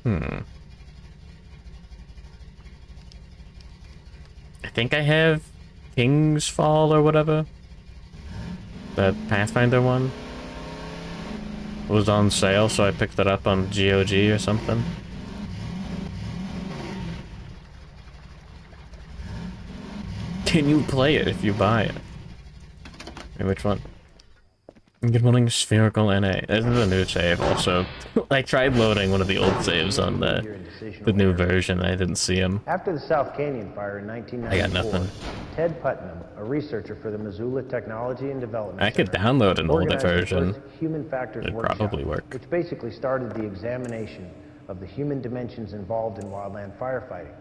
I think I have King's Fall or whatever. That Pathfinder one. It was on sale, so I picked it up on GOG or something. Can you play it if you buy it? Wait, which one? Good morning, Spherical NA. This is a new save also. I tried loading one of the old saves on the new version, and I didn't see him. After the South Canyon fire in 1994, I got nothing. Ted Putnam, a researcher for the Missoula Technology and Development I could Center, download an older organized the version. first Human Factors It'd Workshop, probably work. which basically started the examination of the human dimensions involved in wildland firefighting.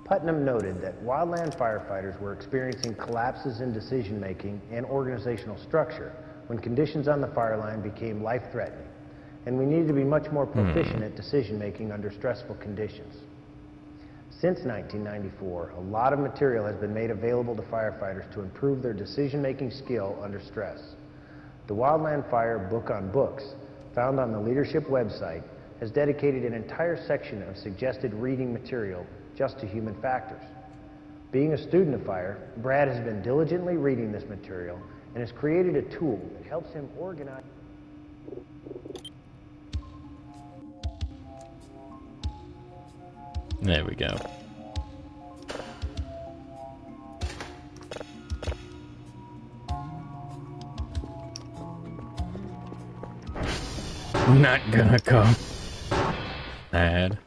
Putnam noted that wildland firefighters were experiencing collapses in decision-making and organizational structure when conditions on the fire line became life-threatening, and we needed to be much more proficient at decision-making under stressful conditions. Since 1994, a lot of material has been made available to firefighters to improve their decision-making skill under stress. The Wildland Fire Book on Books, found on the Leadership website, has dedicated an entire section of suggested reading material just to human factors. Being a student of fire, Brad has been diligently reading this material and has created a tool that helps him organize. There we go. Not gonna come. Sad.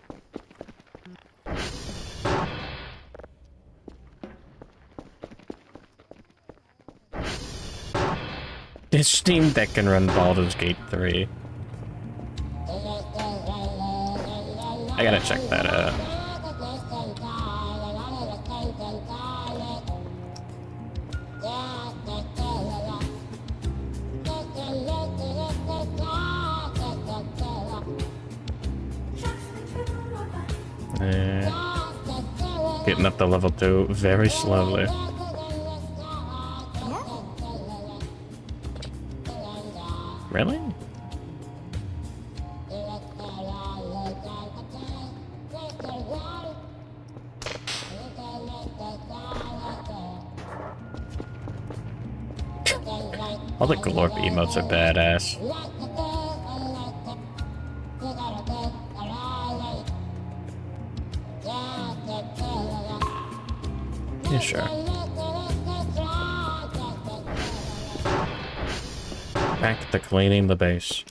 This Steam Deck can run Baldur's Gate 3. I gotta check that out. Getting up to level 2 very slowly. Really? All the Glorp emotes are badass. Yeah, sure. Back to cleaning the base.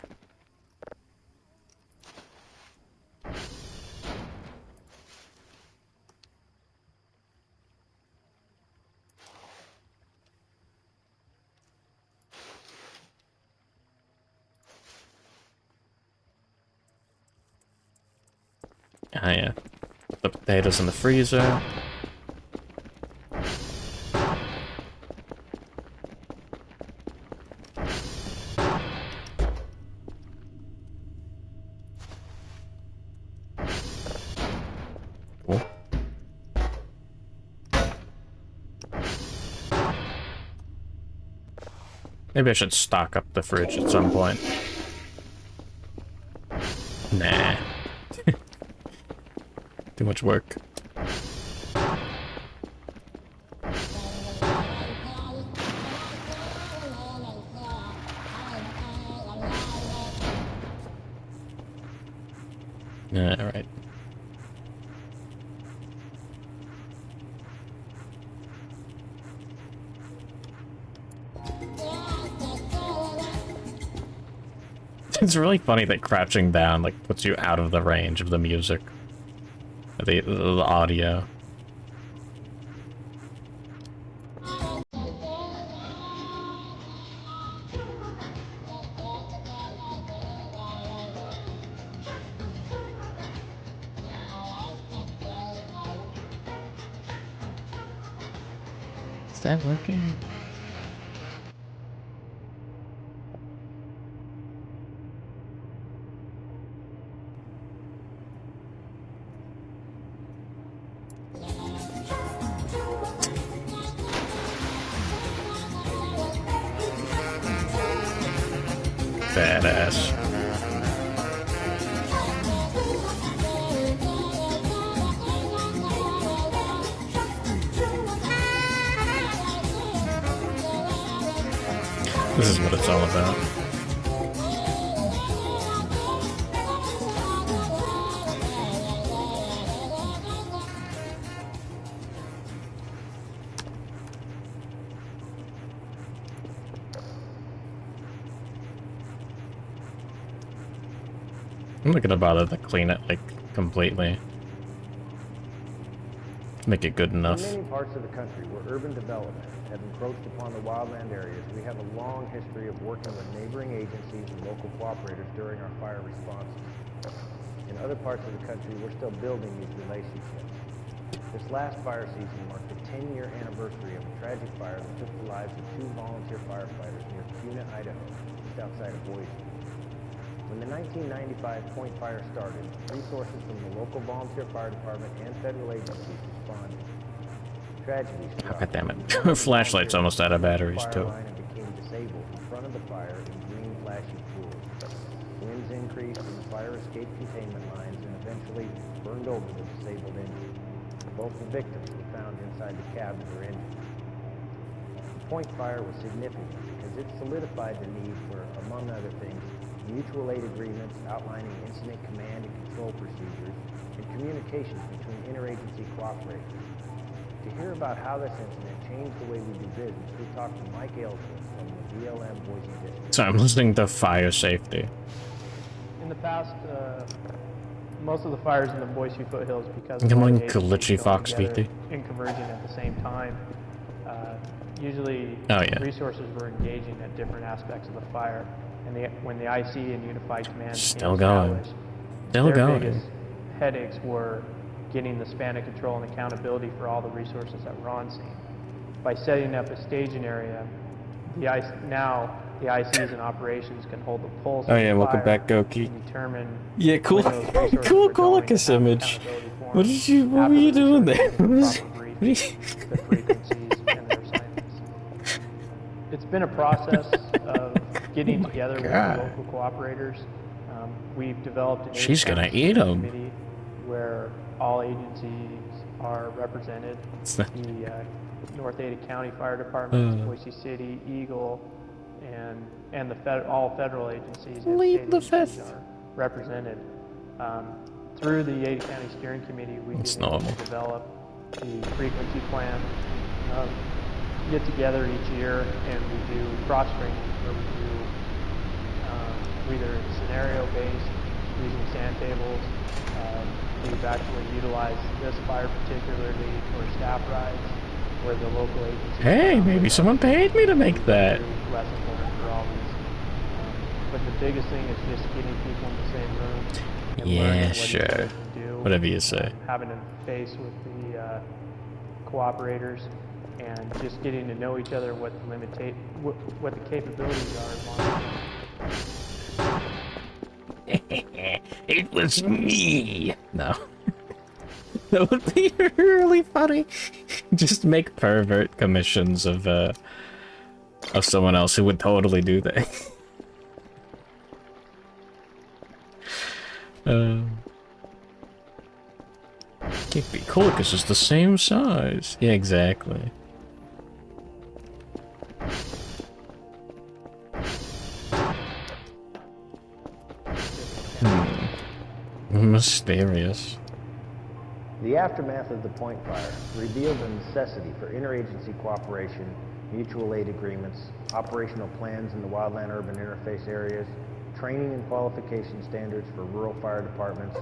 Ah, yeah. Put the potatoes in the freezer. Cool. Maybe I should stock up the fridge at some point. Nah. Too much work. Yeah, all right. It's really funny that crouching down like puts you out of the range of the music. The audio. Is that working? Badass. This is what it's all about. I'm not gonna bother to clean it, like, completely. Make it good enough. In many parts of the country where urban development have encroached upon the wildland areas, we have a long history of working with neighboring agencies and local cooperators during our fire responses. In other parts of the country, we're still building these relationships. This last fire season marked the 10-year anniversary of a tragic fire that took the lives of 2 volunteer firefighters near Kuna, Idaho, just outside of Boise. When the 1995 Point Fire started, resources from the local volunteer fire department and federal agencies responded. Tragedy struck. God damn it. Flashlight's almost out of batteries, too. And became disabled in front of the fire in green flashing pools. Winds increased and the fire escaped containment lines and eventually burned over the disabled engine. Both the victims were found inside the cab of their engine. The Point Fire was significant because it solidified the need for, among other things, mutual aid agreements outlining incident command and control procedures, and communications between interagency cooperators. To hear about how this incident changed the way we do business, we talked to Mike Ellsworth from the BLM Boise District. So I'm listening to fire safety. In the past, most of the fires in the Boise foothills, because Good of morning, all the agencies Kalichi going Fox together VT. in converging at the same time, usually resources were engaging at different aspects of the fire. And when the IC and Unified Command Still became going. established, Still their going. biggest headaches were getting the span of control and accountability for all the resources that were on scene. By setting up a staging area, the ICs and operations can hold the pulse. Oh yeah, of the welcome fire back, Goki. and determine Yeah, cool. when those resources Cool, are cool. going Look at this and have image. accountability for What them did you? What were after you the doing there? resources have proper briefing, the frequencies and their assignments. It's been a process of getting together with the local cooperators. We've developed an She's gonna eight-county eat 'em. committee where all agencies are represented. The North Ada County Fire Department, Boise City, Eagle, and all federal agencies and state agencies are represented. Through the Ada County Steering Committee, we've been able to develop the frequency plan. We get together each year and we do cross training where we do either scenario-based, using sand tables. We've actually utilized this fire particularly for staff rides, where the local agencies... Hey, maybe someone paid me to make that. Lessons learned for all these. But the biggest thing is just getting people in the same room. And learning Yeah, what each sure. other can do, Whatever you say. having a face with the cooperators, and just getting to know each other, what the capabilities are. It was me. No. That would be really funny. Just make pervert commissions of someone else who would totally do that. Can't be cool because it's the same size. Yeah, exactly. Mysterious. The aftermath of the Point Fire revealed the necessity for interagency cooperation, mutual aid agreements, operational plans in the wildland-urban interface areas, training and qualification standards for rural fire departments,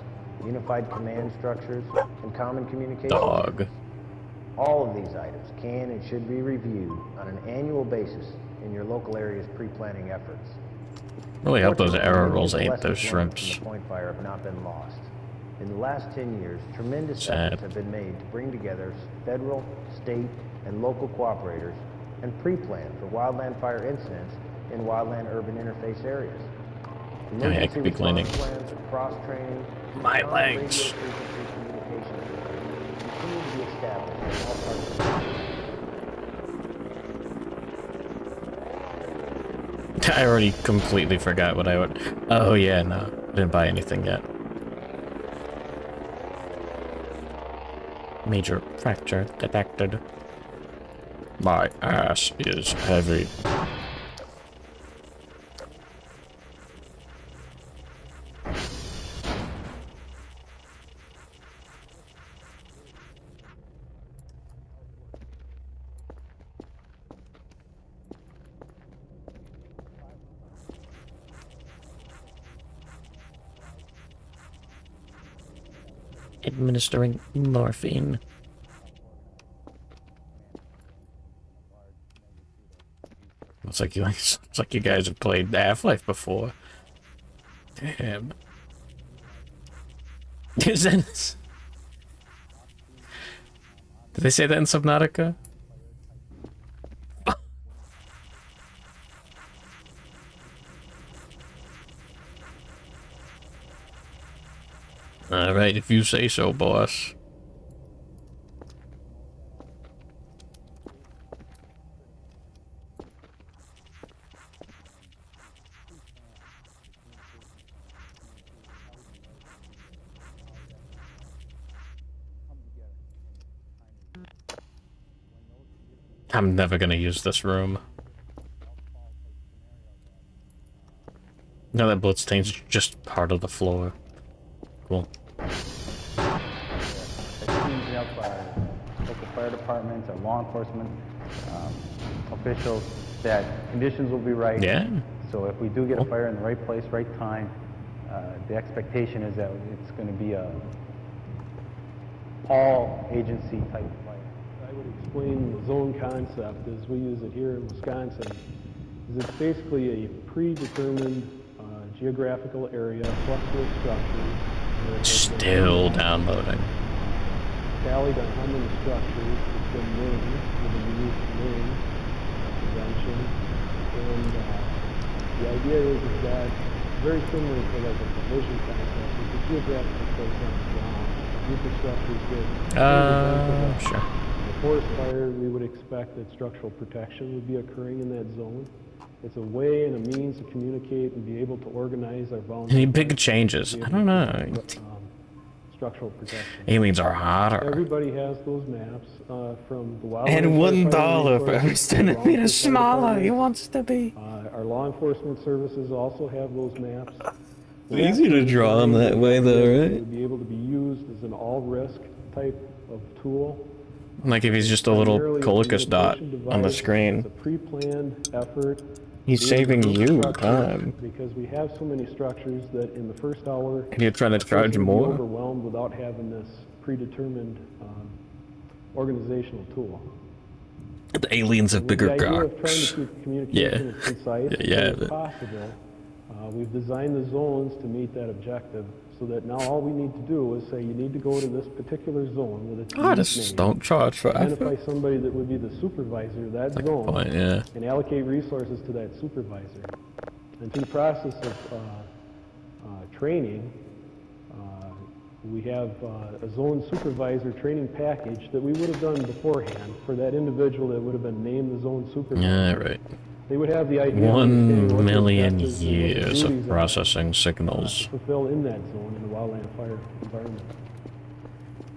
unified command structures, and common communication. Dog. All of these items can and should be reviewed on an annual basis in your local area's pre-planning efforts. Really hope those Fortunately, error many of rolls the ain't lessons those learned shrimps. from the Point Fire have not been lost. In the last 10 years, tremendous Sad. efforts have been made to bring together federal, state, and local cooperators and pre-plan for wildland fire incidents in wildland-urban interface areas. Oh yeah, I could be cleaning. Plans, cross-training, My and legs. radio frequency communication systems continue to be established in all parts of the country. I already completely forgot what I would. Oh yeah, no, I didn't buy anything yet. Major fracture detected. My ass is heavy. Administering morphine. It's like you guys have played Half-Life before. Damn. Is that... Did they say that in Subnautica? Alright, if you say so, boss. I'm never gonna use this room. No, that bloodstain's just part of the floor. Cool. Teams up our local fire departments, our law enforcement officials, that conditions will be right. Yeah. So if we do get a fire in the right place, right time, the expectation is that it's going to be a all agency type of fire. I would explain the zone concept as we use it here in Wisconsin. Is it's basically a predetermined geographical area, cluster of structures. Still downloading. Tallied on how many structures it's been named with a unique name convention. And the idea is that very similar to like a division concept. It's a geographical place on the ground. Group of structures that Sure. the forest fire, we would expect that structural protection would be occurring in that zone. It's a way and a means to communicate and be able to organize our volunteers. Any big changes? I don't know. Structural protection. Aliens are hotter. Everybody has those maps from the wild. And $1 for every centimeter smaller he wants to be. Our law enforcement services also have those maps. Easy to draw them that way, though, right? To be able to be used as an all-risk type of tool. Like if he's just a little Colicus dot on the screen. It's a pre-planned effort. He's saving you time. Because we have so many structures that in the first hour... And you're trying to charge more? ...overwhelmed without having this predetermined organizational tool. The aliens have bigger cocks. The idea of trying cocks. to keep communication as concise as possible, we've designed the zones to meet that objective so that now all we need to do is say you need to go to this particular zone with its unique Just name, don't charge for identify effort. somebody that would be the supervisor of that zone, point, yeah. and allocate resources to that supervisor. And through the process of training, we have a zone supervisor training package that we would have done beforehand for that individual that would have been named the zone supervisor. Yeah, right. They would have the idea of 1 million years of processing signals. fulfill in that zone in the wildland fire environment.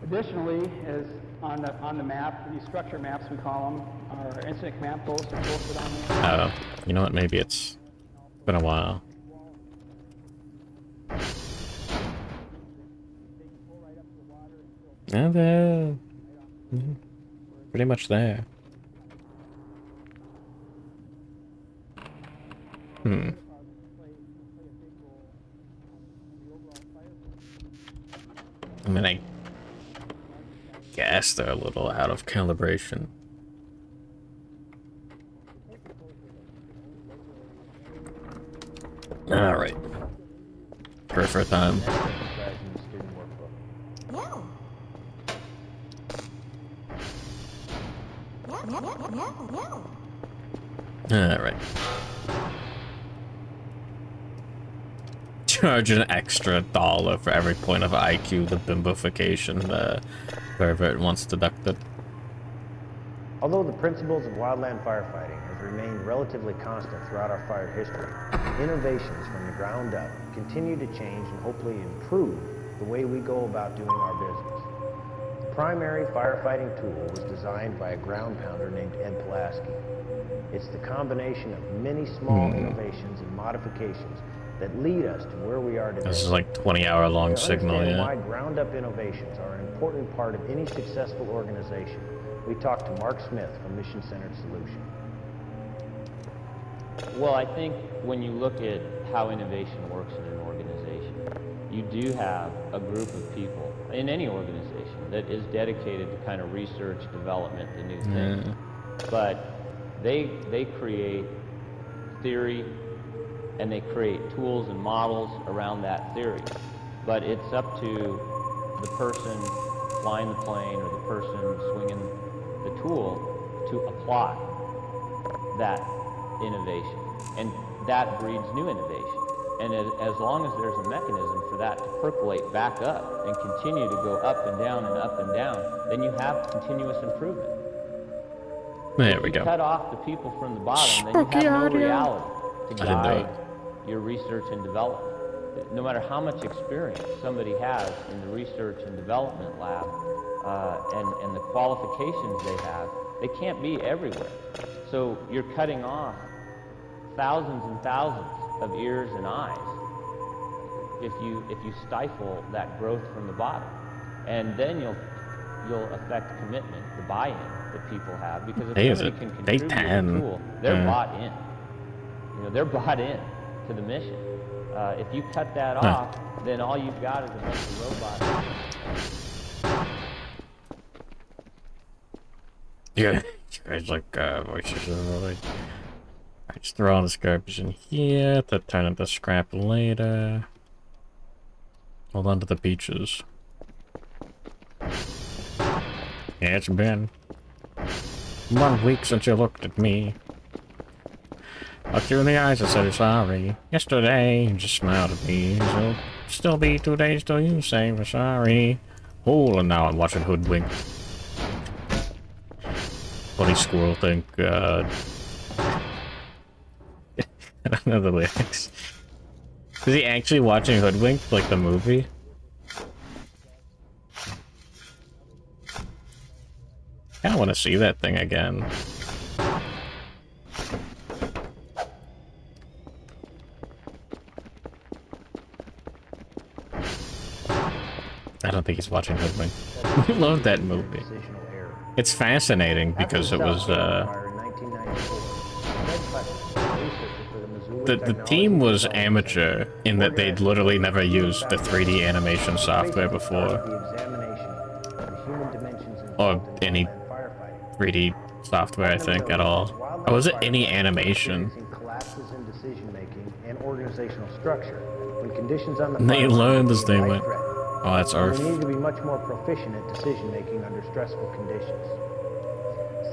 Additionally, as on the map, these structure maps we call them, our incident command posts are posted on there. You know what? Maybe it's been a while. Yeah, there. Pretty much there. I mean, I guess they're a little out of calibration. Alright. Kerfur time. Alright. Charge an extra $1 for every point of IQ the bimbofication pervert wants deducted. Although the principles of wildland firefighting have remained relatively constant throughout our fire history, innovations from the ground up continue to change and hopefully improve the way we go about doing our business. The primary firefighting tool was designed by a ground pounder named Ed Pulaski. It's the combination of many small innovations and modifications that lead us to where we are today. This is like 20-hour-long To signal, understand yeah. why ground-up innovations are an important part of any successful organization, we talked to Mark Smith from Mission Centered Solution. Well, I think when you look at how innovation works in an organization, you do have a group of people in any organization that is dedicated to kind of research, development, the new thing. But they create theory and they create tools and models around that theory. But it's up to the person flying the plane or the person swinging the tool to apply that innovation. And that breeds new innovation. And as long as there's a mechanism for that to percolate back up and continue to go up and down, then you have continuous improvement. There we go. If you cut off the people from the bottom, then you have no reality to guide your research and development. No matter how much experience somebody has in the research and development lab and the qualifications they have, they can't be everywhere. So you're cutting off thousands and thousands of ears and eyes if you stifle that growth from the bottom. And then you'll affect commitment, the buy-in that people have, because if somebody can contribute to the tool, they're bought in. You know, they're bought in to the mission. If you cut that off, then all you've got is a bunch of robots. Yeah, you guys like voices really. I just throw all the garbage in here to turn into scrap later. Hold on to the peaches. Yeah, it's been 1 week since you looked at me. Looked you in the eyes and said sorry. Yesterday, you just smiled at me. So still be 2 days till you say we're sorry. Oh, and now I'm watching Hoodwink. Funny squirrel thing. I don't know the lyrics. Is he actually watching Hoodwink, like the movie? I kinda wanna see that thing again. I don't think he's watching Hoodwink. I love that movie. It's fascinating because it was, the team was amateur in that they'd literally never used the 3D animation software before. Or any 3D software, I think, at all. Or was it any animation? Collapses in decision-making and organizational structure when conditions on the They learned as they went. Oh, that's They Earth. need to be much more proficient at decision-making under stressful conditions.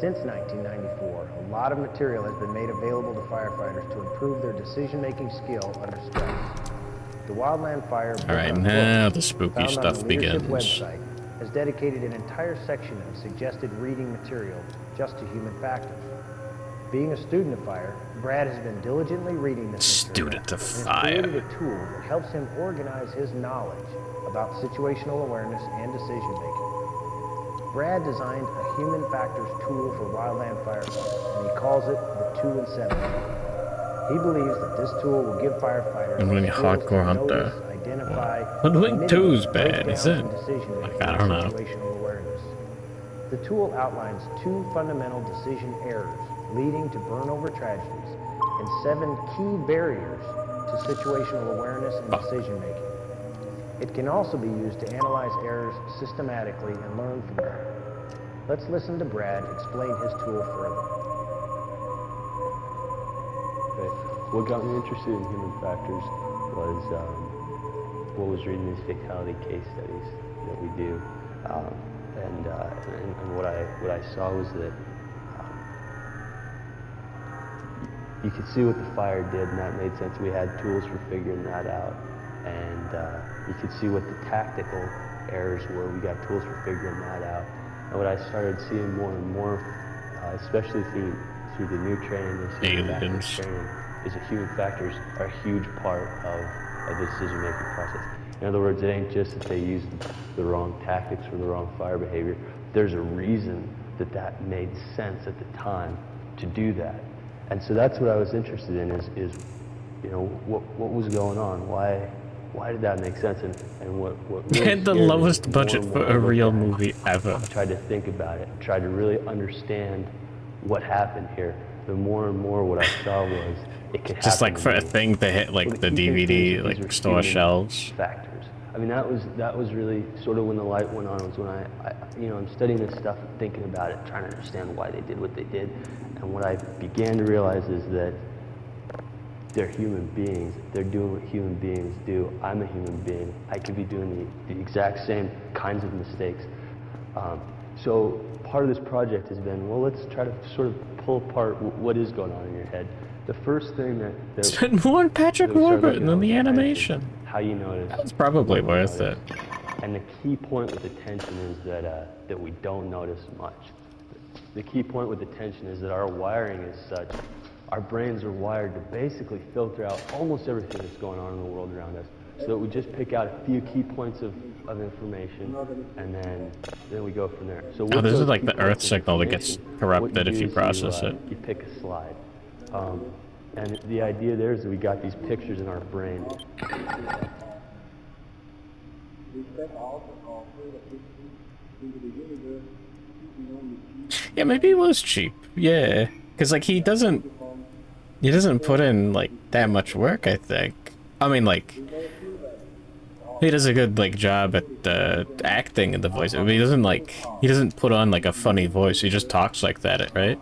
Since 1994, a lot of material has been made available to firefighters to improve their decision-making skill under stress. The Wildland Fire Alright, now the spooky found on stuff the leadership begins. website has dedicated an entire section of suggested reading material just to human factors. Being a student of fire, Brad has been diligently reading this Student of and fire. created a tool that helps him organize his knowledge about situational awareness and decision-making. Brad designed a human factors tool for wildland firefighters, and he calls it the 2 and 7 tool. He believes that this tool will give firefighters I'm really the skills to hardcore hunter. notice, identify, Hoodwink and 2's mitigate bad, is breakdowns it? in decision-making Like, I don't know. and situational awareness. The tool outlines 2 fundamental decision errors leading to burnover tragedies and 7 key barriers to situational awareness and decision-making. It can also be used to analyze errors systematically and learn from them. Let's listen to Brad explain his tool further. Okay. What got me interested in human factors was reading these fatality case studies that we do, and what I saw was that you could see what the fire did, and that made sense. We had tools for figuring that out, and you could see what the tactical errors were. We got tools for figuring that out. And what I started seeing more and more, especially through the new training, this human factors training, is that human factors are a huge part of the decision-making process. In other words, it ain't just that they used the wrong tactics or the wrong fire behavior. There's a reason that made sense at the time to do that. And so that's what I was interested in is you know, what was going on? Why did that make sense? And what really had the lowest budget for a real movie ever. I tried to think about it, tried to really understand what happened here. The more and more what I saw was it could happen. Just like for a thing to hit like the DVD like store shelves. Factors. I mean, that was really sort of when the light went on. Was when I you know, I'm studying this stuff and thinking about it, trying to understand why they did what they did. And what I began to realize is that they're human beings. They're doing what human beings do. I'm a human being. I could be doing the exact same kinds of mistakes. So part of this project has been, well, let's try to sort of pull apart what is going on in your head. The first thing that spent more on Patrick Warburton than the animation. How you notice. That's probably worth it. And the key point with attention is that we don't notice much. The key point with attention is that our wiring is such. Our brains are wired to basically filter out almost everything that's going on in the world around us, so that we just pick out a few key points of information, and then we go from there. So this is like the Earth signal that gets corrupted if you process it. You pick a slide. And the idea there is that we got these pictures in our brain. Yeah, maybe it was cheap. Yeah, because like he doesn't put in like that much work. I think. I mean, like he does a good like job at acting and the voice. I mean, he doesn't put on like a funny voice. He just talks like that, right?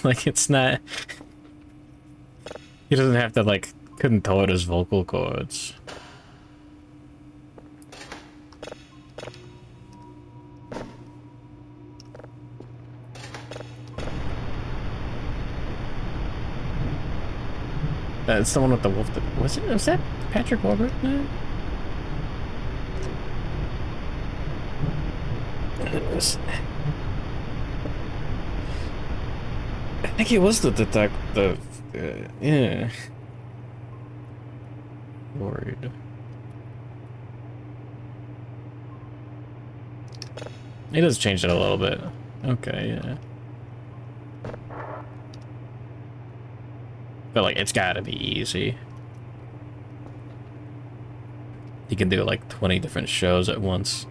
Like it's not. He doesn't have to like contort his vocal cords. It's the one with the wolf. Was that Patrick Warburton? I think it was the detective. Yeah. Worried. He does change it a little bit. Okay, yeah. But like, it's gotta be easy. You can do like 20 different shows at once.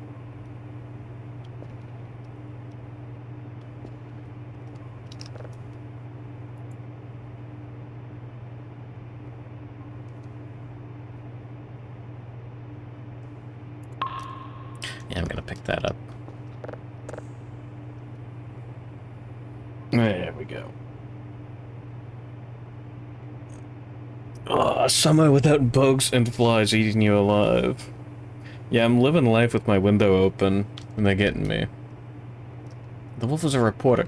Yeah, I'm gonna pick that up. There we go. Oh, summer without bugs and flies eating you alive. Yeah, I'm living life with my window open, and they're getting me. The wolf is a reporter.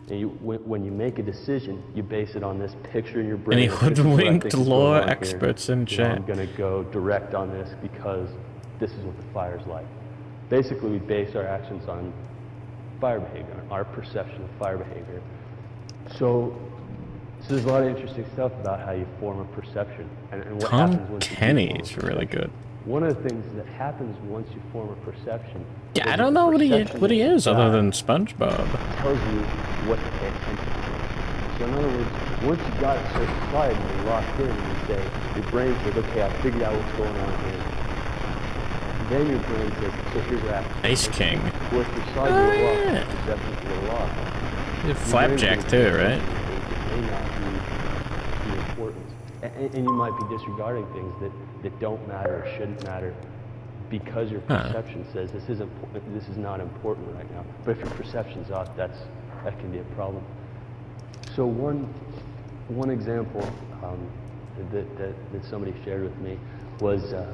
When you make a decision, you base it on this picture in your brain. Any hoodwinked lore experts in chat. I'm going to go direct on this because this is what the fire's like. Basically, we base our actions on fire behavior, our perception of fire behavior. So there's a lot of interesting stuff about how you form a perception and what happens once you Kenny is really good. One of the things that happens once you form a perception. Yeah, I don't know what he is other than SpongeBob. Tells you what to pay attention to. So in other words, once you got a certain slide and you're locked in, and you say your brain says, okay, I figured out what's going on here. then your brain says, so here's what happens. Ice King. Well, if your side's a little off, your perception's a little off. You have Flapjack too, right? It may not be important. And you might be disregarding things that don't matter or shouldn't matter because your perception says this is not important right now. But if your perception's off, that can be a problem. So one example that somebody shared with me was a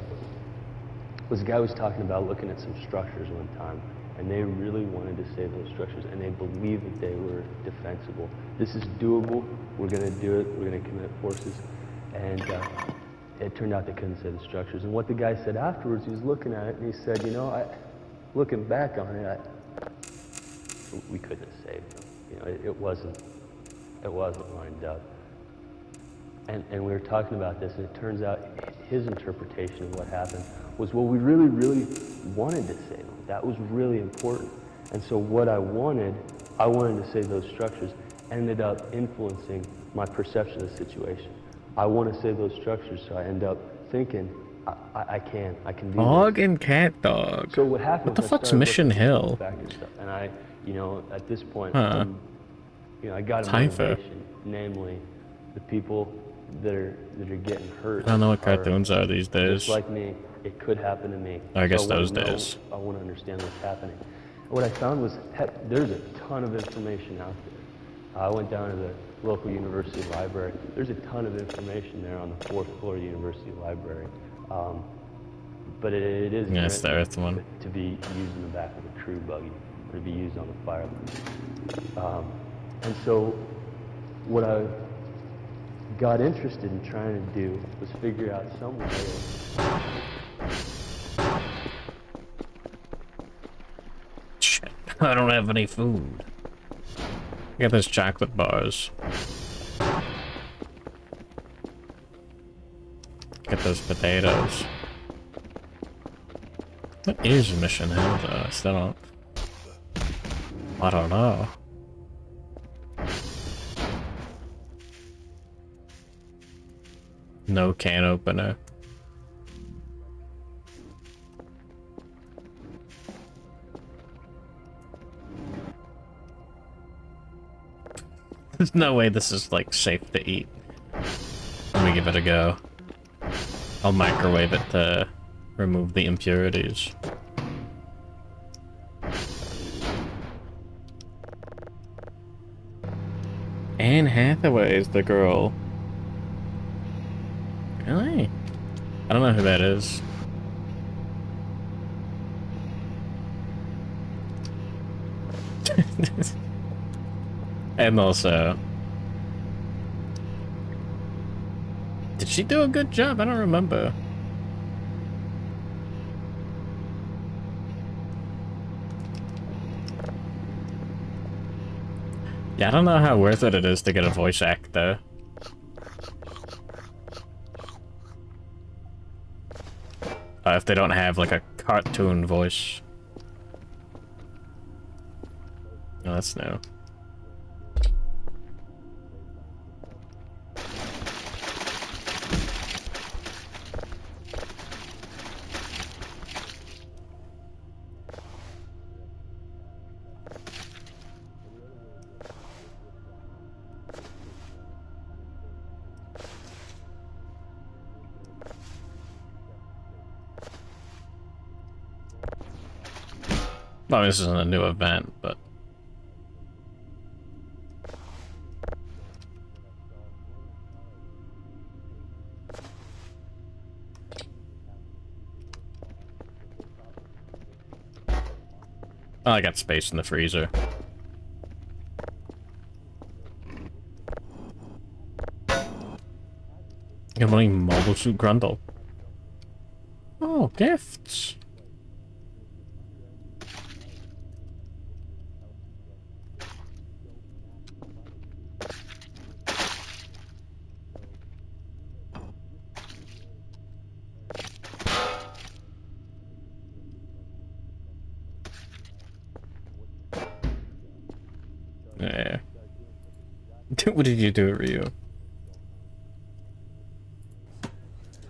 guy was talking about looking at some structures one time, and they really wanted to save those structures, and they believed that they were defensible. This is doable. We're going to do it. We're going to commit forces. And it turned out they couldn't save the structures. And what the guy said afterwards, he was looking at it, and he said, looking back on it, we couldn't have saved them. It wasn't lined up. And we were talking about this, and it turns out his interpretation of what happened was, well, we really, really wanted to save them. That was really important. And so what I wanted to save those structures, ended up influencing my perception of the situation. I want to save those structures, so I end up thinking, I can do Dog this. and cat dog. So what happened? What the was I fuck's started Mission looking at Hill? back and stuff, and I at this point, Huh. I got a Typha. motivation, namely the people that are getting hurt. I don't know what cartoons are these days. Just like me, it could happen to me. I guess wanna those know, days. I want to understand what's happening. What I found was, heck, there's a ton of information out there. I went down to the local university library. There's a ton of information there on the 4th floor of the university library. But it is Yeah, it's the meant Earth one. to be used in the back of a crew buggy, or to be used on the fire. And so what I got interested in trying to do was figure out some way of... Shit, I don't have any food. Get those chocolate bars. Get those potatoes. What is Mission Hill though? I still don't... I don't know. No can opener. There's no way this is, like, safe to eat. Let me give it a go. I'll microwave it to remove the impurities. Anne Hathaway is the girl. Really? I don't know who that is. And also... Did she do a good job? I don't remember. Yeah, I don't know how worth it is to get a voice actor. If they don't have, like, a cartoon voice. Oh, that's new. Well, this isn't a new event, but... Oh, I got space in the freezer. Good morning, Mobile Suit Grundle. Oh, gifts! Yeah. What did you do, Ryu?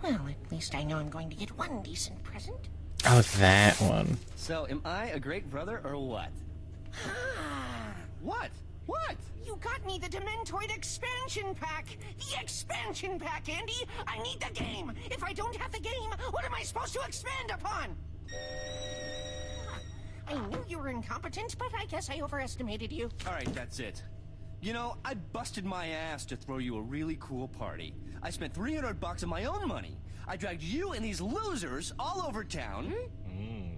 Well, at least I know I'm going to get one decent present. Oh, that one. So, am I a great brother or what? What? What? You got me the Dementoid expansion pack! The expansion pack, Andy! I need the game! If I don't have the game, what am I supposed to expand upon? I knew you were incompetent, but I guess I overestimated you. Alright, that's it. You know, I busted my ass to throw you a really cool party. I spent $300 of my own money. I dragged you and these losers all over town. And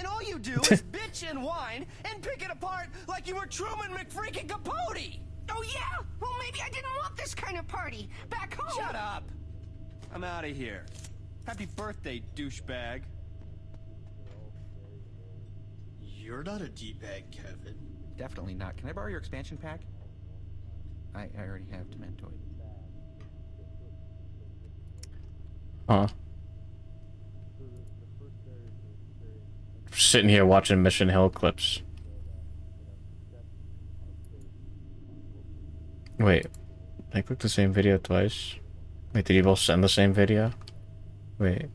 all you do is bitch and whine and pick it apart like you were Truman McFreaking Capote! Oh yeah? Well, maybe I didn't want this kind of party. Back home! Shut up! I'm out of here. Happy birthday, douchebag. You're not a D-bag, Kevin. Definitely not. Can I borrow your expansion pack? I already have Dementoid. Huh. Sitting here watching Mission Hill clips. Wait, I clicked the same video twice. Wait, did you both send the same video? Wait.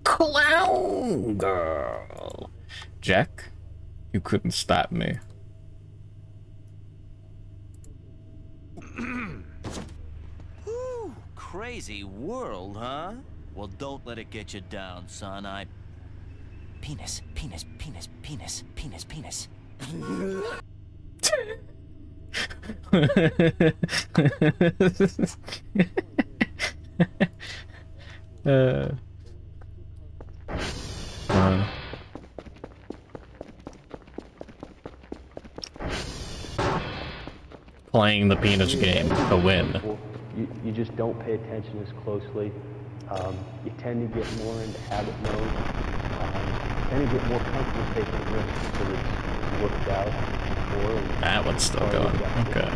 Clown girl. Jack, you couldn't stop me. Whew, crazy world, huh? Well, don't let it get you down, son. Penis, penis, penis, penis, penis, penis. Playing the penis game to win. You just don't pay attention as closely. You tend to get more into habit mode. You tend to get more comfortable taking risks because it's worked out before. That one's still going. Okay.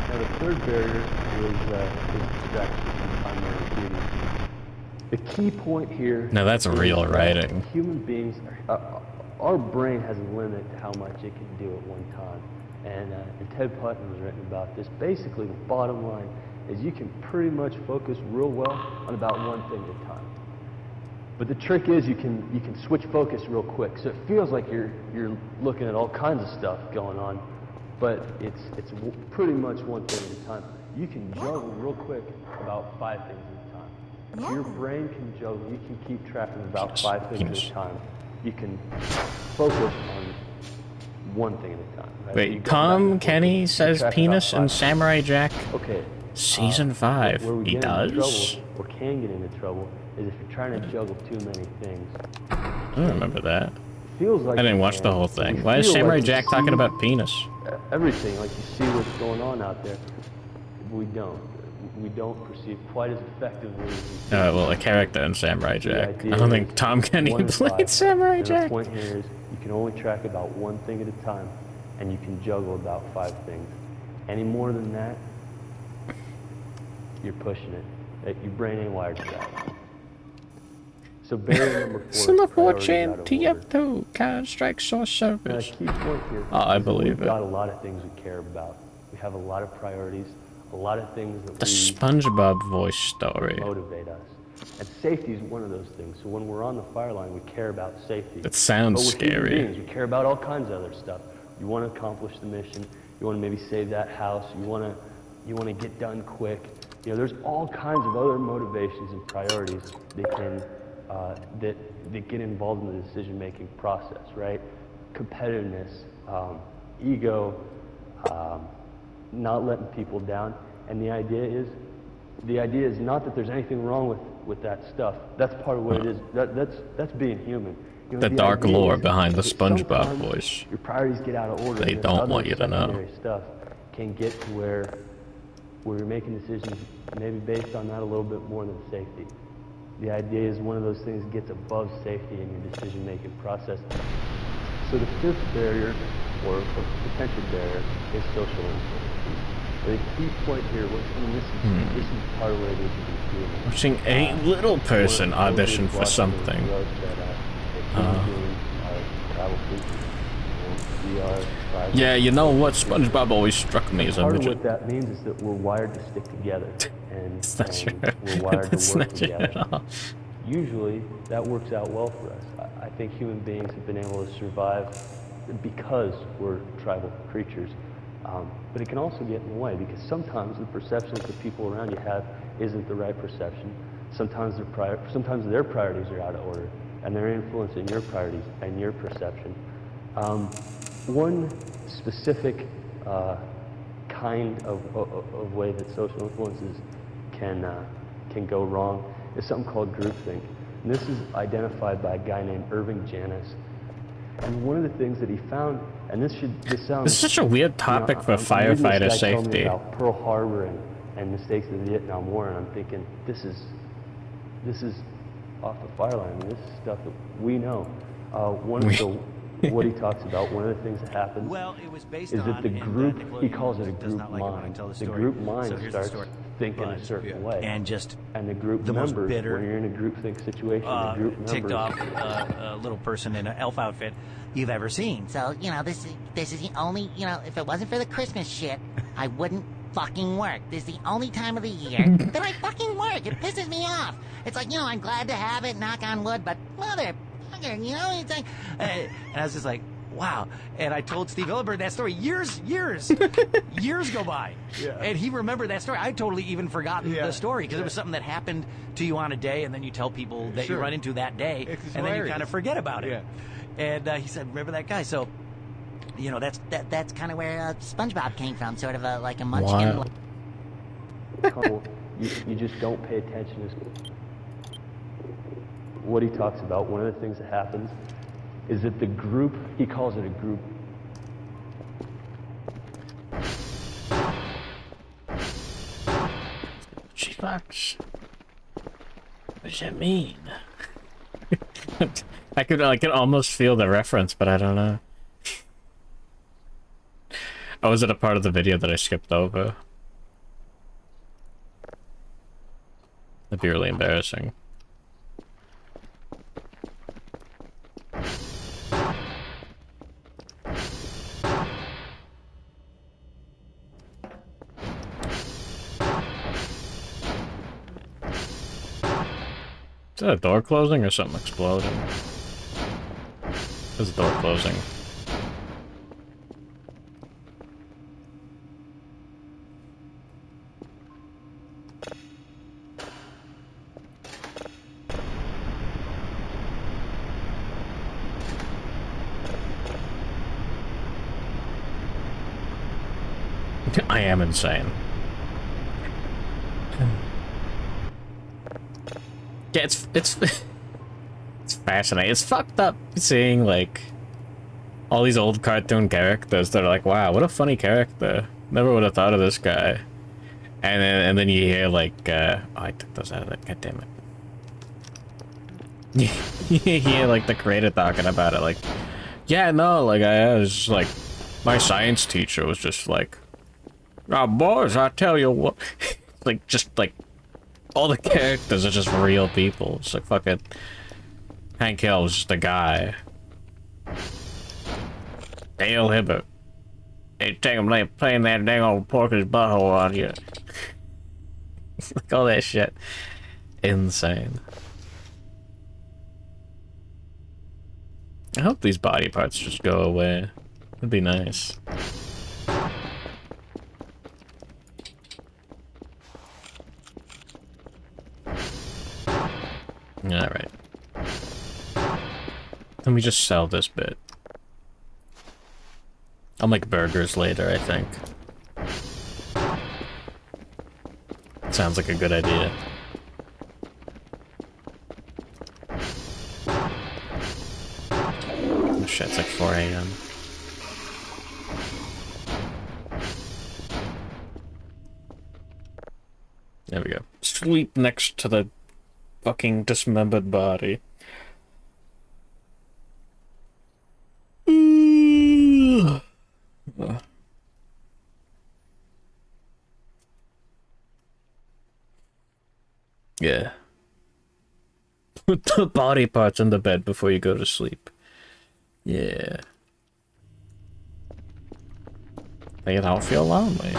Now the third barrier is distraction from primary duty. The key point here. Now that's real writing. Human beings, our brain has a limit to how much it can do at one time. And Ted Putnam has written about this. Basically, the bottom line is you can pretty much focus real well on about one thing at a time. But the trick is you can switch focus real quick. So it feels like you're looking at all kinds of stuff going on, but it's pretty much one thing at a time. You can juggle real quick about 5 things at a time. If your brain can juggle, you can keep track of about 5 things at a time. You can focus on one thing at a time. Right? Wait, Tom Kenny says penis in Samurai Jack? Okay. Season 5. Where we He get does? into trouble, or can get into trouble, is if you're trying to juggle too many things. I don't remember that. Feels like I didn't watch the whole thing. Why is Samurai Jack talking about penis? Everything, like you see what's going on out there. We don't. We don't perceive quite as effectively as we think. Well, a character in Samurai Jack. The I don't idea think Tom is Kenny 1 in played 5. Samurai And Jack. the point here is you can only track about one thing at a time, and you can juggle about 5 things. Any more than that, you're pushing it. Your brain ain't wired for that. So barrier number 4 is priorities out of order. TF2 Counter-Strike Source Service. Key point here. Oh, I is that believe we've it. got a lot of things we care about. We have a lot of priorities, a lot of things that The SpongeBob voice story. motivate us. And safety is one of those things. So when we're on the fire line, we care about safety. That sounds But with human scary. beings, we care about all kinds of other stuff. You want to accomplish the mission. You want to maybe save that house. You want to get done quick. You know, there's all kinds of other motivations and priorities that can that get involved in the decision-making process, right? Competitiveness, ego, not letting people down. And the idea is not that there's anything wrong with that stuff. That's part of what it is. That's being human. You know, The dark idea lore is behind the that SpongeBob sometimes voice. your priorities get out of order. They and don't other want you to know. secondary stuff can get to where you're making decisions maybe based on that a little bit more than safety. The idea is one of those things that gets above safety in your decision-making process. So the 5th barrier, or potential barrier, is social influence. The key point here, this is part of what it is to be human. Watching a little person audition for something. We are tribal. Yeah, you know what? SpongeBob always struck me as a Part of midget. what that means is that we're wired to stick together, and, It's not true. we're wired That's to work not true together. at all. Usually, that works out well for us. I think human beings have been able to survive because we're tribal creatures. But it can also get in the way because sometimes the perceptions the people around you have isn't the right perception. Sometimes their priorities are out of order, and they're influencing your priorities and your perception. One specific kind of way that social influences can go wrong is something called groupthink. And this is identified by a guy named Irving Janis. And one of the things that he found, and this sounds... This is such a weird topic for firefighter this guy told me safety. about Pearl Harbor and mistakes of the Vietnam War, and I'm thinking, this is off the fire line. I mean, this is stuff that we know. What he talks about, one of the things that happens is that the group, he calls it a group mind. The group mind starts thinking a certain way. And the group members, when you're in a groupthink situation, the group members... ticked off little person in an elf outfit you've ever seen. So, this is the only, if it wasn't for the Christmas shit, I wouldn't fucking work. This is the only time of the year that I fucking work. It pisses me off. It's like, I'm glad to have it, knock on wood, but motherfucker, it's like... And I was just like, wow. And I told Steve Hillenberg that story years go by. Yeah. And he remembered that story. I totally even forgotten the story because it was something that happened to you on a day, and then you tell people that you run into that day, and then you kind of forget about it. Yeah. And he said, remember that guy? So, that's kind of where SpongeBob came from, sort of like a munchkin. Wow. You just don't pay attention to what he talks about. One of the things that happens is that the group, he calls it a group. G-Fox. What does that mean? I could almost feel the reference, but I don't know. Oh, was it a part of the video that I skipped over? That'd be really embarrassing. Is that a door closing or something exploding? There's a door closing. I am insane. Yeah, it's it's fascinating. It's fucked up seeing like all these old cartoon characters that are like, wow, what a funny character. Never would have thought of this guy. And then you hear like oh, I took those out of it. God damn it. You hear like the creator talking about it, like, yeah, no, like I was just like, my science teacher was just like, oh boys, I tell you what, like just like all the characters are just real people. It's like fucking Hank Hill was just a guy. Dale Hibbert. Hey, take him playing that dang old Porky's butthole on you. Like all that shit. Insane. I hope these body parts just go away. It'd be nice. Alright. Let me just sell this bit. I'll make burgers later, I think. Sounds like a good idea. Oh shit, it's like 4 AM. There we go. Sleep next to the fucking dismembered body. Yeah. Put the body parts in the bed before you go to sleep. Yeah. They don't feel lonely.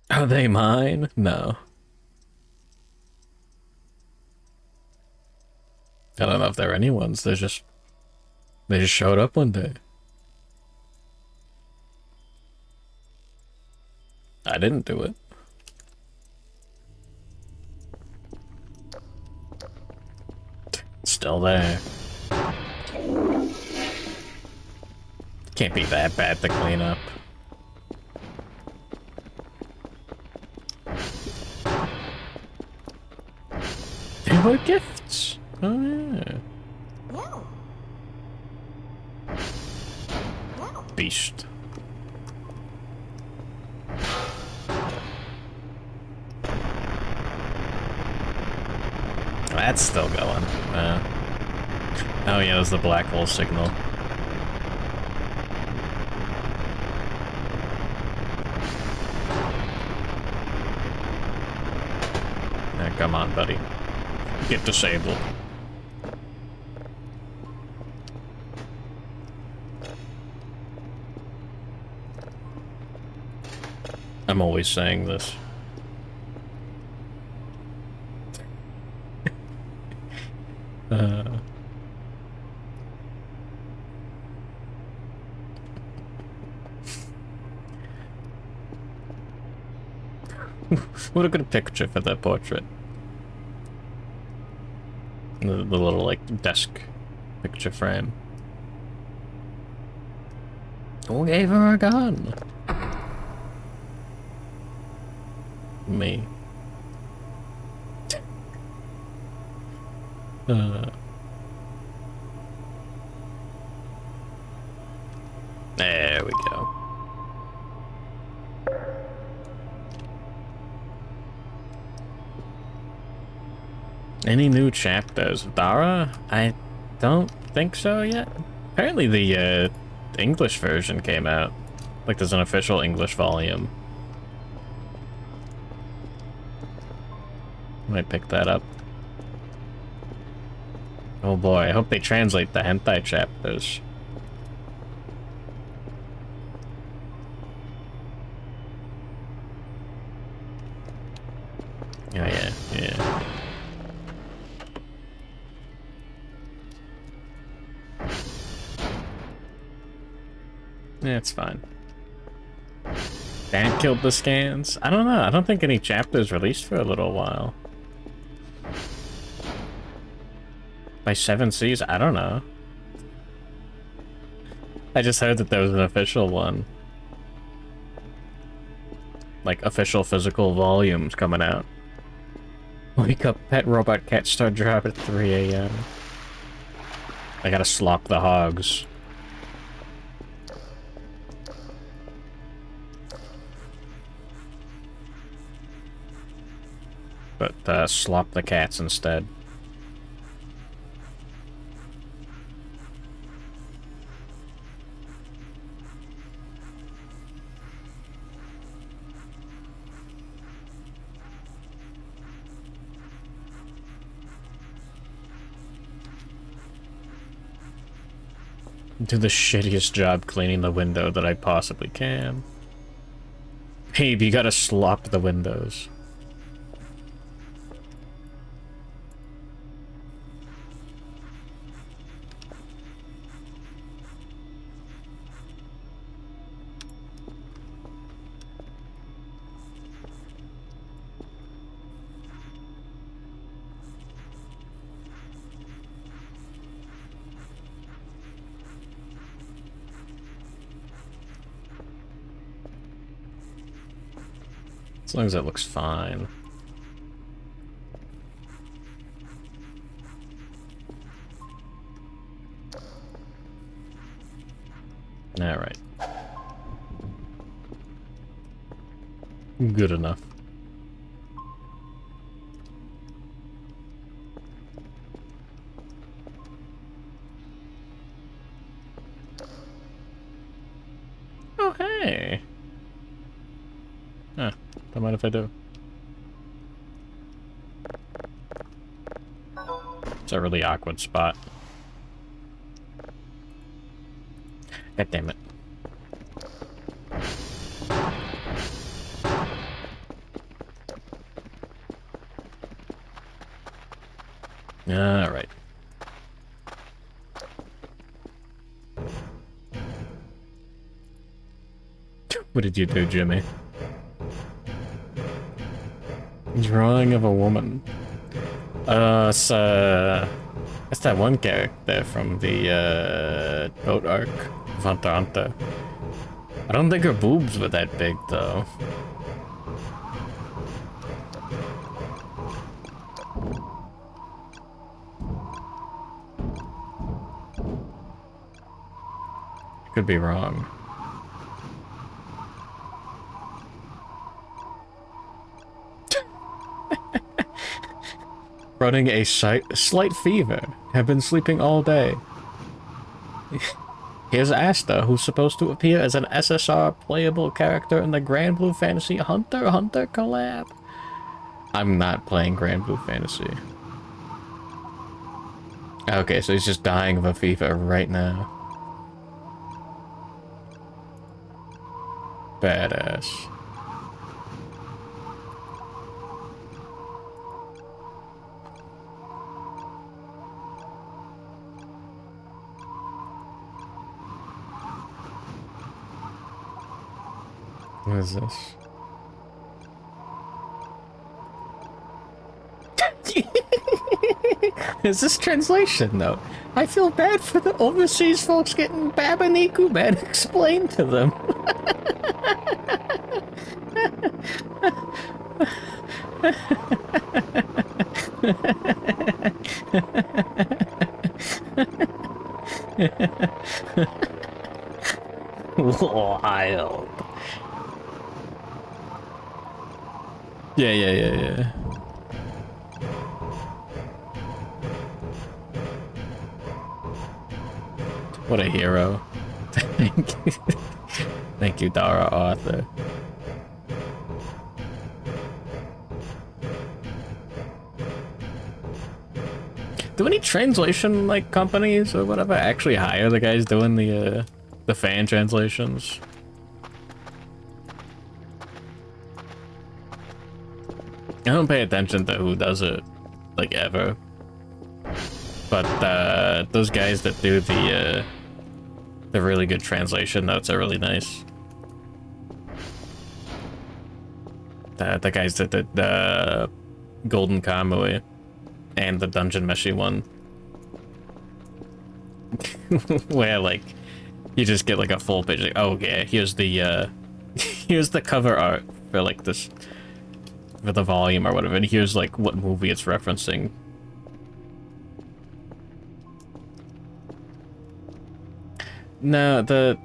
Are they mine? No. I don't know if they're anyone's. They just showed up one day. I didn't do it. Still there. Can't be that bad to clean up. They were gifts. Oh yeah. Beast. That's still going. Oh yeah, there's the black hole signal. Come on, buddy. Get disabled. I'm always saying this. What a good picture for that portrait. The little, like, desk picture frame. Who gave her a gun? Me. There we go. Any new chapters? Dara? I don't think so yet. Apparently the English version came out. Like there's an official English volume. Might pick that up. Oh boy, I hope they translate the hentai chapters. Oh yeah, yeah. Yeah, it's fine. That killed the scans? I don't know. I don't think any chapters released for a little while. By 7 Seas? I don't know. I just heard that there was an official one. Like, official physical volumes coming out. Wake up, pet robot cat, start drop at 3 AM. I gotta slop the hogs. But, slop the cats instead. Do the shittiest job cleaning the window that I possibly can. Babe, you gotta slop the windows. As long as it looks fine. Alright. Good enough. Oh, hey! Don't mind if I do. It's a really awkward spot. God damn it. Alright. What did you do, Jimmy? Drawing of a woman. It's that one character from the boat arc of Hunter x Hunter. I don't think her boobs were that big though. Could be wrong. Running a slight fever. Have been sleeping all day. Here's Asta, who's supposed to appear as an SSR playable character in the Grand Blue Fantasy Hunter x Hunter collab. I'm not playing Grand Blue Fantasy. Okay, so he's just dying of a fever right now. Badass. What is this? Is this translation though? I feel bad for the overseas folks getting Babaniku Man explained to them. Wild. Yeah. What a hero. Thank you. Thank you, Dara Arthur. Do any translation like companies or whatever actually hire the guys doing the fan translations? I don't pay attention to who does it, like, ever. But those guys that do the really good translation notes are really nice. The guys that did the Golden Kamui and the Dungeon Meshi one. Where, like, you just get, like, a full page, like, oh, yeah, here's the, here's the cover art for, like, this, for the volume or whatever, and here's, like, what movie it's referencing. No, the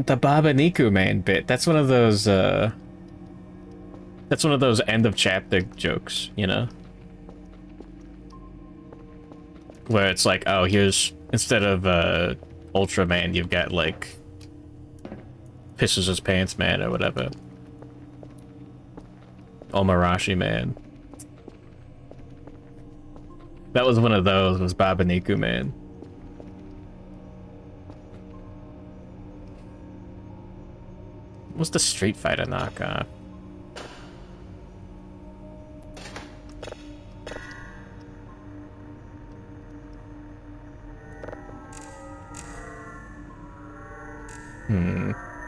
Babaniku Man bit, that's one of those end of chapter jokes, you know? Where it's like, oh, here's, instead of Ultraman, you've got, like, Pisses His Pants Man or whatever. Omarashi Man. That was one of those, was Babaniku Man. What's the Street Fighter knockoff?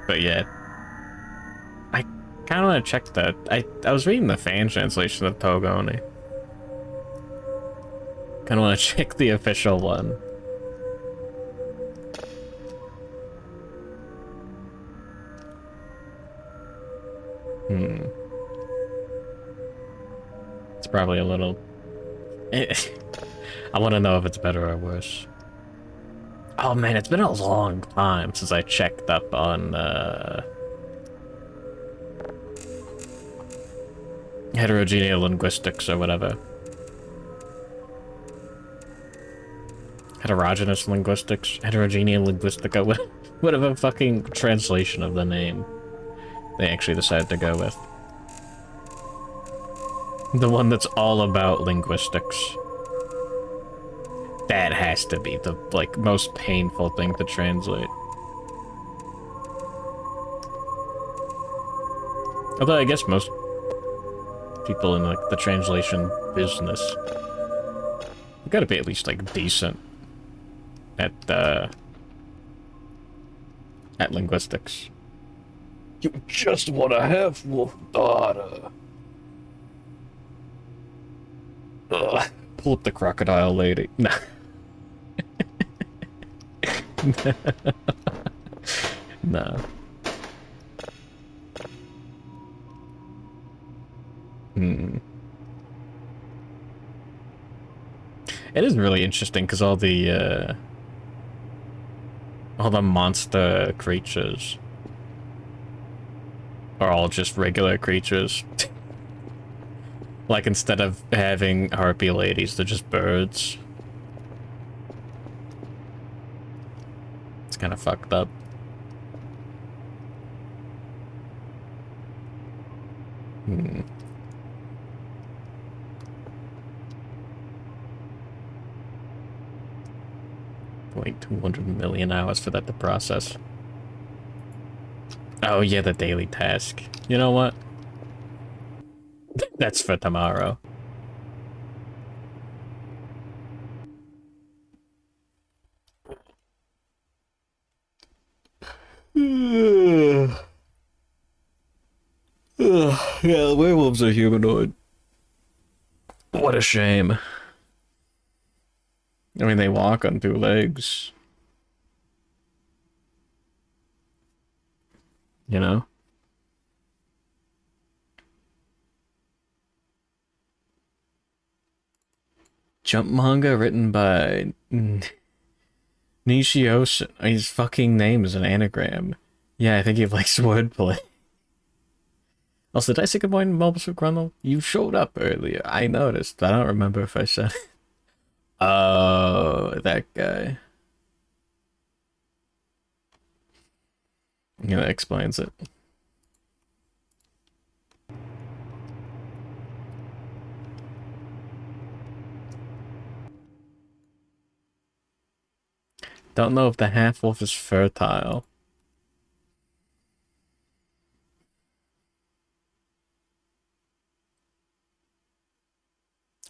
But yeah. I kinda wanna check that. I was reading the fan translation of Togoni. Kinda wanna check the official one. It's probably a little... I want to know if it's better or worse. Oh man, it's been a long time since I checked up on heterogeneous linguistics or whatever. Heterogeneous linguistics? Heterogeneous linguistica? Whatever fucking translation of the name they actually decided to go with. The one that's all about linguistics. That has to be the, like, most painful thing to translate. Although I guess most people in, like, the translation business gotta be at least, like, decent at linguistics. You just want to have wolf daughter. Ugh. Pull up the crocodile lady. Nah. Nah. It is really interesting because all the monster creatures are all just regular creatures. Like, instead of having harpy ladies, they're just birds. It's kind of fucked up. Wait, 200 million hours for that to process. Oh yeah, the daily task. You know what? That's for tomorrow. Yeah, werewolves are humanoid. What a shame. I mean, they walk on two legs. You know? Jump manga written by Nishio. His fucking name is an anagram. Yeah, I think he likes wordplay. Also, did I say good morning, Mobile Grundle? You showed up earlier. I noticed, but I don't remember if I said. Oh, that guy. Yeah, that explains it. Don't know if the half-wolf is fertile.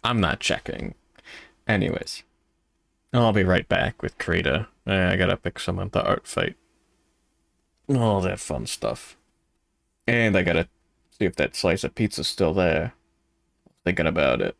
I'm not checking. Anyways. I'll be right back with Krita. I gotta pick someone to art fight. All that fun stuff. And I gotta see if that slice of pizza's still there. Thinking about it.